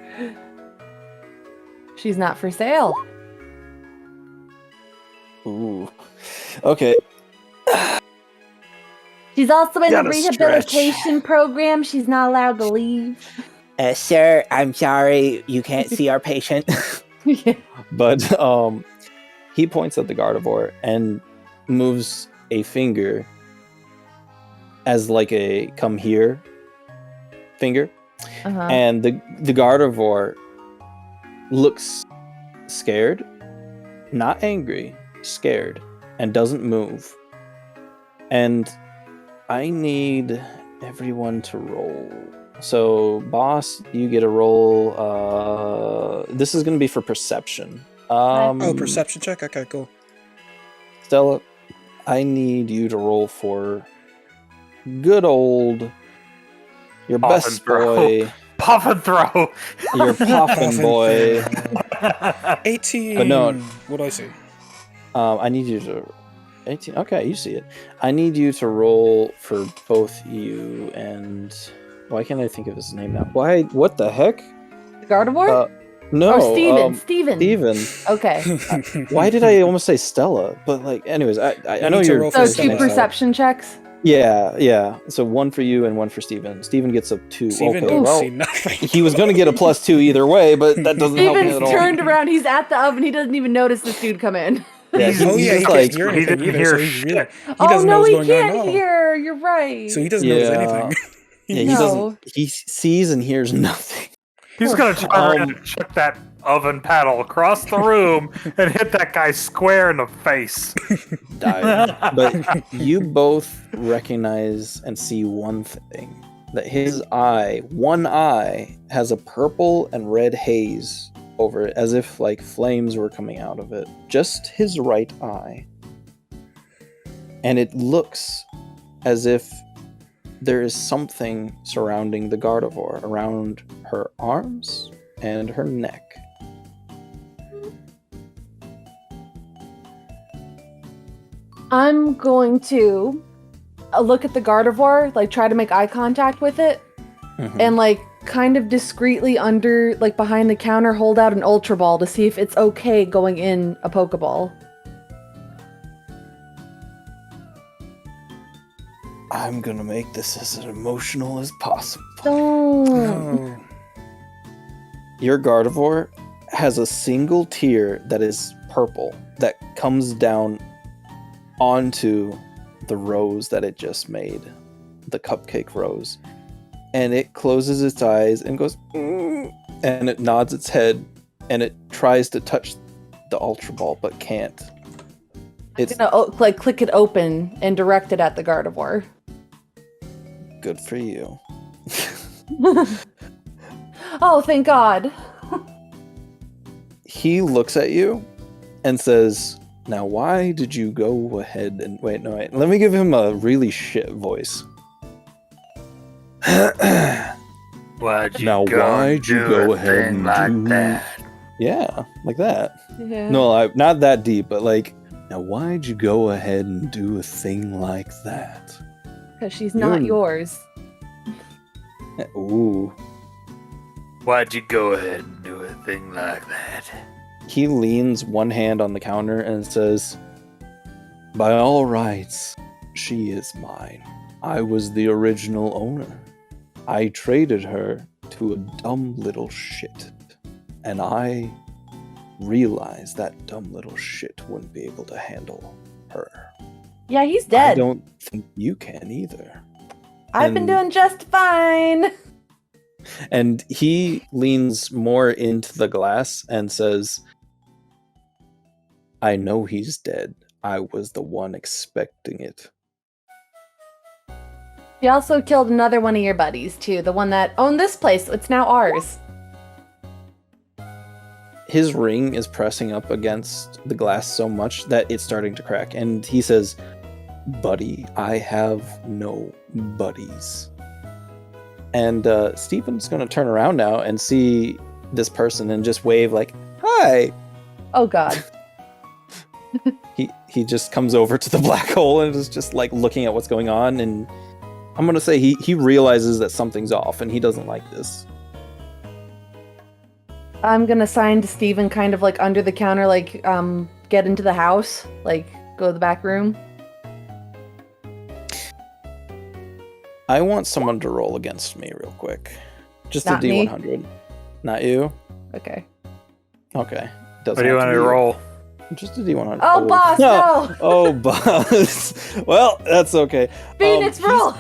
She's not for sale. Ooh. Okay. She's also in a Gotta rehabilitation program. She's not allowed to leave. Sir, I'm sorry, you can't see our patient. Yeah. But he points at the Gardevoir and moves a finger as a come here finger. Uh-huh. And the Gardevoir looks scared, not angry, scared, and doesn't move. And I need everyone to roll. So, boss, you get a roll. This is going to be for perception. Perception check? Okay, cool. Stella, I need you to roll for good old your Pop best and throw. boy. Pop and throw. Your poppin' boy. 18. But no. What do I see? I need you to 18. Okay, you see it. I need you to roll for both you and why can't I think of his name now? Why? What the heck? The Gardevoir? No. Or Steven. Steven. Okay. Why did I almost say Stella? But like, anyways, I know you're. So 2 perception checks. Yeah. So 1 for you and 1 for Steven. Steven gets a 2. Steven okay, don't well, see nothing. he was going to get a +2 either way, but that doesn't help me Steven's at all. turned around. He's at the oven. He doesn't even notice this dude come in. Yeah, he can't hear anything didn't either. hear So he shit. doesn't know what's going on at can't all. hear. You're right. So he doesn't notice anything. He No. doesn't. He sees and hears nothing. He's gonna turn around and chuck that oven paddle across the room and hit that guy square in the face. But you both recognize and see one thing: that his one eye, has a purple and red haze over it, as if like flames were coming out of it. Just his right eye, and it looks as if there is something surrounding the Gardevoir, around her arms and her neck. I'm going to look at the Gardevoir, like try to make eye contact with it, and like kind of discreetly under, like behind the counter, hold out an Ultra Ball to see if it's okay going in a Pokeball. I'm gonna make this as emotional as possible. Don't. Your Gardevoir has a single tear that is purple that comes down onto the rose that it just made, the cupcake rose, and it closes its eyes and goes, and it nods its head, and it tries to touch the Ultra Ball but can't. It's gonna like click it open and direct it at the Gardevoir. Good for you. Oh, thank God. He looks at you and says, "Now, why did you go ahead and wait? Let me give him a really shit voice. Why'd you go ahead and like do that? Yeah, like that. Yeah. No, not that deep, but like, now why'd you go ahead and do a thing like that? Because she's not yours. Ooh. Why'd you go ahead and do a thing like that? He leans one hand on the counter and says, "By all rights, she is mine. I was the original owner. I traded her to a dumb little shit. And I realized that dumb little shit wouldn't be able to handle her. Yeah, he's dead. I don't think you can either." I've been doing just fine. And he leans more into the glass and says, "I know he's dead. I was the one expecting it." He also killed another one of your buddies, too. The one that owned this place. It's now ours. His ring is pressing up against the glass so much that it's starting to crack. And he says, "Buddy, I have no buddies." And Steven's going to turn around now and see this person and just wave like, "Hi." Oh, God. He just comes over to the black hole and is just like looking at what's going on. And I'm going to say he realizes that something's off and he doesn't like this. I'm going to sign to Steven kind of like under the counter, like get into the house, like go to the back room. I want someone to roll against me real quick. Just Not a me? D100. Not you? Okay. Okay. What do you want to roll? Just a D100. Oh, boss, no! Oh, boss. Well, that's okay. Phoenix, roll!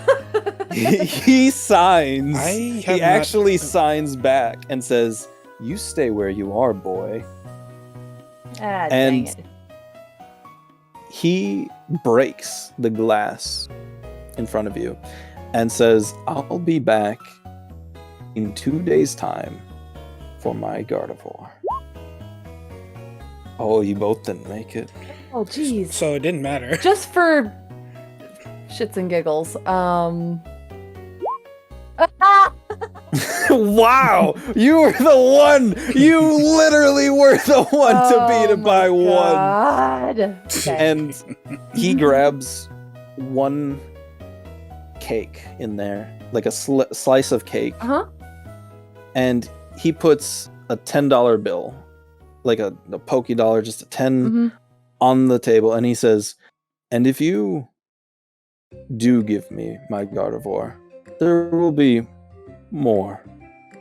He signs. He actually signs back and says, "You stay where you are, boy." Ah, And- dang it. He breaks the glass in front of you and says, "I'll be back in 2 days' time for my Gardevoir." Oh, you both didn't make it. Oh, jeez. So it didn't matter. Just for shits and giggles. Wow! You were the one! You literally were the one to beat it by one! God. Okay. And he grabs one cake in there, like a slice of cake. Uh-huh. And he puts a $10 bill, like a Pokey dollar, just a 10 on the table. And he says, and if you do give me my Gardevoir, there will be more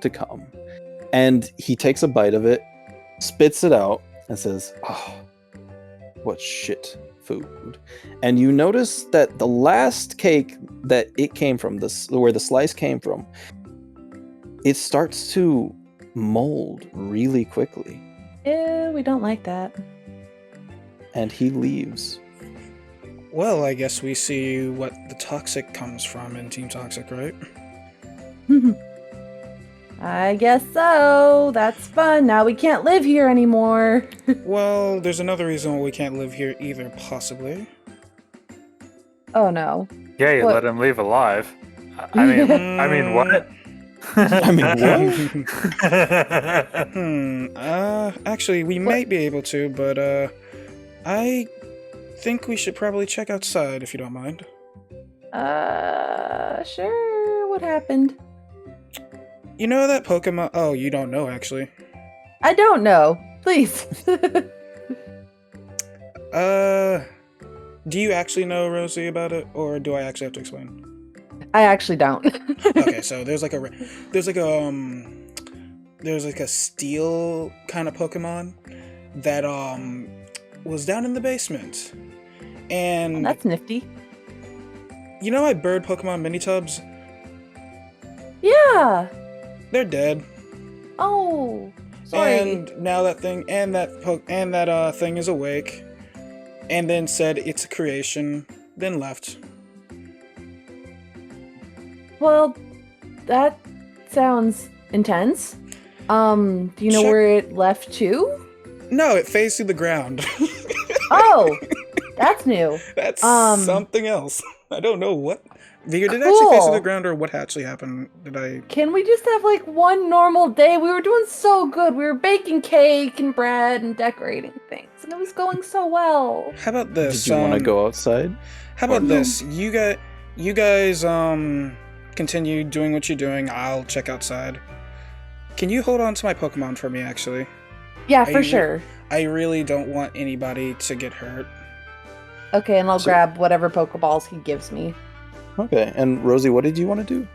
to come. And he takes a bite of it, spits it out, and says, oh, what shit food. And you notice that the last cake that it came from, where the slice came from, it starts to mold really quickly. Ew, we don't like that. And he leaves. Well, I guess we see what the toxic comes from in Team Toxic, right? I guess so. That's fun. Now we can't live here anymore. Well, there's another reason why we can't live here either, possibly. Oh no. Yeah, you What? let him leave alive. I mean, what? I mean, what? Actually, we might be able to, but, I think we should probably check outside, if you don't mind. Sure. What happened? You know that Pokemon... Oh, you don't know, actually. I don't know. Please. Do you actually know, Rosie, about it, or do I actually have to explain? I actually don't. Okay, so there's like a steel kind of Pokemon that was down in the basement, and That's nifty. you know my bird Pokemon mini tubs? Yeah. They're dead. Oh. Sorry. And now that thing thing is awake, and then said it's a creation, then left. Well, that sounds intense. Do you know where it left to? No, it phased through the ground. Oh, that's new. That's something else. I don't know what. Did it actually phase through the ground, or what actually happened? Can we just have like one normal day? We were doing so good. We were baking cake and bread and decorating things, and it was going so well. How about this? Did you want to go outside? How about this? You guys continue doing what you're doing. I'll check outside. Can you hold on to my Pokemon for me, actually? Yeah, for sure. I really don't want anybody to get hurt. Okay, and I'll grab whatever Pokeballs he gives me. Okay, and Rosie, what did you want to do?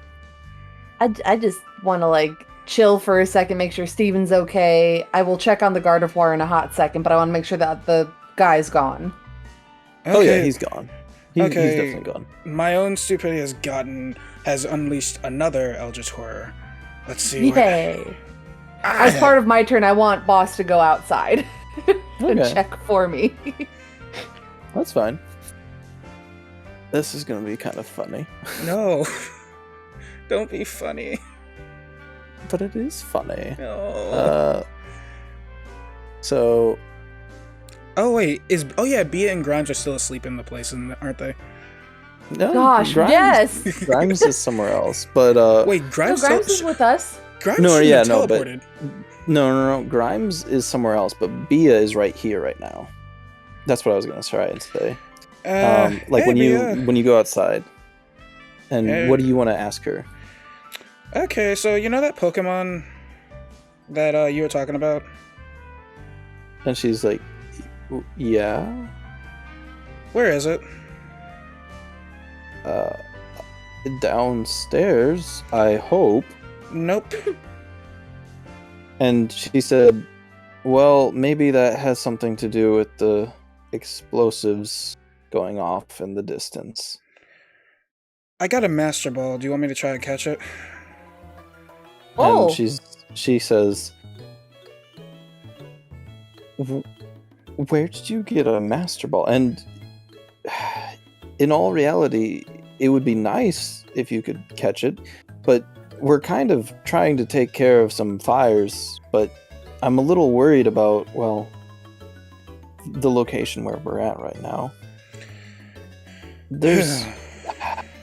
I just want to like chill for a second, make sure Steven's okay. I will check on the Gardevoir in a hot second, but I want to make sure that the guy's gone. Okay. Oh yeah, he's gone. He's definitely gone. My own stupidity has unleashed another Eldritch Horror. Let's see. Yay! As part of my turn, I want Boss to go outside and check for me. That's fine. This is gonna be kind of funny. No. Don't be funny. But it is funny. No. So. Oh wait, Bia and Grimes are still asleep in the place, aren't they? No, Gosh, yes. Grimes is somewhere else, but wait, Grimes is with us. Grimes teleported. No. Grimes is somewhere else, but Bia is right here, right now. That's what I was gonna try and say. When you go outside, and what do you want to ask her? Okay, so you know that Pokemon that you were talking about? And she's like, yeah. Where is it? Downstairs, I hope. Nope. And she said, well, maybe that has something to do with the explosives going off in the distance. I got a Master Ball. Do you want me to try and catch it? Oh. And she says, where did you get a Master Ball? And in all reality, it would be nice if you could catch it, but we're kind of trying to take care of some fires, but I'm a little worried about, well, the location where we're at right now.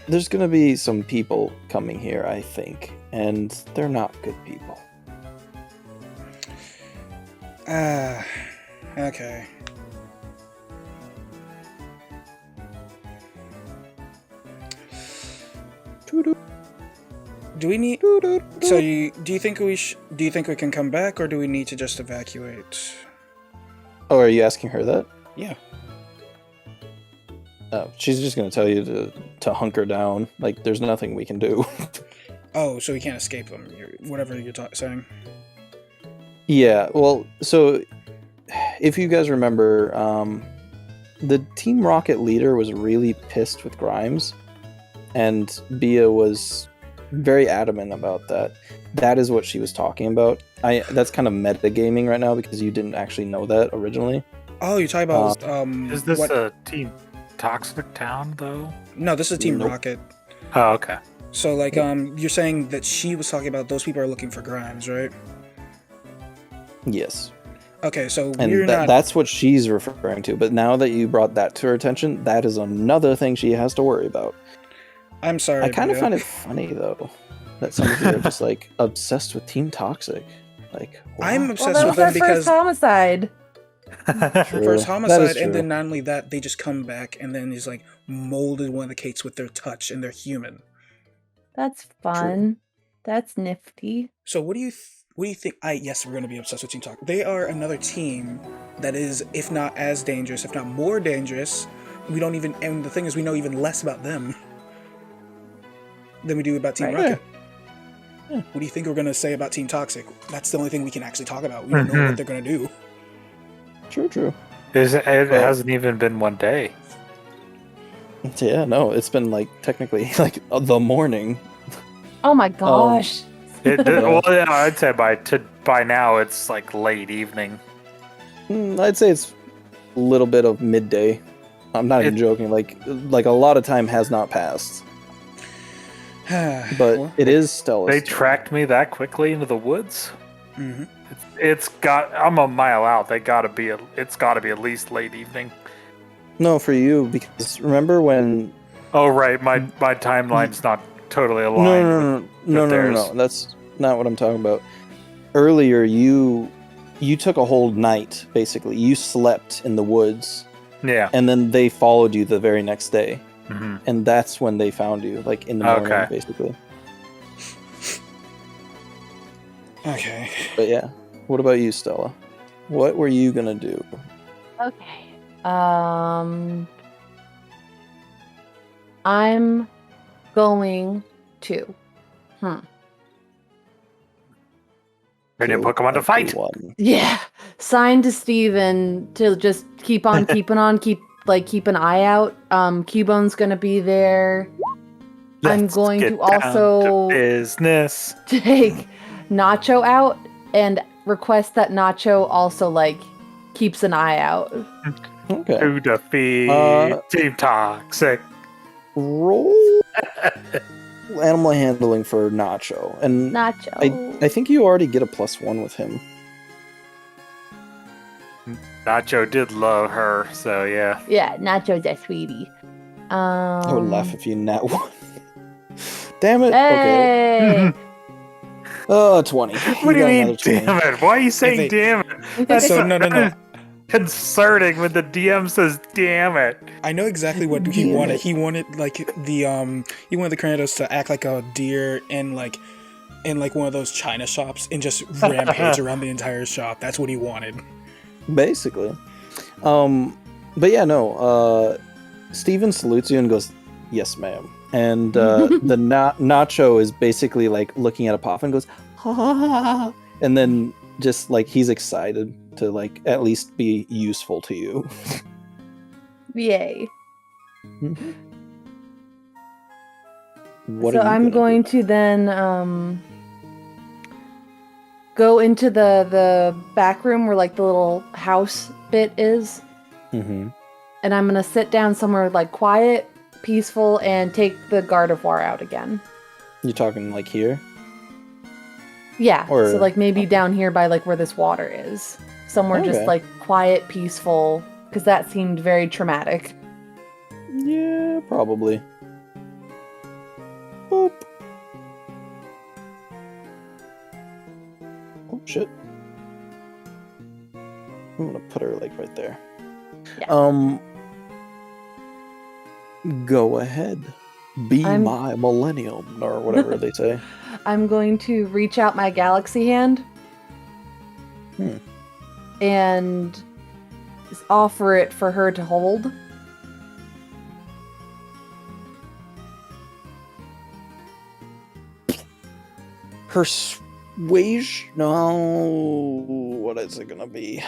there's gonna be some people coming here, I think, and they're not good people. Okay. Do we need? So do you think we can come back, or do we need to just evacuate? Oh, are you asking her that? Yeah. Oh, she's just gonna tell you to hunker down. Like, there's nothing we can do. Oh, so we can't escape them. Whatever you're saying. Yeah. Well, so if you guys remember, the Team Rocket leader was really pissed with Grimes, and Bia was very adamant about that. That is what she was talking about. That's kind of metagaming right now because you didn't actually know that originally. Oh, you're talking about is this a Team Toxic town though? No, this is Team Rocket. Oh, okay. So like you're saying that she was talking about those people are looking for Grimes, right? Yes. Okay, so and that's what she's referring to. But now that you brought that to her attention, that is another thing she has to worry about. I'm sorry. I kind of find it funny though that some of you are just like obsessed with Team Toxic. Like, wow. I'm obsessed with them because first homicide. First homicide, and then not only that, they just come back and then he's like molded one of the cakes with their touch, and they're human. That's fun. True. That's nifty. So what do you think? Yes, we're going to be obsessed with Team Toxic. They are another team that is, if not as dangerous, if not more dangerous. And the thing is, we know even less about them than we do about Team Rocket. Yeah. What do you think we're going to say about Team Toxic? That's the only thing we can actually talk about. We don't know what they're going to do. True. It hasn't even been one day. Yeah, no, it's been like technically like the morning. Oh my gosh. Well, yeah, I'd say by now it's like late evening. I'd say it's a little bit of midday. I'm not even joking. Like a lot of time has not passed. But it is Stella. They tracked me that quickly into the woods. Mm-hmm. I'm a mile out. It's got to be at least late evening. No, for you, because remember when? Oh right, my timeline's not totally aligned. No. That's not what I'm talking about. Earlier, you took a whole night. Basically, you slept in the woods. Yeah. And then they followed you the very next day, mm-hmm. and that's when they found you, like in the morning, basically. Okay. But yeah, what about you, Stella? What were you gonna do? Okay. I'm going to. Bring in Pokemon to fight. Yeah. Sign to Steven to just keep on keeping on, keep an eye out. Cubone's gonna be there. I'm going to also business. Take Nacho out and request that Nacho also like keeps an eye out. Okay. To defeat Team Toxic. Roll animal handling for Nacho. And Nacho. I think you already get a +1 with him. Nacho did love her, so yeah. Yeah, Nacho's a sweetie. I would laugh if you nat 1. Damn it. Hey. Okay. Oh, 20. What do you mean, damn it? Why are you saying damn it? That's no. Concerning when the DM says damn it. I know exactly what he wanted. He wanted like he wanted the Kratos to act like a deer in like one of those China shops and just rampage around the entire shop. That's what he wanted. Basically. But yeah, no. Steven salutes you and goes, "Yes, ma'am." And the Nacho is basically like looking at a puff and goes, "Ha ha ha," and then just like he's excited to like at least be useful to you. Yay. Mm-hmm. So I'm going to then go into the back room where like the little house bit is. Mm-hmm. And I'm gonna sit down somewhere like quiet, peaceful, and take the Gardevoir out again. You're talking like here? Yeah. So like maybe down here by like where this water is. Somewhere just like quiet, peaceful, because that seemed very traumatic. Yeah, probably. shit. I'm gonna put her like right there. Yeah. Go ahead. Be my millennium, or whatever they say. I'm going to reach out my galaxy hand and offer it for her to hold. Persuasion? No. What is it gonna be?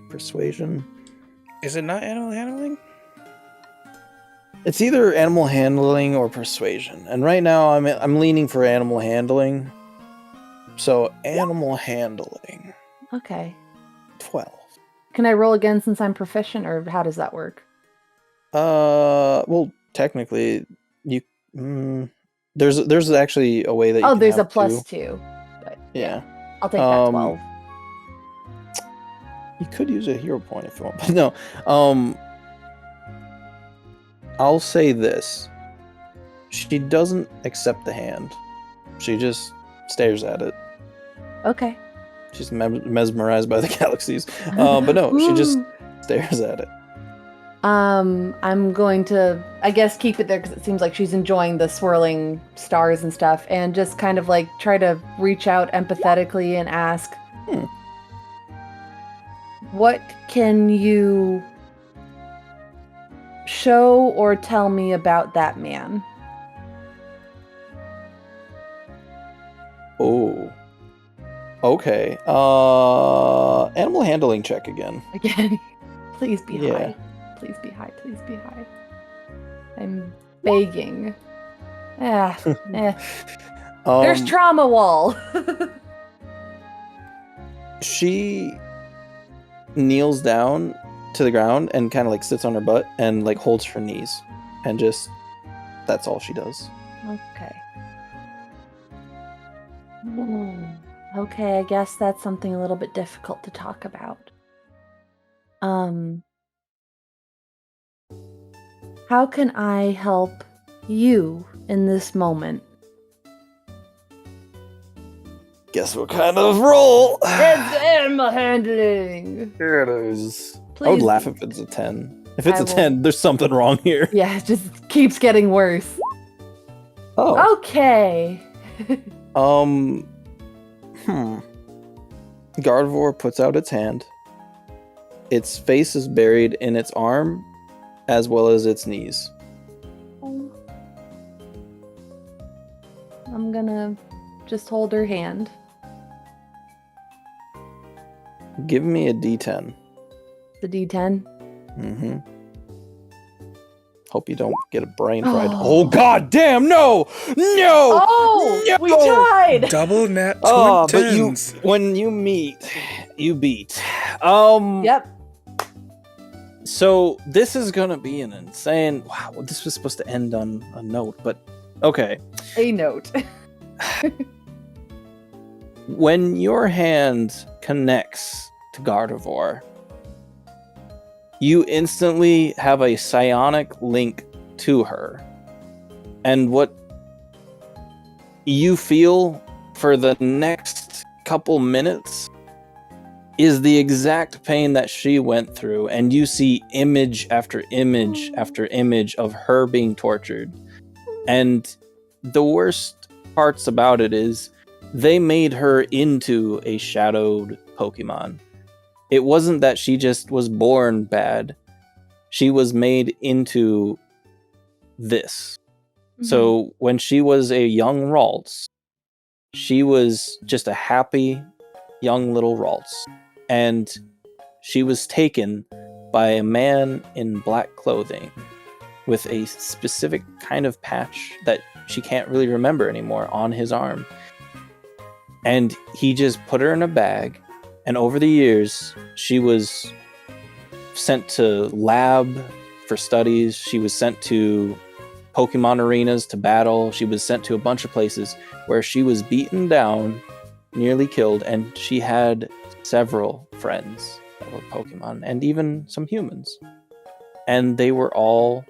Persuasion? Is it not animal handling? It's either animal handling or persuasion, and right now I'm leaning for animal handling. So animal handling. Okay. 12. Can I roll again since I'm proficient, or how does that work? Well, technically, you. There's actually a way that you can there's have a plus 2. 2. But Yeah. I'll take that 12. You could use a hero point if you want, but no. I'll say this. She doesn't accept the hand. She just stares at it. Okay. She's mesmerized by the galaxies. But no, she just stares at it. I'm going to, I guess, keep it there because it seems like she's enjoying the swirling stars and stuff, and just kind of like try to reach out empathetically and ask, what can you show or tell me about that man? Oh. Okay. Animal handling check again. Again, please be high. Please be high. Please be high. I'm begging. There's trauma wall. She kneels down to the ground and kind of like sits on her butt and like holds her knees, and just that's all she does. Okay. Okay, I guess that's something a little bit difficult to talk about. How can I help you in this moment? Guess what kind of roll? It's animal handling. Here it is. Please. I would laugh if it's a 10. If it's a 10, there's something wrong here. Yeah, it just keeps getting worse. Oh. Okay. Gardevoir puts out its hand. Its face is buried in its arm, as well as its knees. I'm gonna just hold her hand. Give me a D10. The D10? Mm-hmm. Hope you don't get a brain fried. Oh, god damn, no! No! Oh! No! We tied! Double net 20. Oh, but when you meet, you beat. Yep. So this is gonna be an insane. Wow, this was supposed to end on a note, but okay. A note. When your hand connects to Gardevoir, you instantly have a psionic link to her. And what you feel for the next couple minutes is the exact pain that she went through, and you see image after image after image of her being tortured. And the worst parts about it is they made her into a shadowed Pokemon. It wasn't that she just was born bad. She was made into this. Mm-hmm. So when she was a young Ralts, she was just a happy young little Ralts. And she was taken by a man in black clothing with a specific kind of patch that she can't really remember anymore on his arm. And he just put her in a bag. And over the years, she was sent to lab for studies. She was sent to Pokemon arenas to battle. She was sent to a bunch of places where she was beaten down, nearly killed, and she had several friends that were Pokemon, and even some humans. And they were all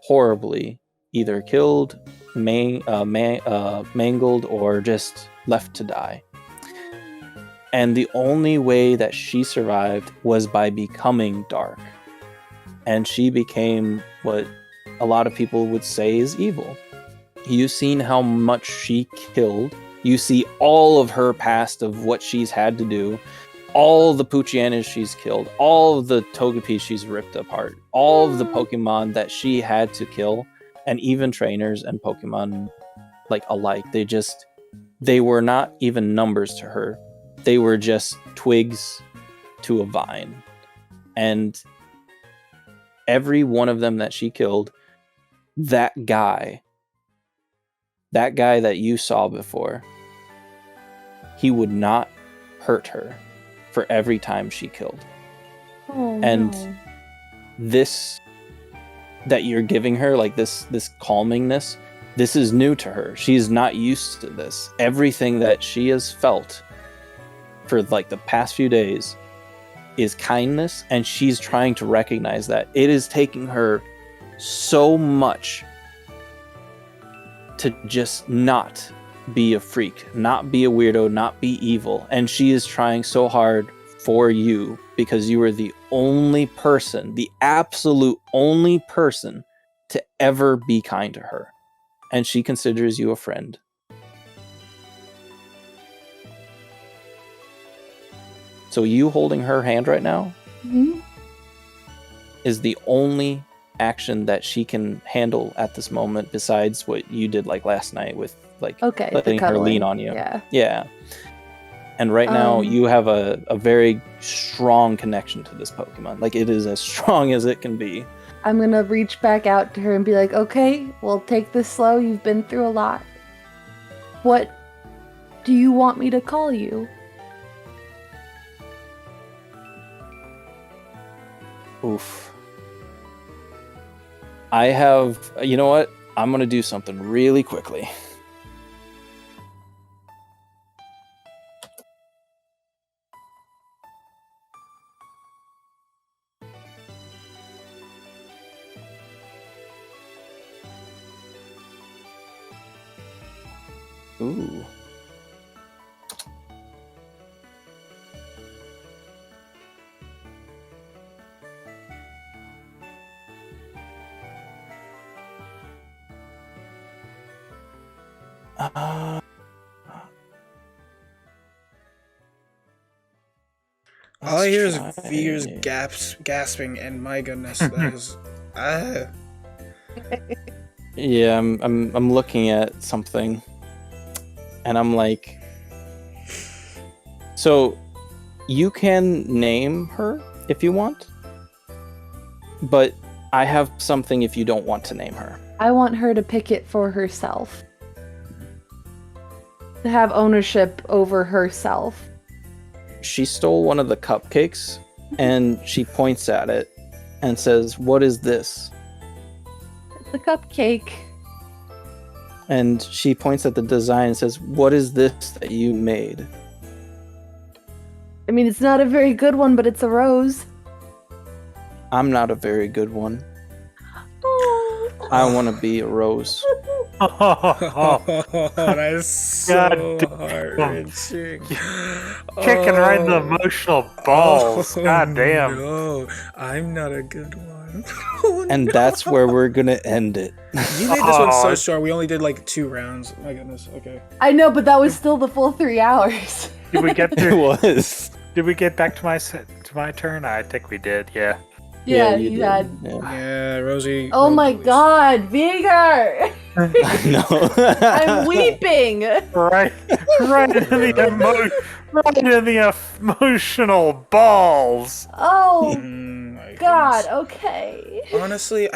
horribly either killed, mangled or just left to die. And the only way that she survived was by becoming dark. And she became what a lot of people would say is evil. You've seen how much she killed. You see all of her past of what she's had to do. All the Poochyena she's killed. All of the Togepi she's ripped apart. All of the Pokemon that she had to kill. And even trainers and Pokemon like alike. They were not even numbers to her. They were just twigs to a vine. And every one of them that she killed, that guy that you saw before, he would not hurt her for every time she killed. Oh, and no. This that you're giving her, like this calmingness, this is new to her. She's not used to this. Everything that she has felt for like the past few days is kindness, and she's trying to recognize that. It is taking her so much to just not be a freak, not be a weirdo, not be evil. And she is trying so hard for you because you are the only person, the absolute only person to ever be kind to her. And she considers you a friend. So you holding her hand right now is the only action that she can handle at this moment, besides what you did like last night with like letting her lean on you. Yeah. And right now you have a very strong connection to this Pokemon. Like, it is as strong as it can be. I'm gonna reach back out to her and be like, okay, we'll take this slow. You've been through a lot. What do you want me to call you? Oof. You know what? I'm gonna do something really quickly. Ooh. All I hear is Veer's gasping, and my goodness, that is. Yeah, I'm looking at something, and I'm like, so you can name her if you want, but I have something if you don't want to name her. I want her to pick it for herself. To have ownership over herself. She stole one of the cupcakes, and she points at it and says, "What is this?" It's a cupcake. And she points at the design and says, "What is this that you made?" I mean, it's not a very good one, but it's a rose. I'm not a very good one. Oh. I want to be a rose. That is so heart-wrenching. Kicking right in the emotional balls. God damn. No, I'm not a good one. And that's where we're gonna end it. You made this one so short. We only did like 2 rounds. My goodness. Okay. I know, but that was still the full 3 hours. Did we get It through? was. Did we get back to my turn? I think we did. Yeah. Yeah, you you did. had. Yeah, Rosie. Oh my please. God, Vigor! No. I'm weeping. Right in the emotional balls. Oh My God. goodness. Okay. Honestly,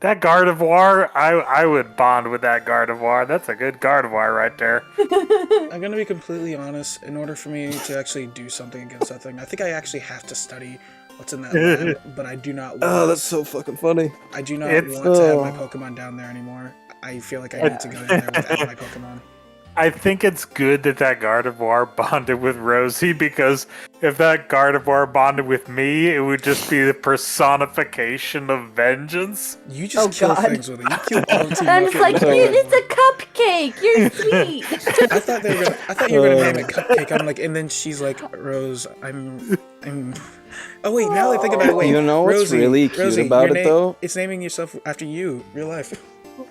That Gardevoir, I would bond with that Gardevoir. That's a good Gardevoir right there. I'm gonna be completely honest. In order for me to actually do something against that thing, I think I actually have to study what's in that lab, but I do not want... Oh, that's so fucking funny. I do not want to have my Pokemon down there anymore. I feel like I need to go in there without my Pokemon. I think it's good that Gardevoir bonded with Rosie, because if that Gardevoir bonded with me, it would just be the personification of vengeance. You just kill things with it. You kill all Team I'm just like, Rocket. it's a cupcake. You're sweet. I thought you were gonna name it Cupcake. I'm like, and then she's like, Rose, I'm. Oh wait, now that I think about it, wait. You know what's Rosie, really cute about it though? It's naming yourself after you, real life.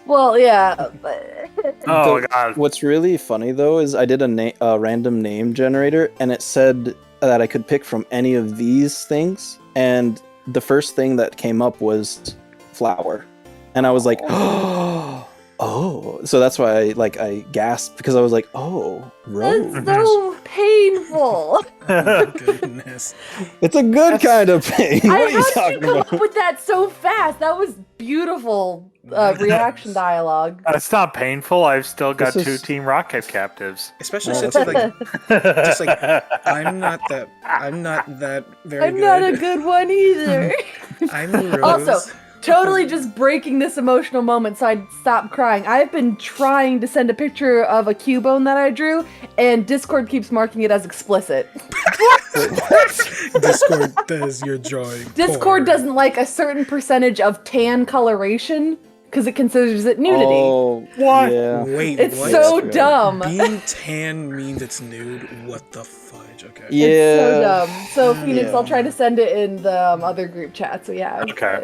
Well, yeah. But... Oh god. What's really funny though is I did a random name generator, and it said that I could pick from any of these things, and the first thing that came up was flower, and I was like, oh, so that's why I gasped, because I was like, oh, Rose. That's so painful. Oh, goodness. It's a good kind of pain. What are you How did talking you come about? up with that so fast? That was beautiful reaction dialogue. It's not painful. I've still got This two is- Team Rocket captives. Especially Oh, since you're that's like, I'm not that very I'm good. not a good one either. I'm Rose. Also, totally just breaking this emotional moment so I'd stop crying. I've been trying to send a picture of a Cubone that I drew, and Discord keeps marking it as explicit. Discord does your drawing. Discord porn. doesn't like a certain percentage of tan coloration because it considers it nudity. Oh, What? yeah. Wait, It's what? so Yes, dumb. Being tan means it's nude. What the fudge? Okay. Yeah. It's so dumb. So Phoenix, Yeah. I'll try to send it in the other group chat. So yeah. Okay.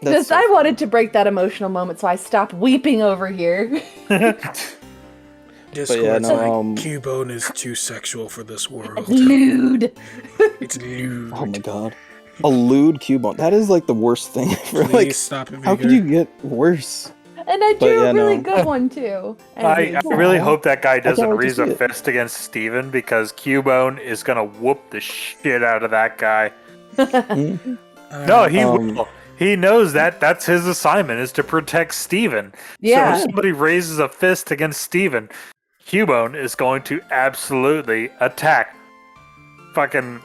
That's Just I wanted to break that emotional moment, so I stopped weeping over here. Discord's yeah, no, like, Cubone is too sexual for this world. Lewd. It's lewd. Oh my god. A lewd Cubone. That is like the worst thing ever. Please Like, stop it, how could you get worse? And I But drew yeah, a really no. good one too. I really hope that guy doesn't can't wait to raise see a it. fist against Steven, because Cubone is gonna whoop the shit out of that guy. No, he will. He knows that that's his assignment, is to protect Steven. Yeah. So if somebody raises a fist against Steven, Cubone is going to absolutely attack fucking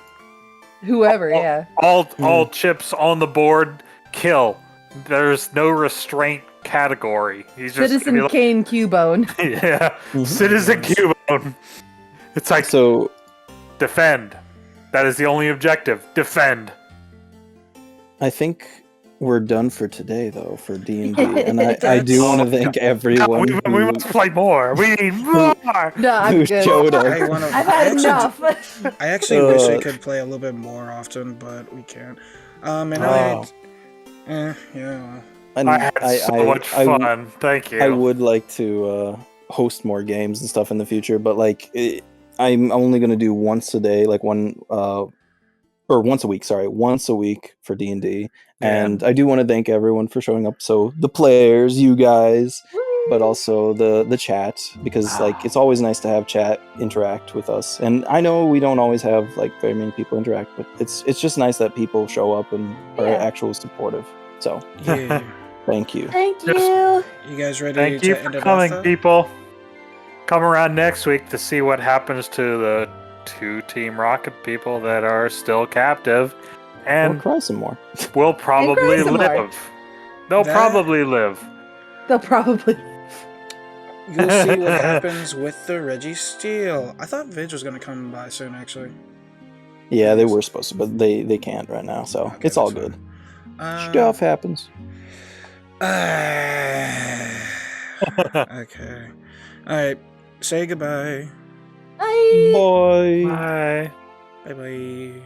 Whoever, yeah. all chips on the board, kill. There's no restraint category. He's just Citizen gonna be Kane Cubone. like, yeah, Citizen Cubone. It's like, So, defend. That is the only objective. Defend. I think we're done for today, though, for D&D. And I do want to thank No, everyone we who, must play more. We need more. No, I'm who good. showed up. I've had enough. I actually wish I could play a little bit more often, but we can't. And yeah. And I had so much fun. Thank you. I would like to host more games and stuff in the future, but I'm only going to do once a day, like once a week for D&D. And I do want to thank everyone for showing up. So the players, you guys, but also the chat, because it's always nice to have chat interact with us. And I know we don't always have very many people interact, but it's just nice that people show up and are actually supportive. So Yeah. thank you. Thank you. You guys ready Thank to you end for it coming, off, though? people. Come around next week to see what happens to the two Team Rocket people that are still captive. Or And cry some more. will probably some more. live. They'll That- probably live. They'll probably. You'll see what happens with the Reggie Steel. I thought Vidge was gonna come by soon, actually. Yeah, they were supposed to, but they can't right now, so Okay, it's all that's good. fine. Stuff happens. Okay. Alright. Say goodbye. Bye. Bye. Bye. Bye bye.